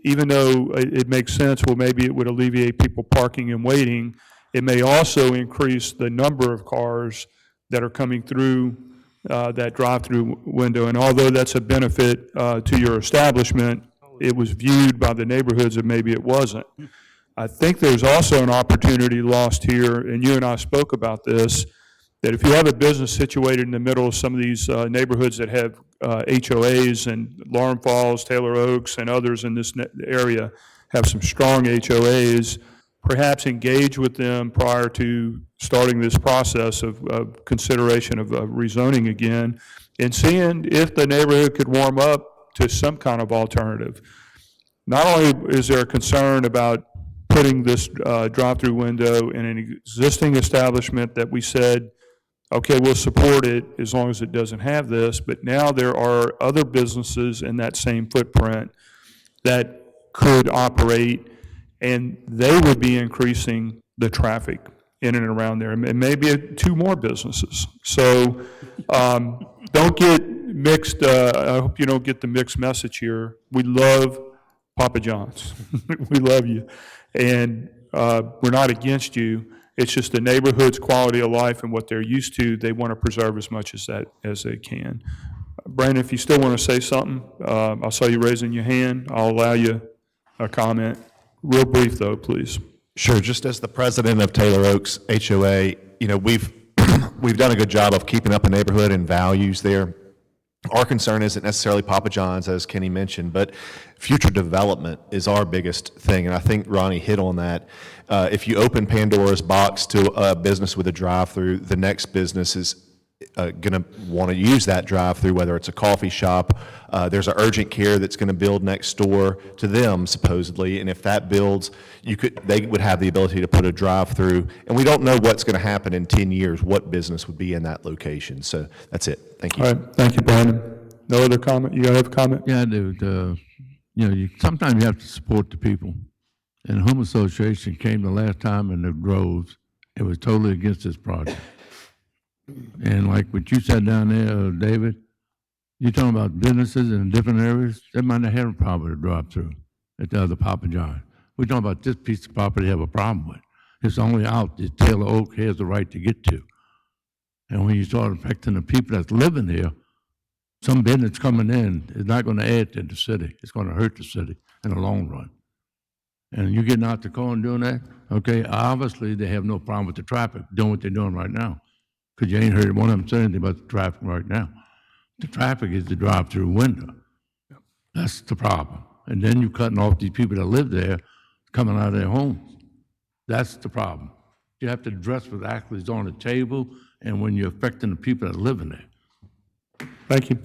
even though it makes sense, well, maybe it would alleviate people parking and waiting, it may also increase the number of cars that are coming through that drive-through window. And although that's a benefit to your establishment, it was viewed by the neighborhoods that maybe it wasn't. I think there's also an opportunity lost here, and you and I spoke about this, that if you have a business situated in the middle of some of these neighborhoods that have HOAs, and Lauren Falls, Taylor Oaks, and others in this area have some strong HOAs, perhaps engage with them prior to starting this process of consideration of rezoning again, and seeing if the neighborhood could warm up to some kind of alternative. Not only is there a concern about putting this drive-through window in an existing establishment that we said, okay, we'll support it as long as it doesn't have this, but now there are other businesses in that same footprint that could operate, and they would be increasing the traffic in and around there, and maybe 2 more businesses. So don't get mixed, I hope you don't get the mixed message here. We love Papa John's. We love you. And we're not against you. It's just the neighborhood's quality of life and what they're used to, they want to preserve as much as they can. Brandon, if you still want to say something, I saw you raising your hand. I'll allow you a comment. Real brief, though, please. Sure. Just as the president of Taylor Oaks HOA, we've done a good job of keeping up the neighborhood and values there. our concern isn't necessarily Papa John's, as Kenny mentioned, but future development is our biggest thing, and I think Ronnie hit on that. If you open Pandora's box to a business with a drive-through, the next business is going to want to use that drive-through, whether it's a coffee shop. There's an urgent care that's going to build next door to them, supposedly, and if that builds, they would have the ability to put a drive-through, and we don't know what's going to happen in 10 years, what business would be in that location. So that's it. Thank you. All right, thank you, Brandon. No other comment? You have a comment? Yeah, I do. Sometimes you have to support the people. And the Home Association came the last time in the Groves. It was totally against this project. And like what you said down there, David, you're talking about businesses in different areas. They might not have a problem with a drive-through at the other Papa John. We're talking about this piece of property they have a problem with. It's only out that Taylor Oak has the right to get to. And when you start affecting the people that's living there, some business coming in is not going to add to the city. It's going to hurt the city in the long run. And you getting out the car and doing that, okay, obviously they have no problem with the traffic, doing what they're doing right now. Because you ain't heard one of them say anything about the traffic right now. The traffic is the drive-through window. That's the problem. And then you're cutting off these people that live there coming out of their homes. That's the problem. You have to address what actually is on the table and when you're affecting the people that live in there. Thank you.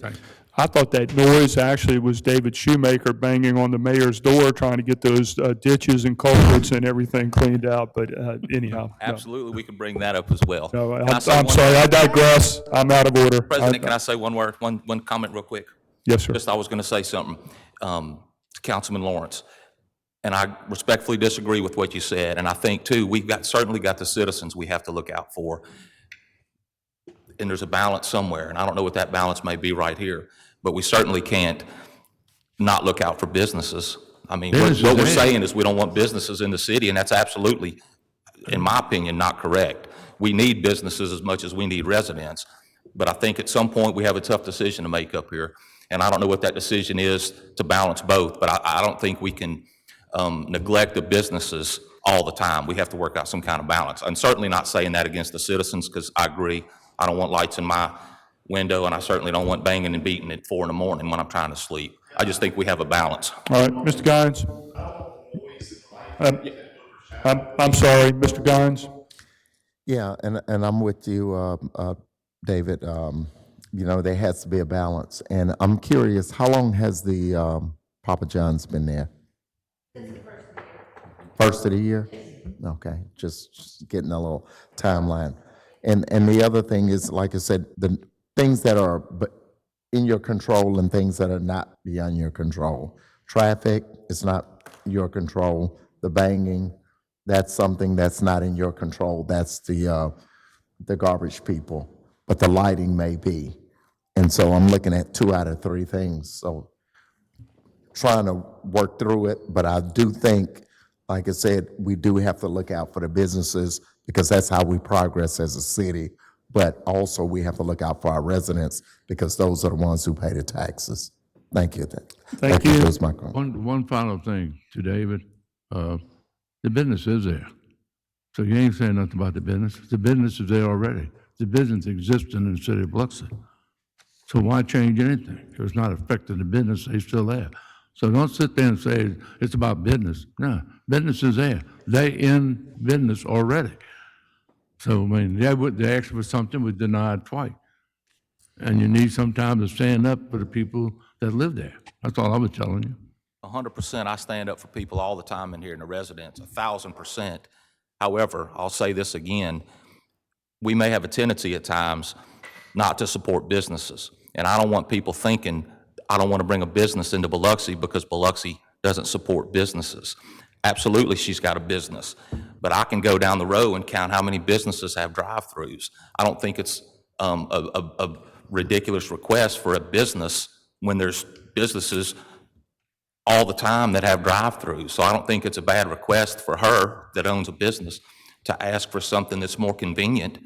I thought that noise actually was David Shoemaker banging on the mayor's door trying to get those ditches and culverts and everything cleaned out, but anyhow. Absolutely, we can bring that up as well. No, I'm sorry, I digress. I'm out of order. President, can I say one comment real quick? Yes, sir. Just I was going to say something to Councilman Lawrence, and I respectfully disagree with what you said, and I think, too, we've certainly got the citizens we have to look out for, and there's a balance somewhere, and I don't know what that balance may be right here, but we certainly can't not look out for businesses. I mean, what we're saying is we don't want businesses in the city, and that's absolutely, in my opinion, not correct. We need businesses as much as we need residents, but I think at some point we have a tough decision to make up here, and I don't know what that decision is to balance both, but I don't think we can neglect the businesses all the time. We have to work out some kind of balance. I'm certainly not saying that against the citizens, because I agree. I don't want lights in my window, and I certainly don't want banging and beating at 4 in the morning when I'm trying to sleep. I just think we have a balance. All right, Mr. Guines. I'm sorry, Mr. Guines. Yeah, and I'm with you, David. There has to be a balance. And I'm curious, how long has the Papa John's been there? First of the year? Okay, just getting a little timeline. And the other thing is, like I said, the things that are in your control and things that are not beyond your control. Traffic is not your control. The banging, that's something that's not in your control. That's the garbage people. But the lighting may be. And so I'm looking at 2 out of 3 things. So trying to work through it, but I do think, like I said, we do have to look out for the businesses because that's how we progress as a city. But also we have to look out for our residents because those are the ones who pay the taxes. Thank you. Thank you. That's my comment. One final thing to David. The business is there. So you ain't saying nothing about the business. The business is there already. The business exists in the city of Biloxi. So why change anything? If it's not affecting the business, they're still there. So don't sit there and say it's about business. No, business is there. They in business already. So, I mean, they asked for something, was denied twice. And you need sometimes to stand up for the people that live there. That's all I was telling you. 100%, I stand up for people all the time in here in the residents, 1,000%. However, I'll say this again, we may have a tendency at times not to support businesses. And I don't want people thinking, I don't want to bring a business into Biloxi because Biloxi doesn't support businesses. Absolutely, she's got a business. But I can go down the row and count how many businesses have drive-throughs. I don't think it's a ridiculous request for a business when there's businesses all the time that have drive-throughs. So I don't think it's a bad request for her that owns a business to ask for something that's more convenient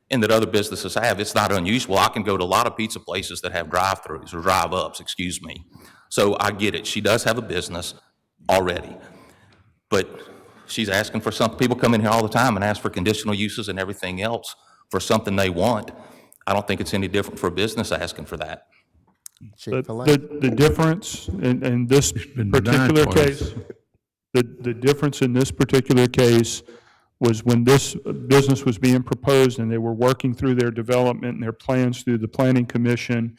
and that other businesses have. It's not unusual. I can go to a lot of pizza places that have drive-throughs or drive-ups, excuse me. So I get it. She does have a business already. But she's asking for something. People come in here all the time and ask for conditional uses and everything else for something they want. I don't think it's any different for a business asking for that. Chick-fil-A. The difference in this been denied particular twice. case, the difference in this particular case was when this business was being proposed and they were working through their development and their plans through the planning commission,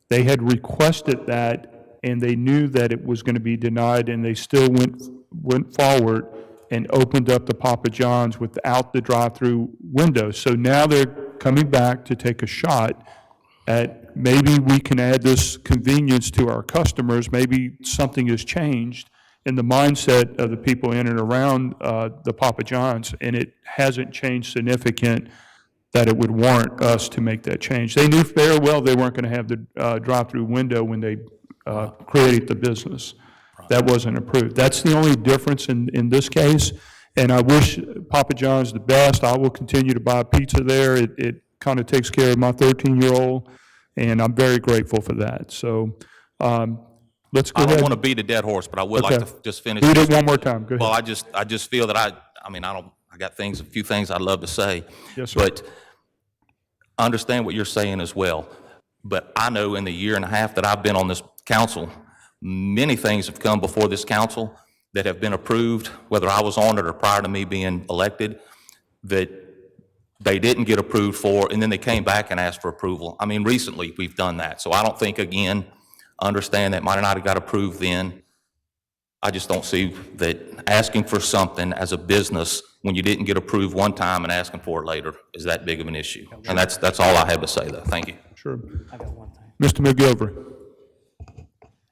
they had requested that and they knew that it was going to be denied, and they still went forward and opened up the Papa John's without the drive-through window. So now they're coming back to take a shot at maybe we can add this convenience to our customers. Maybe something has changed in the mindset of the people in and around the Papa John's, and it hasn't changed significant that it would warrant us to make that change. They knew very well they weren't going to have the drive-through window when they created the business. That wasn't approved. That's the only difference in this case, and I wish Papa John's the best. I will continue to buy pizza there. It kind of takes care of my 13-year-old, and I'm very grateful for that. So let's go I ahead. don't want to beat a dead horse, but I would like Okay. to just finish. Read this. it one more time. Go ahead. Well, I just feel that I got a few things I'd love to say. Yes, sir. But I understand what you're saying as well. But I know in the year and a half that I've been on this council, many things have come before this council that have been approved, whether I was on it or prior to me being elected, that they didn't get approved for, and then they came back and asked for approval. I mean, recently we've done that. So I don't think, again, I understand that might not have got approved then. I just don't see that asking for something as a business when you didn't get approved one time and asking for it later is that big of an issue. And that's all I have to say, though. Thank you. Sure. I got one thing. Mr. McGilvery.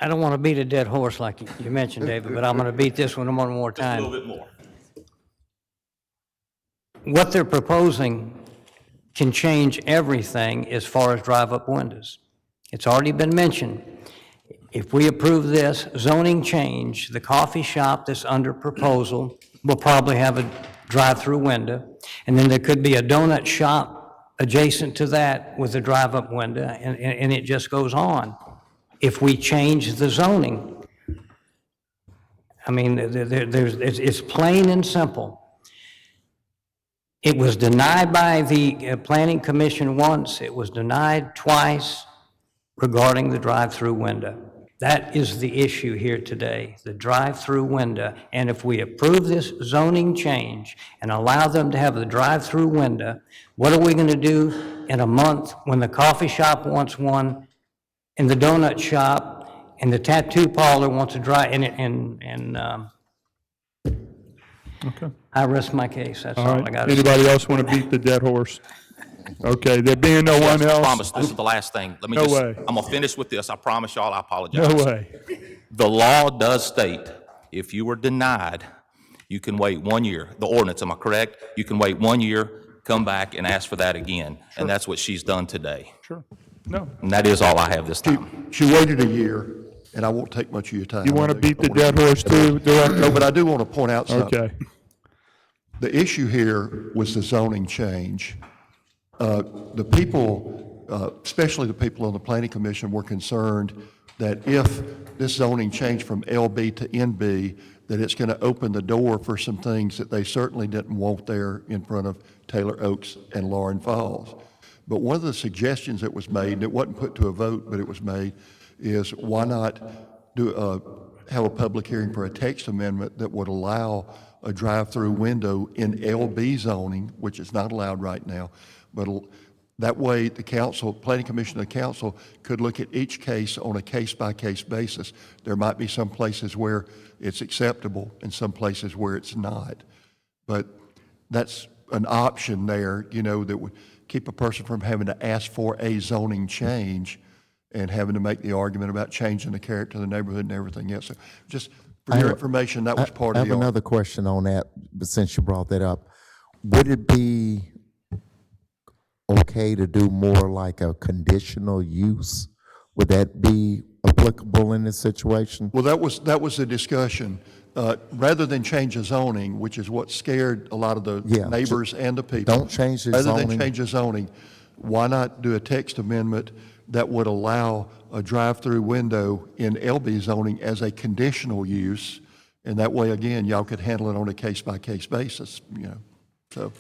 I don't want to beat a dead horse like you mentioned, David, but I'm going to beat this one more time. Just a little bit more. What they're proposing can change everything as far as drive-up windows. It's already been mentioned. If we approve this zoning change, the coffee shop that's under proposal will probably have a drive-through window, and then there could be a donut shop adjacent to that with a drive-up window, and it just goes on. If we change the zoning, I mean, it's plain and simple. It was denied by the Planning Commission once, it was denied twice regarding the drive-through window. That is the issue here today, the drive-through window. And if we approve this zoning change and allow them to have the drive-through window, what are we going to do in a month when the coffee shop wants one, and the donut shop, and the tattoo parlor wants a Okay. I rest my case, that's All all I right. got to say. Anybody else want to beat the dead horse? Okay, there being no one I else? promise, this is the last thing. Let me No just, way. I'm gonna finish with this. I promise y'all, I apologize. No way. The law does state, if you were denied, you can wait 1 year. The ordinance, am I correct? You can wait 1 year, come back and ask for that again. And that's what she's done today. Sure. No. And that is all I have this time. She waited a year, and I won't take much of your time. You want to I know beat the wanna- dead horse too, Director? No, but I do want to point out something. Okay. The issue here was the zoning change. The people, especially the people on the Planning Commission, were concerned that if this zoning changed from LB to NB, that it's going to open the door for some things that they certainly didn't want there in front of Taylor Oaks and Lauren Falls. But one of the suggestions that was made, and it wasn't put to a vote, but it was made, is why not have a public hearing for a text amendment that would allow a drive-through window in LB zoning, which is not allowed right now, but that way the council, Planning Commission and the council could look at each case on a case-by-case basis. There might be some places where it's acceptable and some places where it's not. But that's an option there, you know, that would keep a person from having to ask for a zoning change and having to make the argument about changing the character of the neighborhood and everything else. So just for your information, that was part I of the have another question on that, but since you brought that up, would it be okay to do more like a conditional use? Would that be applicable in this situation? Well, that was the discussion. Rather than change the zoning, which is what scared a lot of the neighbors and the people. Don't change the Rather zoning. than change the zoning, why not do a text amendment that would allow a drive-through window in LB zoning as a conditional use? And that way, again, y'all could handle it on a case-by-case basis, you know, so.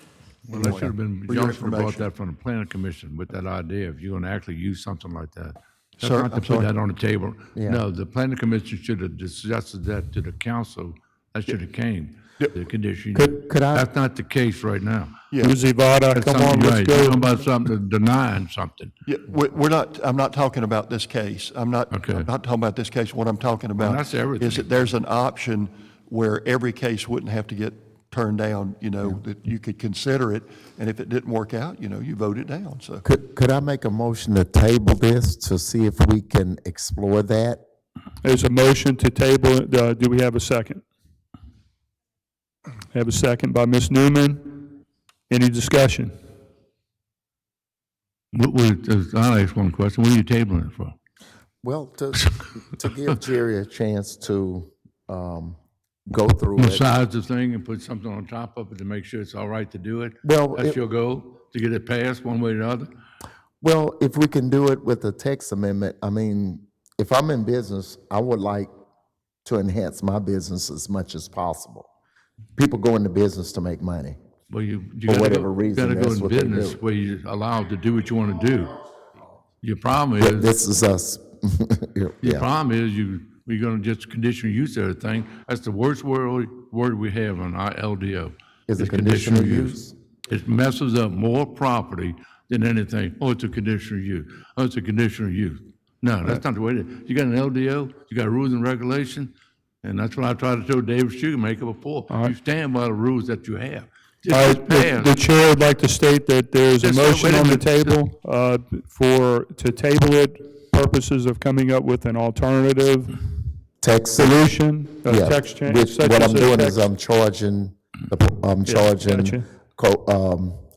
Well, that should have been, For your y'all should have brought information. that from the planning commission with that idea, if you're gonna actually use something like that. That's Sir, not to I'm put sorry. that on the table. Yeah. No, the planning commission should have suggested that to the council. That should have came, the condition. Could I- That's not the case right now. Uzi Vada, That's come something on, let's right. go. You're talking about something, denying something. Yeah, we're not, I'm not talking about this case. I'm not talking about this case. What I'm talking about that's everything. is that there's an option where every case wouldn't have to get turned down, that you could consider it, and if it didn't work out, you vote it down, so. Could I make a motion to table this to see if we can explore that? There's a motion to table, do we have a second? Have a second by Ms. Newman. Any discussion? I'll ask one question. What are you tabling it for? Well, to give Jerry a chance to go through it. Massage the thing and put something on top of it to make sure it's all right to do it? Well, That's your goal, to get it passed one way or the other? Well, if we can do it with a text amendment, I mean, if I'm in business, I would like to enhance my business as much as possible. People go into business to make money. Well, you For gotta whatever go, reason, you gotta go that's in what they business do. where you're allowed to do what you want to do. Your problem But is, this is us. your Yeah. problem is we're gonna just conditional use everything. That's the worst word we have on our LDO. Is it It's conditional use? It messes up more property than anything. Oh, it's a conditional use. Oh, it's a conditional use. No, that's not the way it is. You got an LDO, you got rules and regulations, and that's what I tried to show David Shoemaker before. You stand by the rules that you have. All right, the chair would like to state that there's a Just- motion wait a on the minute. table to table it, purposes of coming up with an alternative Text solution, a Yeah, text change. which such what as I'm a doing is text- I'm charging,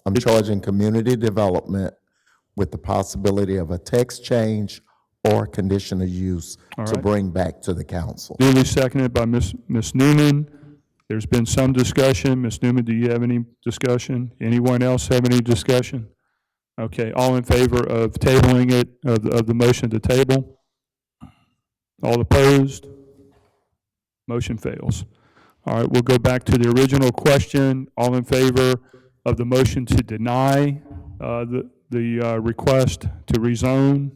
I'm charging community development with the possibility of a text change or conditional use All to right. bring back to the council. Duly seconded by Ms. Newman. There's been some discussion. Ms. Newman, do you have any discussion? Anyone else have any discussion? Okay, all in favor of tabling it, of the motion to table? All opposed? Motion fails. All right, we'll go back to the original question. All in favor of the motion to deny the request to rezone?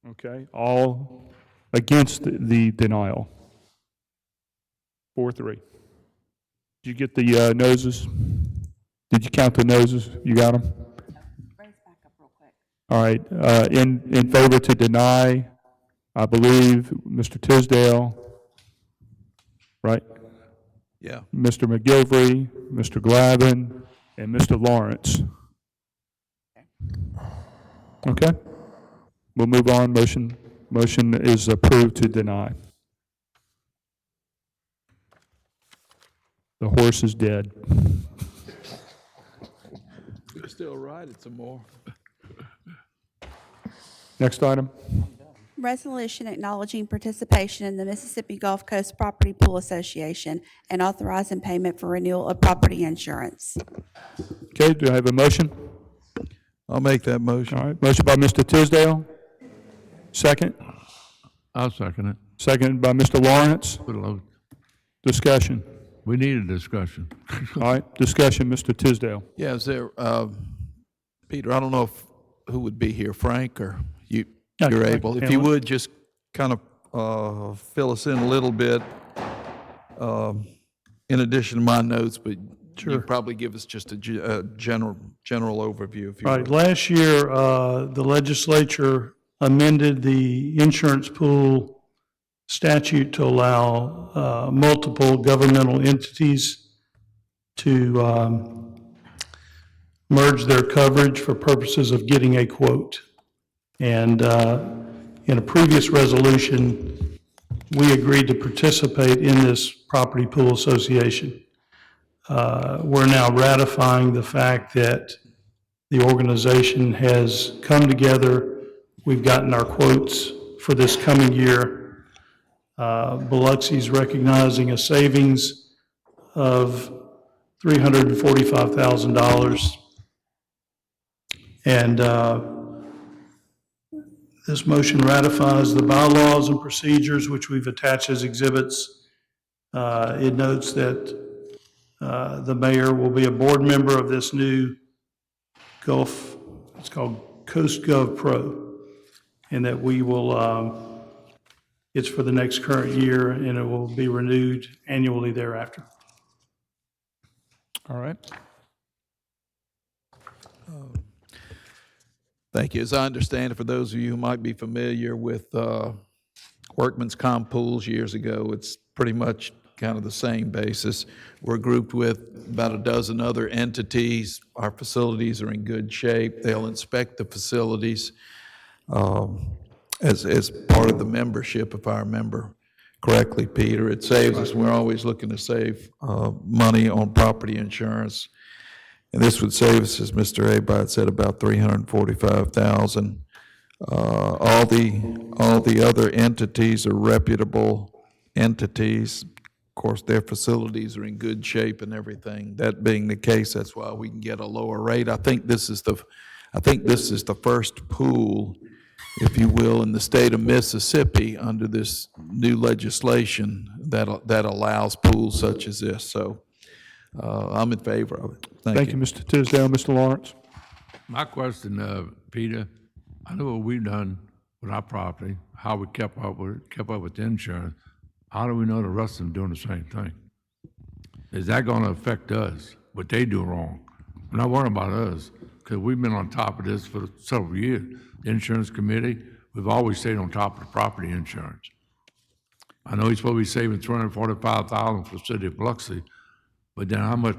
Okay, all against the denial? 4-3. Did you get the noses? Did you count the noses? You got them? All right, in favor to deny, I believe, Mr. Tisdale, right? Yeah. Mr. McGilvery, Mr. Glavin, and Mr. Lawrence. Okay? We'll move on. Motion is approved to deny. The horse is dead. We're still riding some more. Next item. Resolution acknowledging participation in the Mississippi Gulf Coast Property Pool Association and authorizing payment for renewal of property insurance. Okay, do I have a motion? I'll make that motion. All right, motion by Mr. Tisdale. Second? I'll second it. Second by Mr. Lawrence. Put a load. Discussion. We need a discussion. All right, discussion, Mr. Tisdale. Yeah, is there, Peter, I don't know who would be here, Frank, or you're Frank able. If you Hamlin. would, just kind of fill us in a little bit, in addition to my notes, but you probably give us just a general overview, if you Right, would. last year, the legislature amended the insurance pool statute to allow multiple governmental entities to merge their coverage for purposes of getting a quote. And in a previous resolution, we agreed to participate in this property pool association. We're now ratifying the fact that the organization has come together. We've gotten our quotes for this coming year. Biloxi's recognizing a savings of $345,000. And this motion ratifies the bylaws and procedures which we've attached as exhibits. It notes that the mayor will be a board member of this new Gulf, it's called Coast Gov Pro, and that we will, it's for the next current year, and it will be renewed annually thereafter. All right. Thank you. As I understand it, for those of you who might be familiar with workman's comp pools years ago, it's pretty much kind of the same basis. We're grouped with about a dozen other entities. Our facilities are in good shape. They'll inspect the facilities as part of the membership, if I remember correctly, Peter. It saves us. We're always looking to save money on property insurance. And this would save us, as Mr. Abide said, about $345,000. All the other entities are reputable entities. Of course, their facilities are in good shape and everything. That being the case, that's why we can get a lower rate. I think this is the first pool, if you will, in the state of Mississippi under this new legislation that allows pools such as this. So I'm in favor of it. Thank you, Mr. Tisdale. Mr. Lawrence? My question, Peter, I know what we've done with our property, how we kept up with the insurance. How do we know the rest of them doing the same thing? Is that going to affect us, what they do wrong? We're not worrying about us, because we've been on top of this for several years. The insurance committee, we've always stayed on top of the property insurance. I know he's supposed to be saving $245,000 for the city of Biloxi, but then how much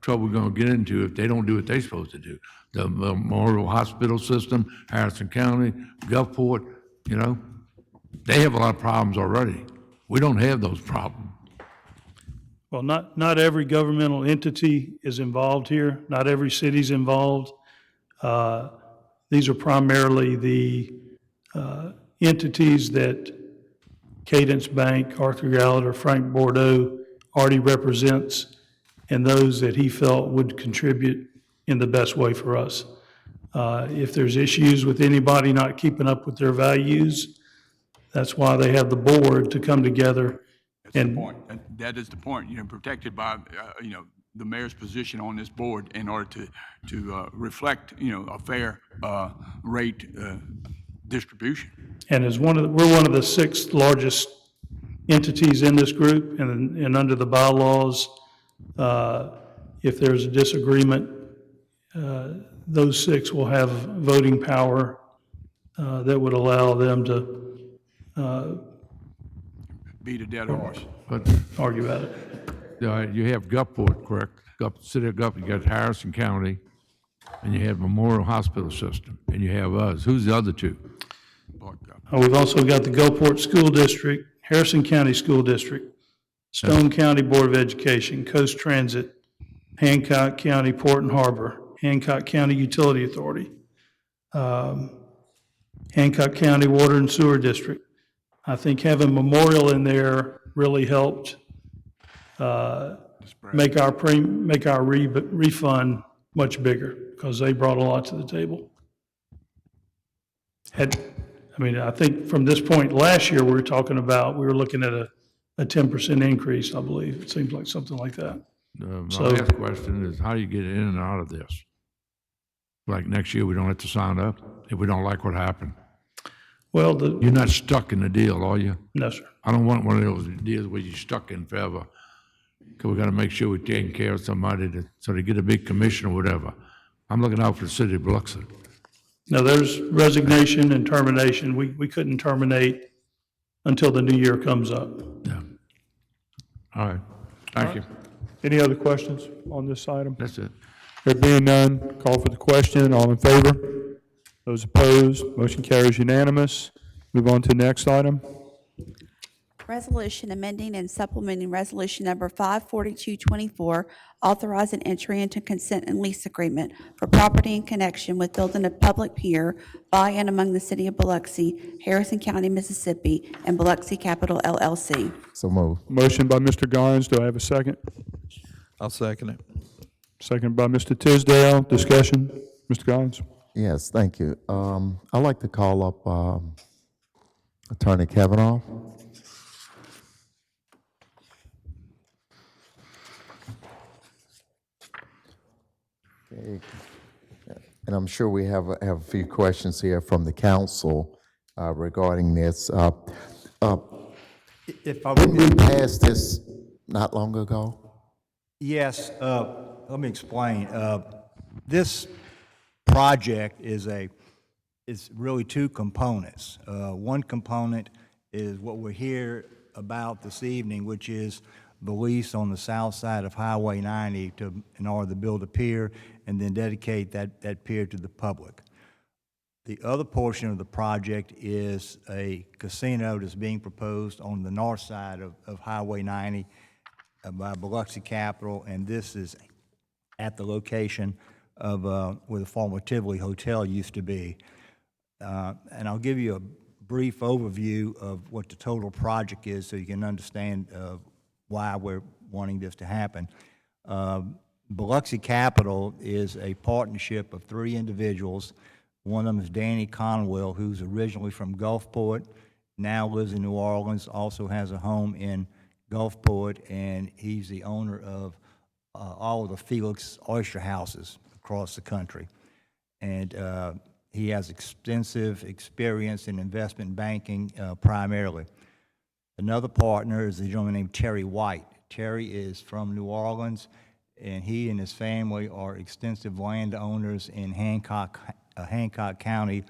trouble we're going to get into if they don't do what they're supposed to do? The Memorial Hospital System, Harrison County, Gulfport, they have a lot of problems already. We don't have those problems. Well, not every governmental entity is involved here. Not every city's involved. These are primarily the entities that Cadence Bank, Arthur Gallagher, Frank Bordeaux already represents, and those that he felt would contribute in the best way for us. If there's issues with anybody not keeping up with their values, that's why they have the board to come together. That's the point. That is the point. Protected by the mayor's position on this board in order to reflect a fair rate distribution. And we're one of the 6 largest entities in this group, and under the bylaws, if there's a disagreement, those 6 will have voting power that would allow them to beat a dead horse. But argue about it. You have Gulfport, correct? City of Gulfport, you got Harrison County, and you have Memorial Hospital System, and you have us. Who's the other 2? We've also got the Gulfport School District, Harrison County School District, Stone County Board of Education, Coast Transit, Hancock County Port and Harbor, Hancock County Utility Authority, Hancock County Water and Sewer District. I think having Memorial in there really helped make our refund much bigger, because they brought a lot to the table. I think from this point last year, we were looking at a 10% increase, I believe. It seems like something like that. My last question is, how do you get in and out of this? Like next year, we don't have to sign up if we don't like what happened. Well, you're not stuck in the deal, are you? No, sir. I don't want one of those deals where you're stuck in forever. Because we got to make sure we're taking care of somebody so they get a big commission or whatever. I'm looking out for the city of Biloxi. No, there's resignation and termination. We couldn't terminate until the new year comes up. Yeah. All right. Thank you. Any other questions on this item? That's it. There being none, call for the question. All in favor? Those opposed? Motion carries unanimous. Move on to the next item. Resolution amending and supplementing Resolution Number 54224, authorizing entry into consent and lease agreement for property in connection with building a public pier by and among the City of Biloxi, Harrison County, Mississippi, and Biloxi Capital LLC. So move. Motion by Mr. Gines. Do I have a second? I'll second it. Second by Mr. Tisdale. Discussion? Mr. Gines? Yes, thank you. I'd like to call up Attorney Kavanaugh. Okay. and I'm sure we have a few questions here from the council regarding this. If I Didn't we would, pass this not long ago? yes, let me explain. This project is really two components. One component is what we're here about this evening, which is the lease on the south side of Highway 90 in order to build a pier and then dedicate that pier to the public. The other portion of the project is a casino that's being proposed on the north side of Highway 90 by Biloxi Capital, and this is at the location of where the former Tivoli Hotel used to be. And I'll give you a brief overview of what the total project is so you can understand why we're wanting this to happen. Biloxi Capital is a partnership of three individuals. One of them is Danny Conwell, who's originally from Gulfport, now lives in New Orleans, also has a home in Gulfport, and he's the owner of all of the Felix Oyster Houses across the country. And he has extensive experience in investment banking primarily. Another partner is a gentleman named Terry White. Terry is from New Orleans, and he and his family are extensive landowners in Hancock County,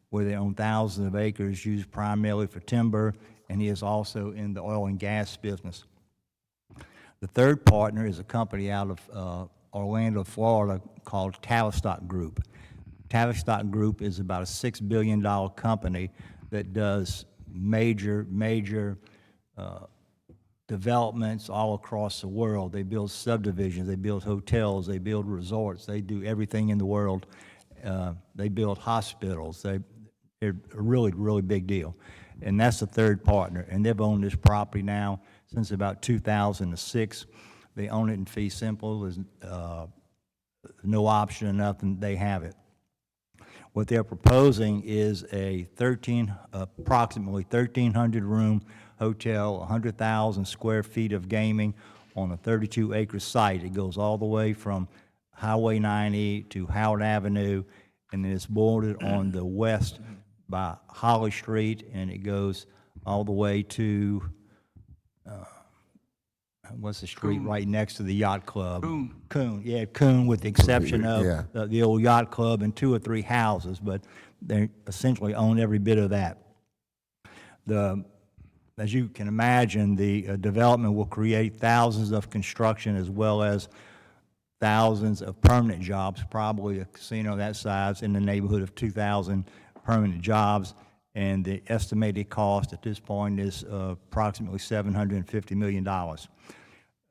where they own thousands of acres used primarily for timber, and he is also in the oil and gas business. The third partner is a company out of Orlando, Florida, called Tavistock Group. Tavistock Group is about a $6 billion company that does major developments all across the world. They build subdivisions, they build hotels, they build resorts, they do everything in the world. They build hospitals. They're a really big deal. And that's the third partner. And they've owned this property now since about 2006. They own it in fee simple. There's no option or nothing. They have it. What they're proposing is a approximately 1,300 room hotel, 100,000 square feet of gaming on a 32-acre site. It goes all the way from Highway 90 to Howard Avenue, and then it's bordered on the west by Holly Street, and it goes all the way to, what's the street right next to the yacht club? Coon, yeah, Coon, with the exception of the old yacht club and 2 or 3 houses, but they essentially own every bit of that. As you can imagine, the development will create thousands of construction as well as thousands of permanent jobs, probably a casino that size in the neighborhood of 2,000 permanent jobs, and the estimated cost at this point is approximately $750 million.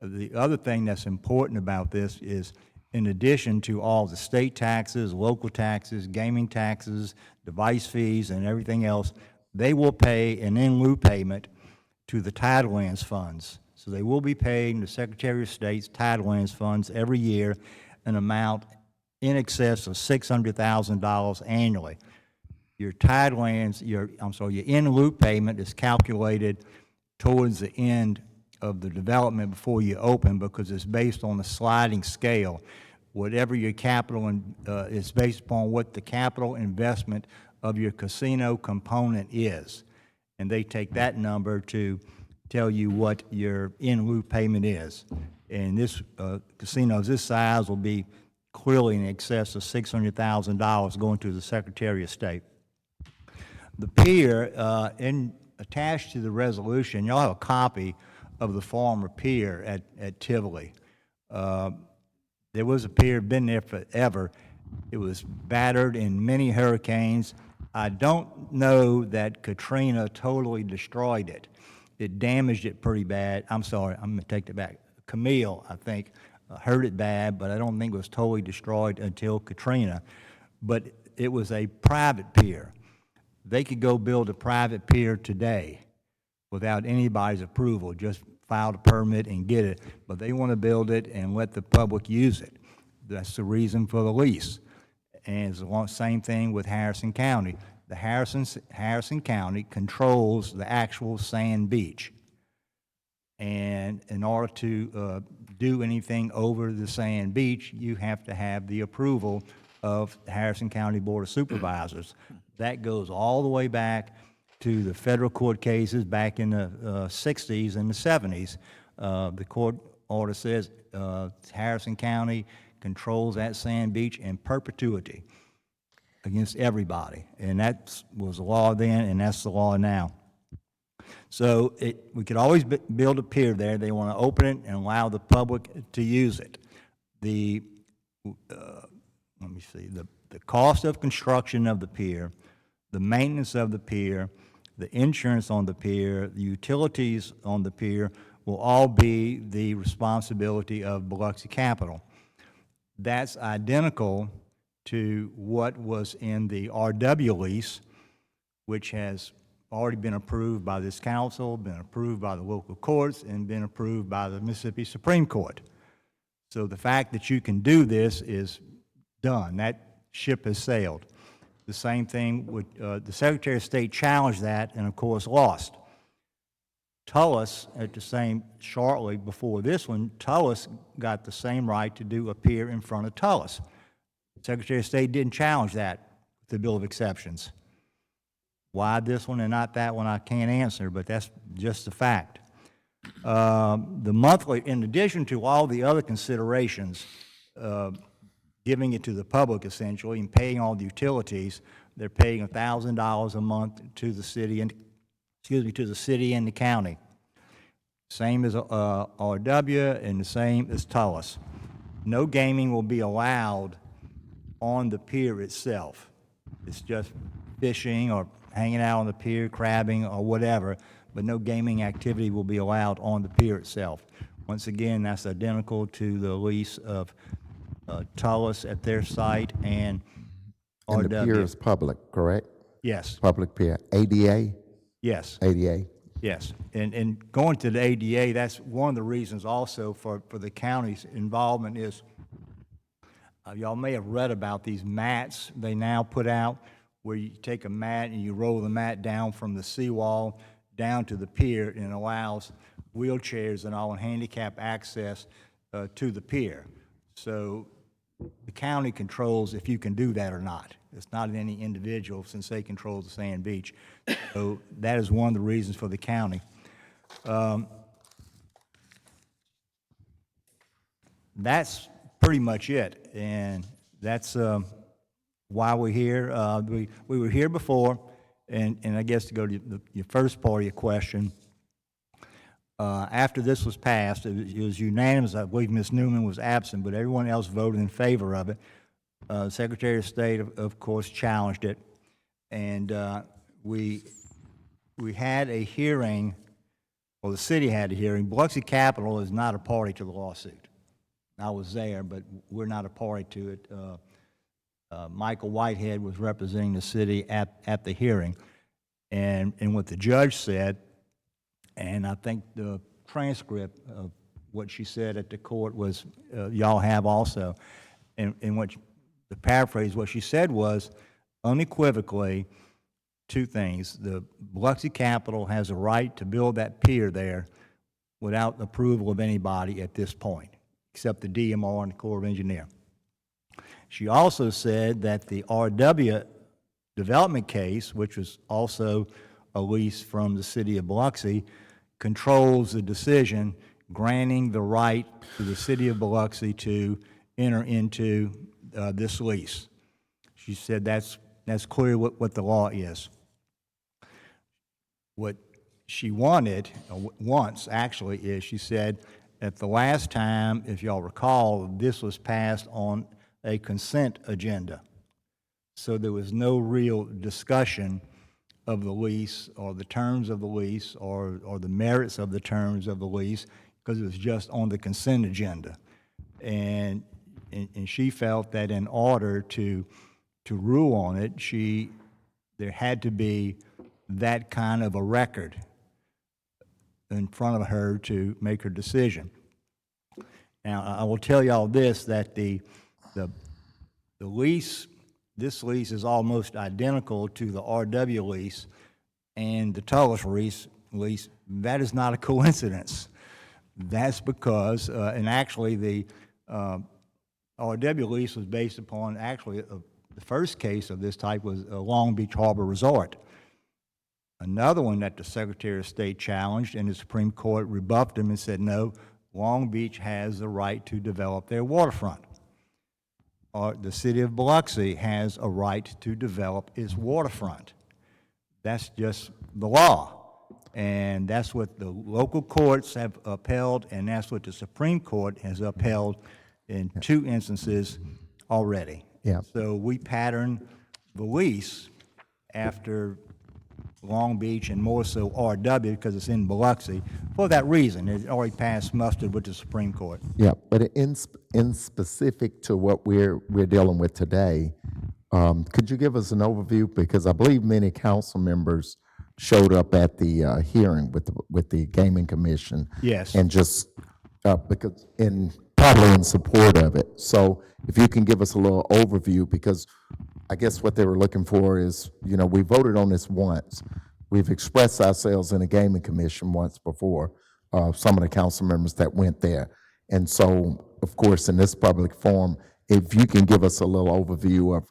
The other thing that's important about this is, in addition to all the state taxes, local taxes, gaming taxes, device fees, and everything else, they will pay an in lieu payment to the Tidelands funds. So they will be paying the Secretary of State's Tidelands funds every year an amount in excess of $600,000 annually. Your Tidelands, your in lieu payment is calculated towards the end of the development before you open, because it's based on a sliding scale. Whatever your capital is based upon what the capital investment of your casino component is. And they take that number to tell you what your in lieu payment is. And this casinos this size will be clearly in excess of $600,000 going to the Secretary of State. The pier, attached to the resolution, you'll have a copy of the former pier at Tivoli. There was a pier, been there forever. It was battered in many hurricanes. I don't know that Katrina totally destroyed it. It damaged it pretty bad. I'm sorry, I'm going to take that back. Camille, I think, hurt it bad, but I don't think it was totally destroyed until Katrina. But it was a private pier. They could go build a private pier today without anybody's approval, just file a permit and get it. But they want to build it and let the public use it. That's the reason for the lease. And it's the same thing with Harrison County. The Harrison County controls the actual sand beach. And in order to do anything over the sand beach, you have to have the approval of the Harrison County Board of Supervisors. That goes all the way back to the federal court cases back in the 60s and the 70s. The court order says Harrison County controls that sand beach in perpetuity against everybody. And that was the law then, and that's the law now. So we could always build a pier there. They want to open it and allow the public to use it. Let me see, the cost of construction of the pier, the maintenance of the pier, the insurance on the pier, the utilities on the pier will all be the responsibility of Biloxi Capital. That's identical to what was in the RW lease, which has already been approved by this council, been approved by the local courts, and been approved by the Mississippi Supreme Court. So the fact that you can do this is done. That ship has sailed. The same thing with the Secretary of State challenged that and, of course, lost. Tullis, at the same, shortly before this one, Tullis got the same right to do a pier in front of Tullis. Secretary of State didn't challenge that, the Bill of Exceptions. Why this one and not that one, I can't answer, but that's just a fact. The monthly, in addition to all the other considerations, giving it to the public essentially and paying all the utilities, they're paying $1,000 a month to the city and, to the city and the county. Same as RW and the same as Tullis. No gaming will be allowed on the pier itself. It's just fishing or hanging out on the pier, crabbing or whatever, but no gaming activity will be allowed on the pier itself. Once again, that's identical to the lease of Tullis at their site and RW. And the pier is public, correct? Yes. Public pier. ADA? Yes. ADA? Yes. And going to the ADA, that's one of the reasons also for the county's involvement is, y'all may have read about these mats they now put out where you take a mat and you roll the mat down from the seawall down to the pier, and it allows wheelchairs and all and handicap access to the pier. So the county controls if you can do that or not. It's not any individual since they control the sand beach. So that is one of the reasons for the county. That's pretty much it, and that's why we're here. We were here before, and I guess to go to your first part of your question, after this was passed, it was unanimous. I believe Ms. Newman was absent, but everyone else voted in favor of it. Secretary of State, of course, challenged it, and we had a hearing, well, the city had a hearing. Biloxi Capital is not a party to the lawsuit. I was there, but we're not a party to it. Michael Whitehead was representing the city at the hearing, and what the judge said, and I think the transcript of what she said at the court was, y'all have also, and what the paraphrase, what she said was unequivocally two things. The Biloxi Capital has a right to build that pier there without approval of anybody at this point, except the DMR and the Corps of Engineers. She also said that the RW development case, which was also a lease from the city of Biloxi, controls the decision granting the right to the city of Biloxi to enter into this lease. She said that's clear what the law is. What she wanted, wants actually, is she said at the last time, if y'all recall, this was passed on a consent agenda. So there was no real discussion of the lease or the terms of the lease or the merits of the terms of the lease because it was just on the consent agenda. And she felt that in order to rule on it, there had to be that kind of a record in front of her to make her decision. Now, I will tell y'all this, that the lease, this lease is almost identical to the RW lease and the Tullis lease. That is not a coincidence. That's because, and actually RW lease was based upon, actually, the first case of this type was Long Beach Harbor Resort. Another one that the Secretary of State challenged, and the Supreme Court rebuffed him and said, no, Long Beach has the right to develop their waterfront. The city of Biloxi has a right to develop its waterfront. That's just the law. And that's what the local courts have upheld, and that's what the Supreme Court has upheld in 2 instances already. Yeah. So we pattern the lease after Long Beach and more so RW because it's in Biloxi for that reason. It already passed muster with the Supreme Court. Yeah, but in specific to what we're dealing with today, could you give us an overview? Because I believe many council members showed up at the hearing with the Gaming Commission. Yes. And just because probably in support of it. So if you can give us a little overview, because I guess what they were looking for is, we voted on this once. We've expressed ourselves in a Gaming Commission once before, some of the council members that went there. And so, of course, in this public forum, if you can give us a little overview of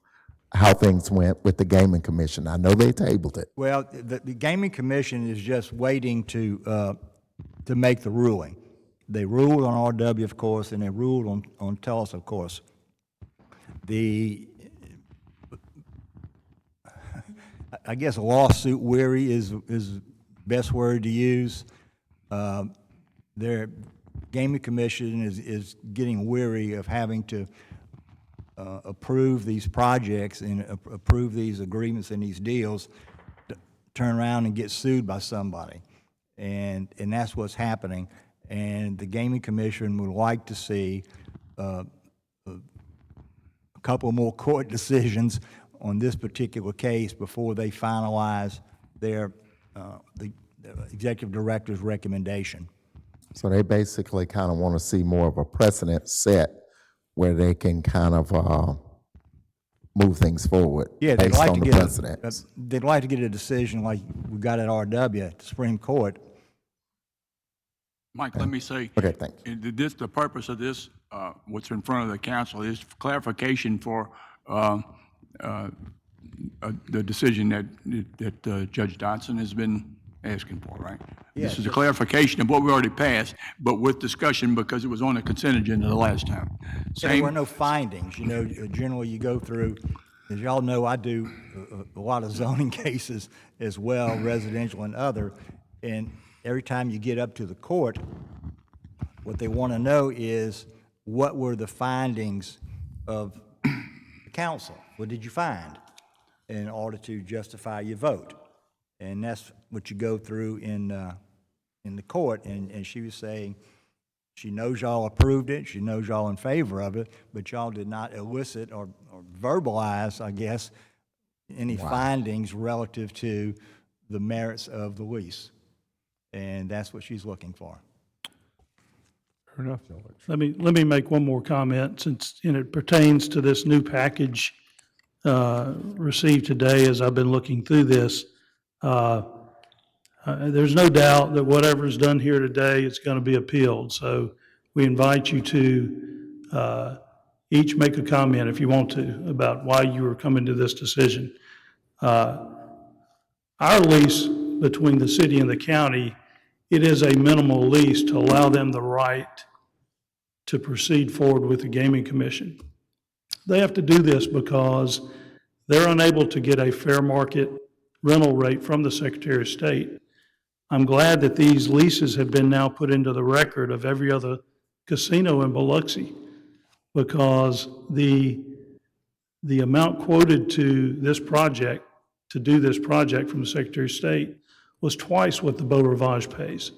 how things went with the Gaming Commission. I know they tabled it. Well, the Gaming Commission is just waiting to make the ruling. They ruled on RW, of course, and they ruled on TELUS, of course. I guess lawsuit weary is the best word to use. Their Gaming Commission is getting weary of having to approve these projects and approve these agreements and these deals, turn around and get sued by somebody. And that's what's happening. And the Gaming Commission would like to see a couple more court decisions on this particular case before they finalize the executive director's recommendation. So they basically kind of want to see more of a precedent set where they can kind of move things forward based on the precedents. They'd like to get a decision like we got at RW at the Supreme Court. Mike, let me say, okay, thanks. The purpose of this, what's in front of the council, is clarification for the decision that Judge Dodson has been asking for, right? Yes. This is a clarification of what we already passed, but with discussion because it was on the consent agenda the last time. There were no findings. Generally you go through, as y'all know, I do a lot of zoning cases as well, residential and other, and every time you get up to the court, what they want to know is what were the findings of the council? What did you find in order to justify your vote? And that's what you go through in the court. And she was saying she knows y'all approved it, she knows y'all in favor of it, but y'all did not elicit or verbalize, I guess, any findings relative to the merits of the lease. And that's what she's looking for. Fair enough. Let me make one more comment, and it pertains to this new package received today as I've been looking through this. There's no doubt that whatever is done here today is going to be appealed. So we invite you to each make a comment, if you want to, about why you are coming to this decision. Our lease between the city and the county, it is a minimal lease to allow them the right to proceed forward with the Gaming Commission. They have to do this because they're unable to get a fair market rental rate from the Secretary of State. I'm glad that these leases have been now put into the record of every other casino in Biloxi, because the amount quoted to this project, to do this project from the Secretary of State, was twice what the Beau Rivage pays.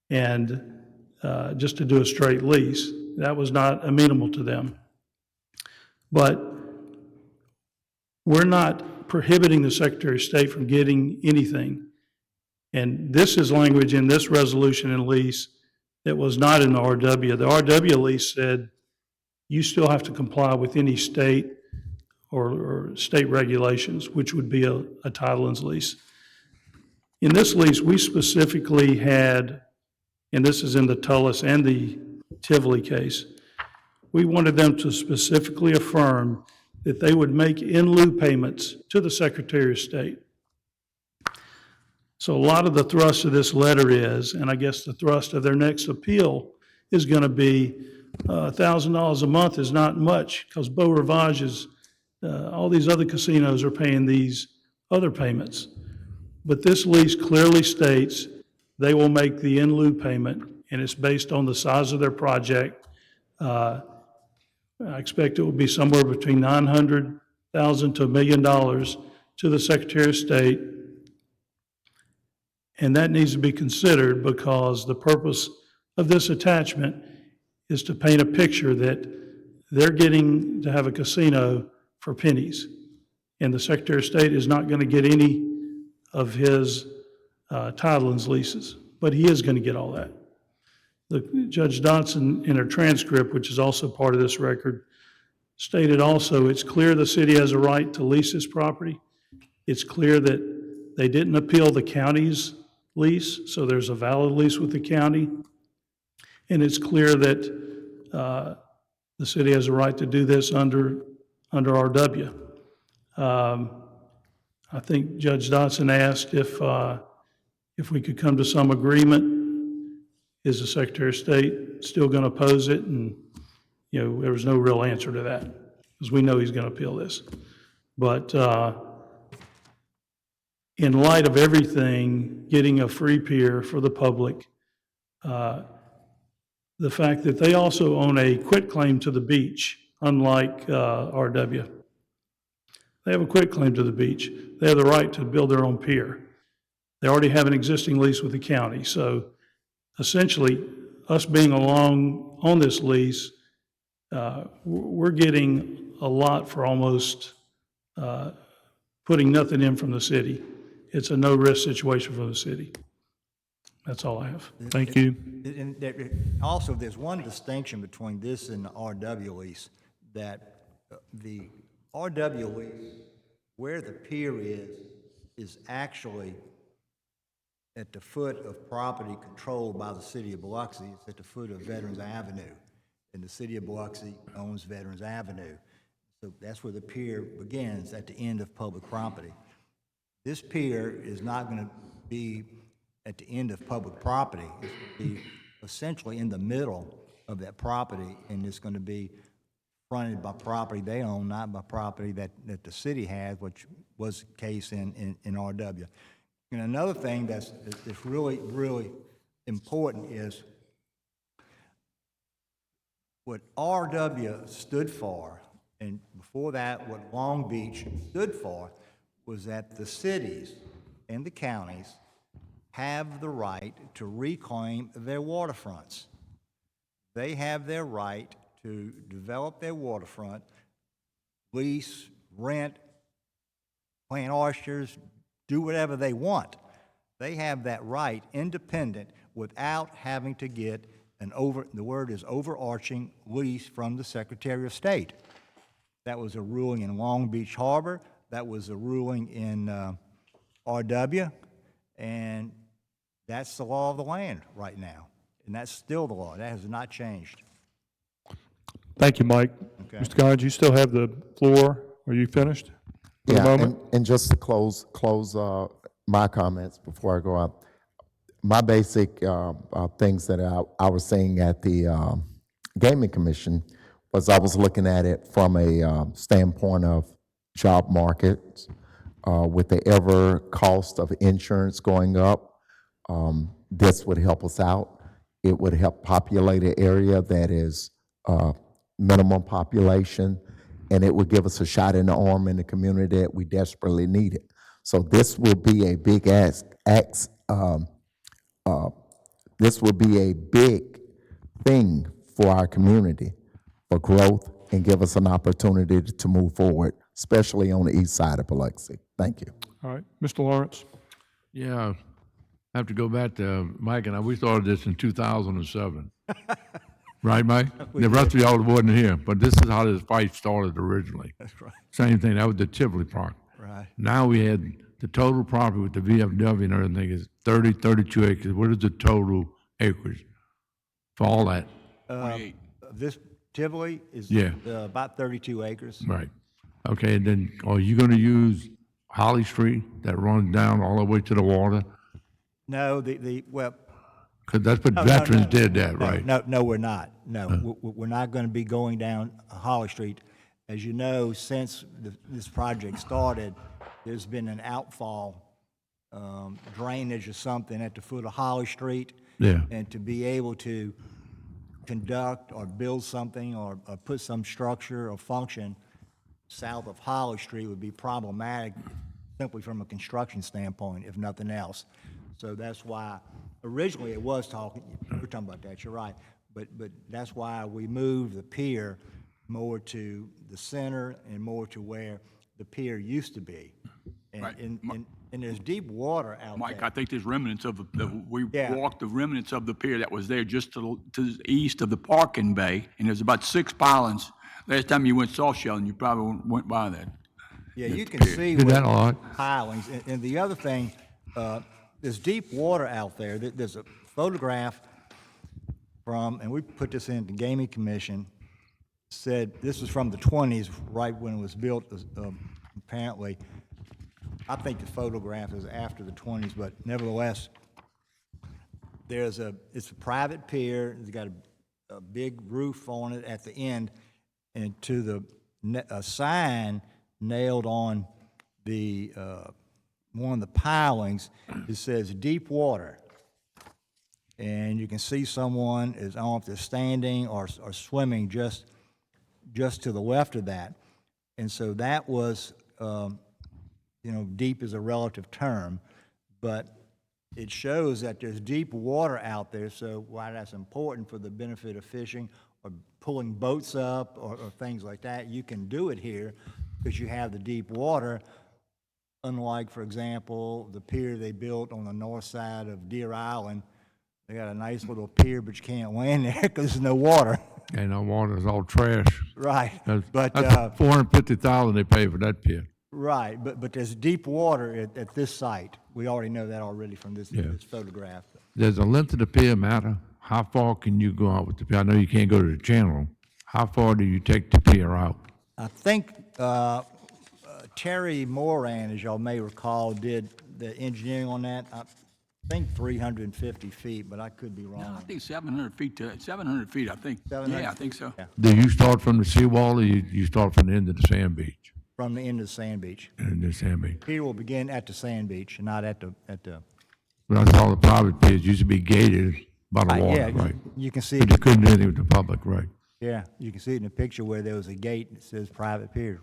And just to do a straight lease, that was not amenable to them. But we're not prohibiting the Secretary of State from getting anything. And this is language in this resolution and lease that was not in the RW. The RW lease said you still have to comply with any state or state regulations, which would be a title lease. In this lease, we specifically had, and this is in the Tullis and the Tivoli case, we wanted them to specifically affirm that they would make in lieu payments to the Secretary of State. So a lot of the thrust of this letter is, and I guess the thrust of their next appeal is going to be $1,000 a month is not much because Beau Rivage is, all these other casinos are paying these other payments. But this lease clearly states they will make the in lieu payment, and it's based on the size of their project. I expect it will be somewhere between $900,000 to $1 million to the Secretary of State. And that needs to be considered because the purpose of this attachment is to paint a picture that they're getting to have a casino for pennies. And the Secretary of State is not going to get any of his Tidelands leases, but he is going to get all that. Judge Dotson, in her transcript, which is also part of this record, stated also, it's clear the city has a right to lease this property. It's clear that they didn't appeal the county's lease, so there's a valid lease with the county. And it's clear that the city has a right to do this under RW. I think Judge Dotson asked if we could come to some agreement. Is the Secretary of State still going to oppose it? And, you know, there was no real answer to that because we know he's going to appeal this. But in light of everything, getting a free pier for the public, the fact that they also own a quitclaim to the beach, unlike RW. They have a quitclaim to the beach. They have the right to build their own pier. They already have an existing lease with the county. So essentially, us being along on this lease, we're getting a lot for almost putting nothing in from the city. It's a no-risk situation for the city. That's all I have. Thank you. Also, there's one distinction between this and the RW lease, that the RW lease, where the pier is actually at the foot of property controlled by the city of Biloxi. It's at the foot of Veterans Avenue, and the city of Biloxi owns Veterans Avenue. So that's where the pier begins, at the end of public property. This pier is not going to be at the end of public property. It's going to be essentially in the middle of that property, and it's going to be fronted by property they own, not by property that the city has, which was the case in RW. And another thing that's really, really important is what RW stood for, and before that, what Long Beach stood for, was that the cities and the counties have the right to reclaim their waterfronts. They have their right to develop their waterfront, lease, rent, plant oysters, do whatever they want. They have that right independent without having to get the word is overarching lease from the Secretary of State. That was a ruling in Long Beach Harbor. That was a ruling in RW. And that's the law of the land right now. And that's still the law. That has not changed. Thank you, Mike. Okay. Mr. Guines, you still have the floor. Are you finished for the Yeah, moment? and just to close my comments before I go out, my basic things that I was saying at the Gaming Commission was I was looking at it from a standpoint of job markets, with the ever cost of insurance going up. This would help us out. It would help populate an area that is minimum population, and it would give us a shot in the arm in the community that we desperately need it. So this will be a big this will be a big thing for our community for growth and give us an opportunity to move forward, especially on the east side of Biloxi. Thank you. All right, Mr. Lawrence. Yeah, I have to go back to Mike and I. We started this in 2007. Right, Mike? The rest of y'all wasn't here, but this is how this fight started originally. That's right. Same thing, that was the Tivoli Park. Right. Now we had the total property with the VFW and everything is 32 acres. What is the total acreage for all that? 28. Tivoli is Yeah. about 32 acres. Right. Okay, and then are you going to use Holly Street that runs down all the way to the water? No, well, Because that's what no, veterans did that, no, right? No, we're not. No, we're not going to be going down Holly Street. As you know, since this project started, there's been an outfall, drainage or something at the foot of Holly Street. Yeah. And to be able to conduct or build something or put some structure or function south of Holly Street would be problematic simply from a construction standpoint, if nothing else. So that's why, originally it was we were talking about that, you're right. But that's why we moved the pier more to the center and more to where the pier used to be. And, Right. and there's deep water out Mike, there. I think there's remnants of we Yeah. walked the remnants of the pier that was there just to the east of the parking bay, and there's about 6 pilings. Last time you went soft shelling, you probably went by that. Yeah, you can pier. see Did where that a lot. pilings. And the other thing, there's deep water out there. There's a photograph from, and we put this in the Gaming Commission, said this was from the 20s, right when it was built, apparently. I think the photograph is after the 20s, but nevertheless, it's a private pier. It's got a big roof on it at the end, and to a sign nailed on the one of the pilings, it says deep water. And you can see someone is, I don't know if they're standing or swimming just to the left of that. And so that was, deep is a relative term, but it shows that there's deep water out there. So why that's important for the benefit of fishing or pulling boats up or things like that, you can do it here because you have the deep water. Unlike, for example, the pier they built on the north side of Deer Island. They got a nice little pier, but you can't land there because there's no water. And the water's all trash. Right. That's But, $450,000 they paid for that pier. Right, but there's deep water at this site. We already know that already from this photograph. Does the length of the pier matter? How far can you go out with the pier? I know you can't go to the channel. How far do you take the pier out? I think Terry Moran, as y'all may recall, did the engineering on that. I think 350 feet, but I could be wrong. No, I think 700 feet, 700 feet, I think. 700 Yeah, I think so. Yeah. Do you start from the seawall or you start from the end of the sand beach? From the end of the sand beach. And the sand beach. Pier will begin at the sand beach, not at the. But I saw the private piers used to be gated by the water, Yeah, right? you can see. But you couldn't do anything with the public, right? Yeah, you can see it in the picture where there was a gate that says private pier.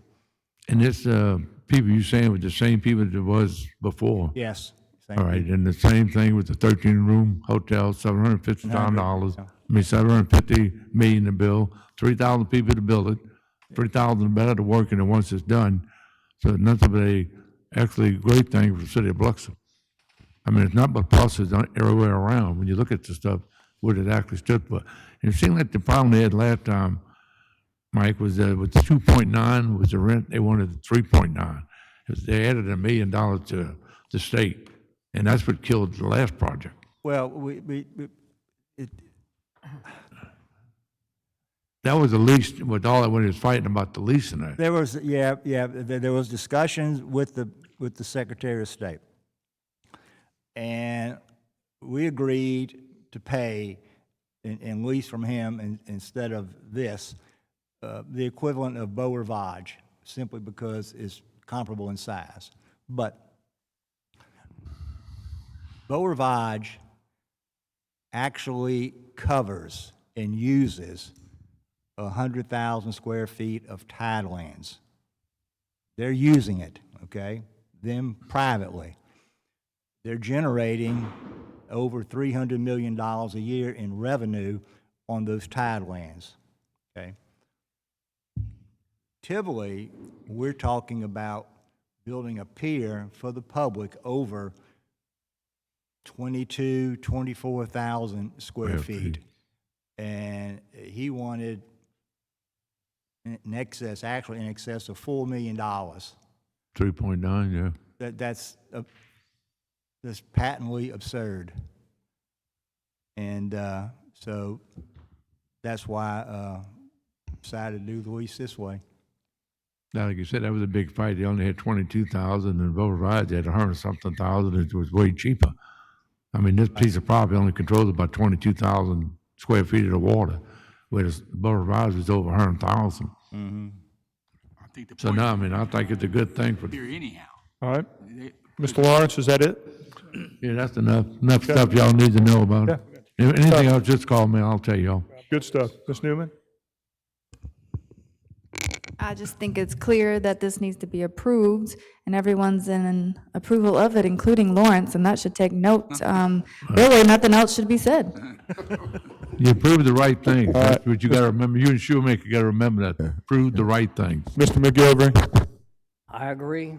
And this, people you saying with the same people that was before? Yes. Same All right, and the same thing with the 13-room hotel, $750,000. Yeah. I mean, $750 million to build, 3,000 people to build it, 3,000 better to work in it once it's done. So nothing but a actually great thing for the city of Biloxi. I mean, it's not but pluses everywhere around when you look at the stuff, what it actually stood for. And it seemed like the problem they had last time, Mike, was that with the 2.9 was the rent, they wanted the 3.9. They added $1 million to the state, and that's what killed the last project. Well, That was the lease, with all that when he was fighting about the lease and that. there was, there was discussions with the Secretary of State. And we agreed to pay and lease from him instead of this, the equivalent of Beau Rivage, simply because it's comparable in size. But Beau Rivage actually covers and uses 100,000 square feet of tidelands. They're using it, okay? Them privately. They're generating over $300 million a year in revenue on those tidelands, okay? Tivoli, we're talking about building a pier for the public over 24,000 square feet. And he wanted in excess of $4 million. 3.9, yeah. That's patently absurd. And so that's why decided to do the lease this way. Now, like you said, that was a big fight. They only had 22,000, and both rides had 100-something thousand. It was way cheaper. I mean, this piece of property only controls about 22,000 square feet of the water, whereas both rides was over 100,000. I think the So point now, I mean, I think it's a good thing for. here anyhow. All right. Mr. Lawrence, is that it? Yeah, that's enough stuff y'all need to know about. Yeah. If anything else, just call me. I'll tell y'all. Good stuff. Ms. Newman? I just think it's clear that this needs to be approved, and everyone's in approval of it, including Lawrence, and that should take note. Really, nothing else should be said. You approved the right thing. That's what you gotta remember. You and Shoemaker gotta remember that. Approve the right thing. Mr. McGilvery? I agree.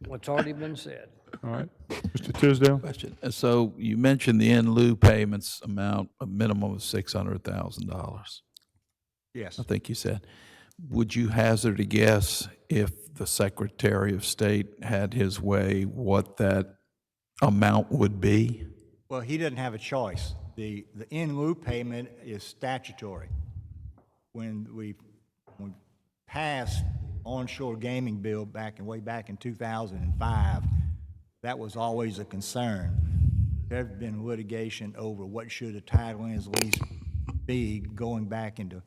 What's already been said. All right. Mr. Tisdale? Question. So you mentioned the in lieu payments amount, a minimum of $600,000. Yes. I think you said. Would you hazard a guess if the Secretary of State had his way, what that amount would be? Well, he doesn't have a choice. The in lieu payment is statutory. When we passed onshore gaming bill way back in 2005, that was always a concern. There's been litigation over what should a title in his lease be going back into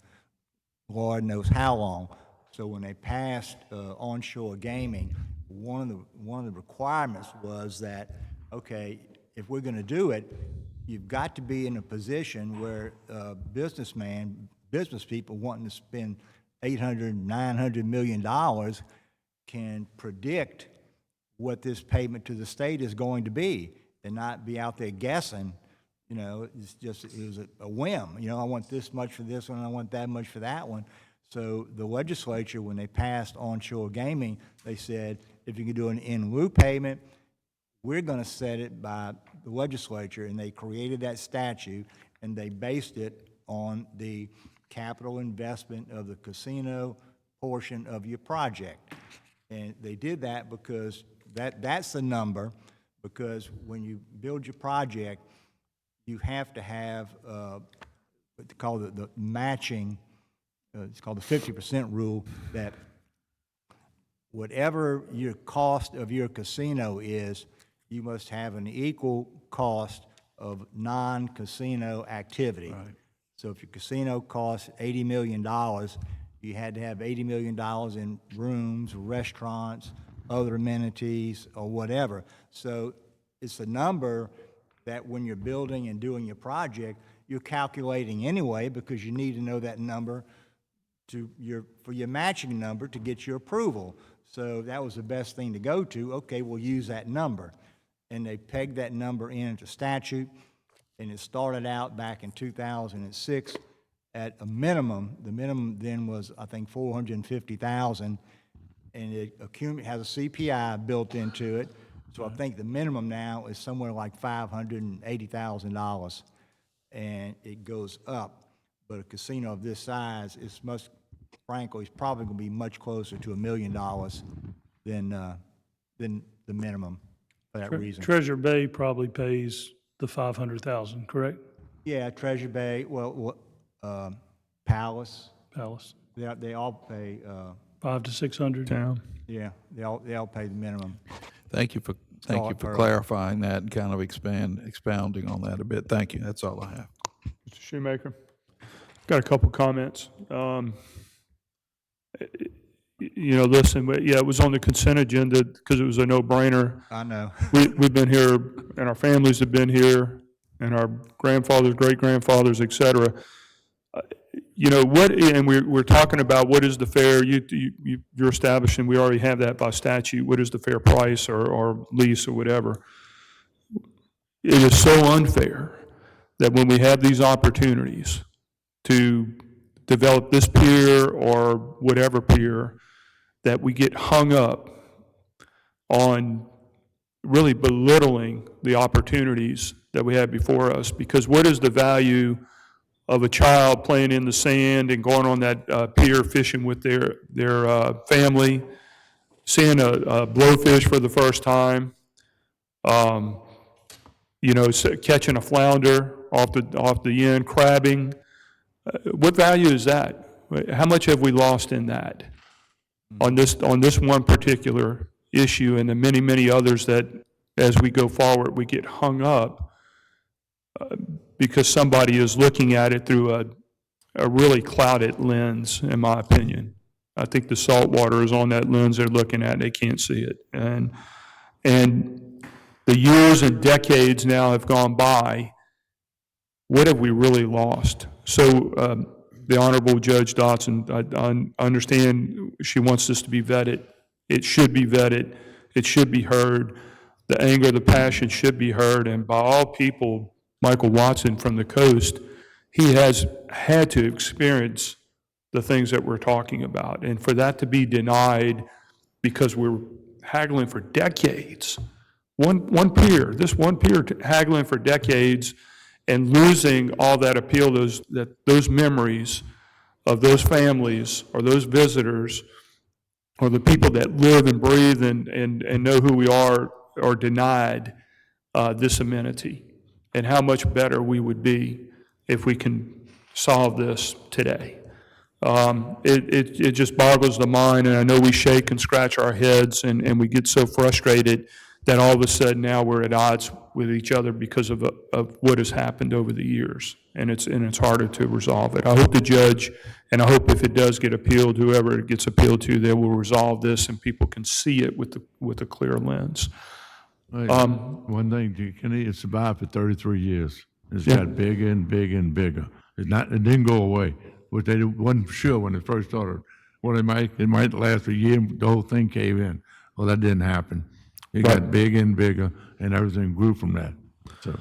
Lord knows how long. So when they passed onshore gaming, one of the requirements was that, okay, if we're going to do it, you've got to be in a position where business people wanting to spend $800, $900 million can predict what this payment to the state is going to be and not be out there guessing. You know, it was a whim. You know, I want this much for this one, I want that much for that one. So the legislature, when they passed onshore gaming, they said, if you can do an in lieu payment, we're going to set it by the legislature, and they created that statute, and they based it on the capital investment of the casino portion of your project. And they did that because that's the number, because when you build your project, you have to have what they call the matching, it's called the 50% rule, that whatever your cost of your casino is, you must have an equal cost of non-casino activity. Right. So if your casino costs $80 million, you had to have $80 million in rooms, restaurants, other amenities, or whatever. So it's a number that when you're building and doing your project, you're calculating anyway, because you need to know that number for your matching number to get your approval. So that was the best thing to go to. Okay, we'll use that number. And they pegged that number into statute, and it started out back in 2006 at a minimum. The minimum then was, I think, $450,000, and it has a CPI built into it. So I think the minimum now is somewhere like $580,000, and it goes up. But a casino of this size is frankly, it's probably going to be much closer to $1 million than the minimum for that reason. Treasure Bay probably pays the $500,000, correct? Yeah, Treasure Bay, Palace. Palace. They all pay. 500 to 600. Town. Yeah, they all pay the minimum. Thank you for clarifying that and kind of expounding on that a bit. Thank you. That's all I have. Mr. Shoemaker? Got a couple comments. Listen, it was on the consent agenda because it was a no-brainer. I know. We've been here, and our families have been here, and our grandfathers, great-grandfathers, et cetera. And we're talking about what is the fair, you're establishing, we already have that by statute, what is the fair price or lease or whatever. It is so unfair that when we have these opportunities to develop this pier or whatever pier, that we get hung up on really belittling the opportunities that we have before us. Because what is the value of a child playing in the sand and going on that pier fishing with their family, seeing a blowfish for the first time, catching a flounder off the end, crabbing? What value is that? How much have we lost in that? On this one particular issue and the many, many others that as we go forward, we get hung up because somebody is looking at it through a really clouded lens, in my opinion. I think the salt water is on that lens they're looking at, and they can't see it. And the years and decades now have gone by. What have we really lost? So the Honorable Judge Dotson, I understand she wants this to be vetted. It should be vetted. It should be heard. The anger, the passion should be heard. And by all people, Michael Watson from the coast, he has had to experience the things that we're talking about. And for that to be denied because we're haggling for decades, one pier haggling for decades and losing all that appeal, those memories of those families or those visitors or the people that live and breathe and know who we are denied this amenity, and how much better we would be if we can solve this today. It just boggles the mind, and I know we shake and scratch our heads, and we get so frustrated that all of a sudden now we're at odds with each other because of what has happened over the years, and it's harder to resolve it. I hope the judge, and I hope if it does get appealed, whoever it gets appealed to, they will resolve this and people can see it with a clear lens. One thing, Kenny, it survived for 33 years. It's got bigger and bigger and bigger. It didn't go away. But they wasn't sure when it first started. Well, it might last a year, the whole thing cave in. Well, that didn't happen. It got bigger and bigger, and everything grew from that. So,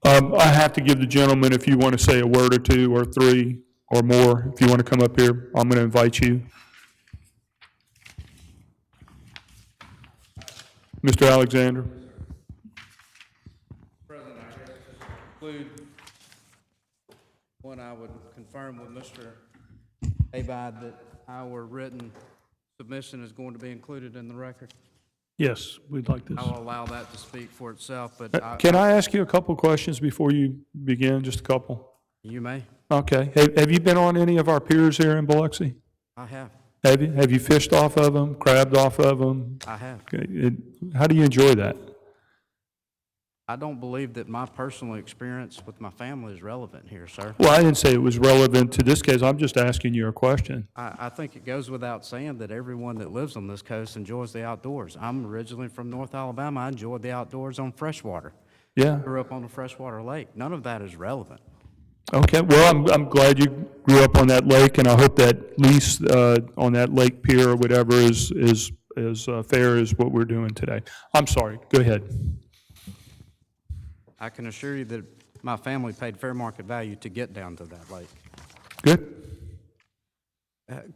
I have to give the gentleman, if you want to say a word or two or three or more, if you want to come up here, I'm going to invite you. Mr. Alexander. President, I guess to conclude, one, I would confirm with Mr. Abad that our written submission is going to be included in the record. Yes, we'd like this. I will allow that to speak for itself, but Can I ask you a couple questions before you begin? Just a couple? You may. Okay. Have you been on any of our piers here in Biloxi? I have. Have you? Have you fished off of them, crabbed off of them? I have. Okay. How do you enjoy that? I don't believe that my personal experience with my family is relevant here, sir. Well, I didn't say it was relevant to this case. I'm just asking you a question. I think it goes without saying that everyone that lives on this coast enjoys the outdoors. I'm originally from North Alabama. I enjoyed the outdoors on freshwater. Yeah. Grew up on a freshwater lake. None of that is relevant. Okay. Well, I'm glad you grew up on that lake, and I hope that lease on that lake pier or whatever is fair as what we're doing today. I'm sorry. Go ahead. I can assure you that my family paid fair market value to get down to that lake. Good.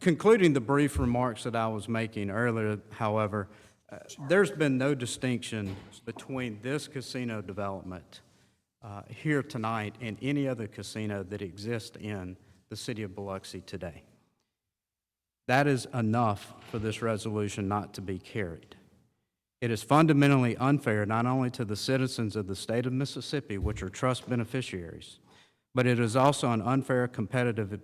Concluding the brief remarks that I was making earlier, however, there's been no distinction between this casino development here tonight and any other casino that exists in the city of Biloxi today. That is enough for this resolution not to be carried. It is fundamentally unfair not only to the citizens of the state of Mississippi, which are trust beneficiaries, but it is also an unfair competitive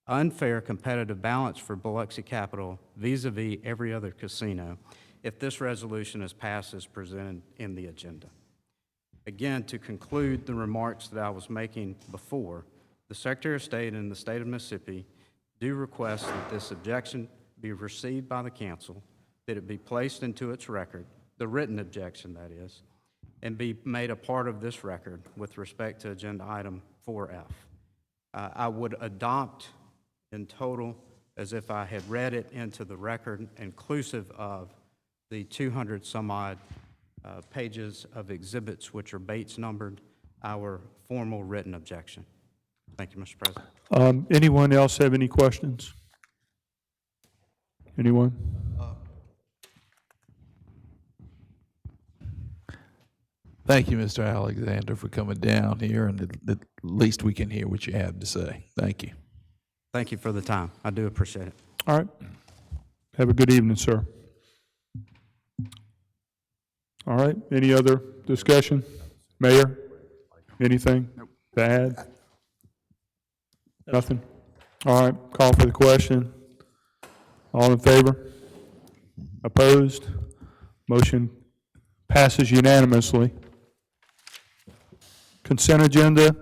balance for Biloxi Capital vis-a-vis every other casino if this resolution is passed as presented in the agenda. Again, to conclude the remarks that I was making before, the Secretary of State and the state of Mississippi do request that this objection be received by the council, that it be placed into its record, the written objection that is, and be made a part of this record with respect to agenda item 4F. I would adopt in total as if I had read it into the record, inclusive of the 200 some odd pages of exhibits which are Bates numbered, our formal written objection. Thank you, Mr. President. Anyone else have any questions? Anyone? Thank you, Mr. Alexander, for coming down here, and at least we can hear what you have to say. Thank you. Thank you for the time. I do appreciate it. All right. Have a good evening, sir. All right. Any other discussion? Mayor, anything to add? Nothing? All right, call for the question. All in favor? Opposed? Motion passes unanimously. Consent agenda.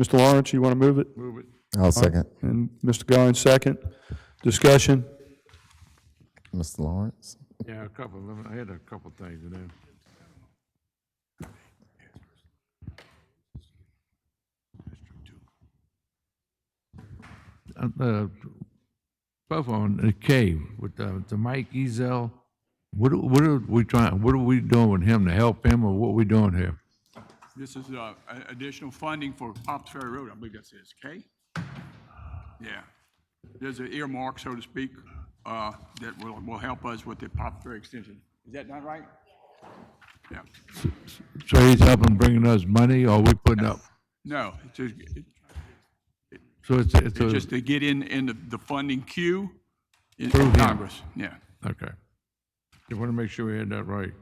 Mr. Lawrence, you want to move it? Move it. I'll second. And Mr. Guines, second. Discussion. Mr. Lawrence? Yeah, I had a couple things in there. Both on the K with the Mike Ezel. What are we trying? What are we doing with him to help him, or what are we doing here? This is additional funding for Pops Ferry Road, I believe that says, okay? Yeah. There's an earmark, so to speak, that will help us with the Pops Ferry extension. Is that not right? Yeah. So he's helping bringing us money, or we putting up? No, So it's it's just to get in the funding queue in Through him. Congress, yeah. Okay. I want to make sure we had that right.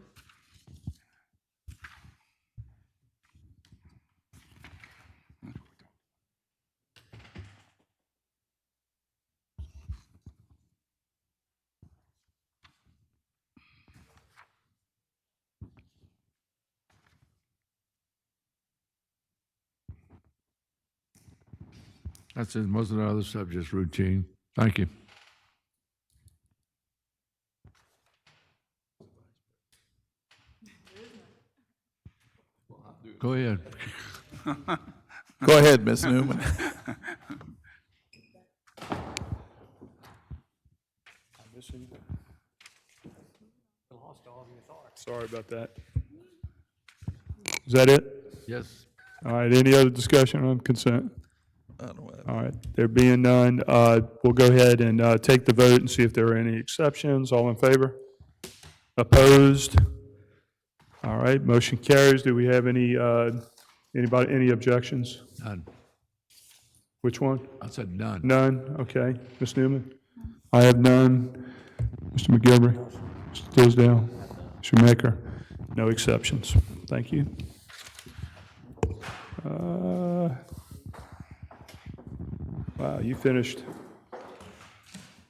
That's it. Most of the other stuff just routine. Thank you. Go ahead. Go ahead, Ms. Newman. Sorry about that. Is that it? Yes. All right, any other discussion on consent? All right, there being none, we'll go ahead and take the vote and see if there are any exceptions. All in favor? Opposed? All right, motion carries. Do we have any objections? None. Which one? I said none. None, okay. Ms. Newman? I have none. Mr. McGilvery? Mr. Tisdale? Mr. Maker? No exceptions. Thank you. Wow, you finished.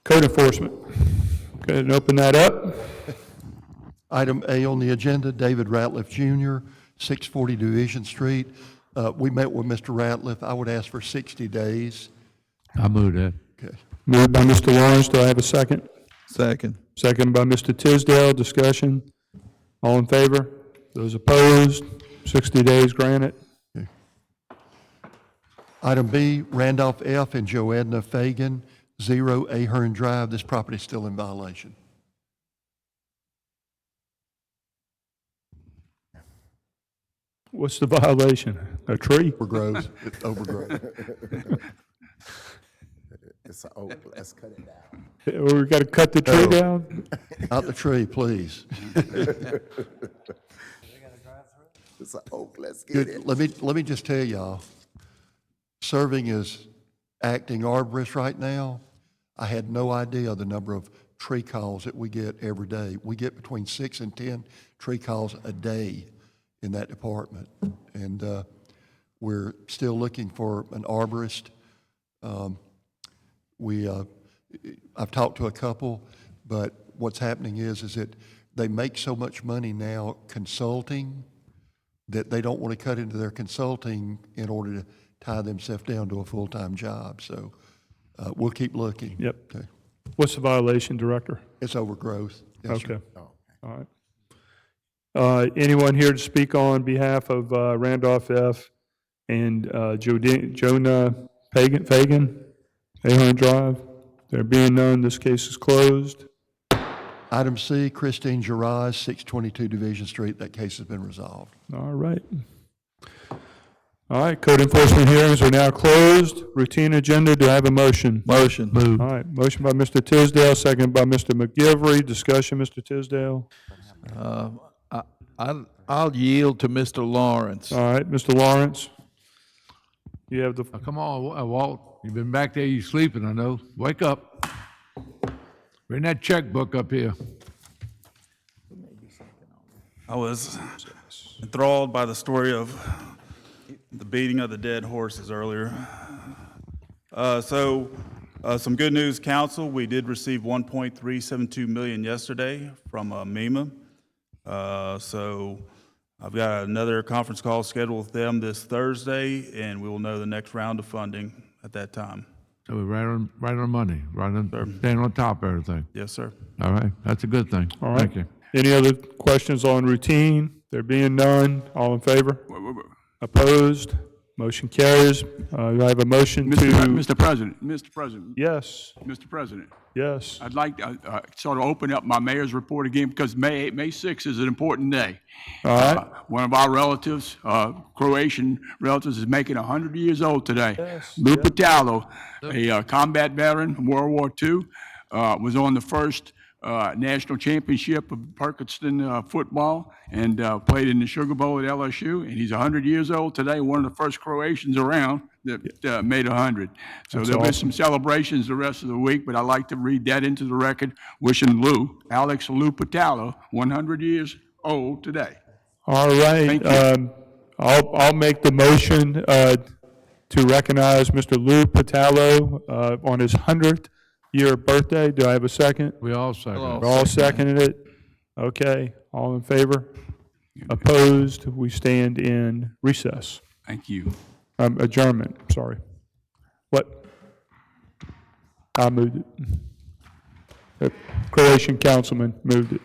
Code enforcement. Go ahead and open that up. Item A on the agenda, David Ratliff Jr., 640 Division Street. We met with Mr. Ratliff. I would ask for 60 days. I move that. Okay. Moved by Mr. Lawrence. Do I have a second? Second. Second by Mr. Tisdale. Discussion. All in favor? Those opposed? 60 days granted. Okay. Item B, Randolph F. and Joanna Fagan, 0 Ahern Drive. This property is still in violation. What's the violation? A tree? Overgrowth. It's overgrown. Let's cut it down. We got to cut the tree down? Not the tree, please. It's an oak, let's get Good. it. Let me just tell y'all, serving as acting arborist right now, I had no idea the number of tree calls that we get every day. We get between 6 and 10 tree calls a day in that department. And we're still looking for an arborist. I've talked to a couple, but what's happening is that they make so much money now consulting that they don't want to cut into their consulting in order to tie themselves down to a full-time job. So we'll keep looking. Yep. Okay. What's the violation, Director? It's overgrowth. Yes, sir. Okay. All right. Anyone here to speak on behalf of Randolph F. and Jonah Fagan, Ahern Drive? There being none, this case is closed. Item C, Christine Gerard, 622 Division Street. That case has been resolved. All right. All right, code enforcement hearings are now closed. Routine agenda, do I have a motion? Motion. All right, motion by Mr. Tisdale, second by Mr. McGilvery. Discussion, Mr. Tisdale. I'll yield to Mr. Lawrence. All right, Mr. Lawrence. You have the, Come on, Walt. You've been back there, you sleeping, I know. Wake up. Bring that checkbook up here. I was enthralled by the story of the beating of the dead horses earlier. So Some good news, council. We did receive $1.372 million yesterday from MEMA. So I've got another conference call scheduled with them this Thursday, and we will know the next round of funding at that time. So we're right on money, staying on top of everything. Yes, sir. All right, that's a good thing. All right. Thank you. Any other questions on routine? There being none, all in favor? Opposed? Motion carries. Do I have a motion to? Mr. President, Yes, Mr. President, yes. I'd like to sort of open up my mayor's report again because May 6th is an important day. All right. One of our relatives, Croatian relatives, is making 100 years old today. Yes. Lou Patalo, a combat veteran from World War II, was on the first national championship of Perkinston football and played in the Sugar Bowl at LSU. And he's 100 years old today, one of the first Croatians around that made 100. So That's there'll be awesome. some celebrations the rest of the week, but I'd like to read that into the record, wishing Alex Lou Patalo, 100 years old today. All right. Thank you. I'll make the motion to recognize Mr. Lou Patalo on his 100th year birthday. Do I have a second? We all second. We're all seconded it? Okay, all in favor? Opposed? We stand in recess. Thank you. Adjournment, sorry. What? I moved it. The Croatian councilman moved it.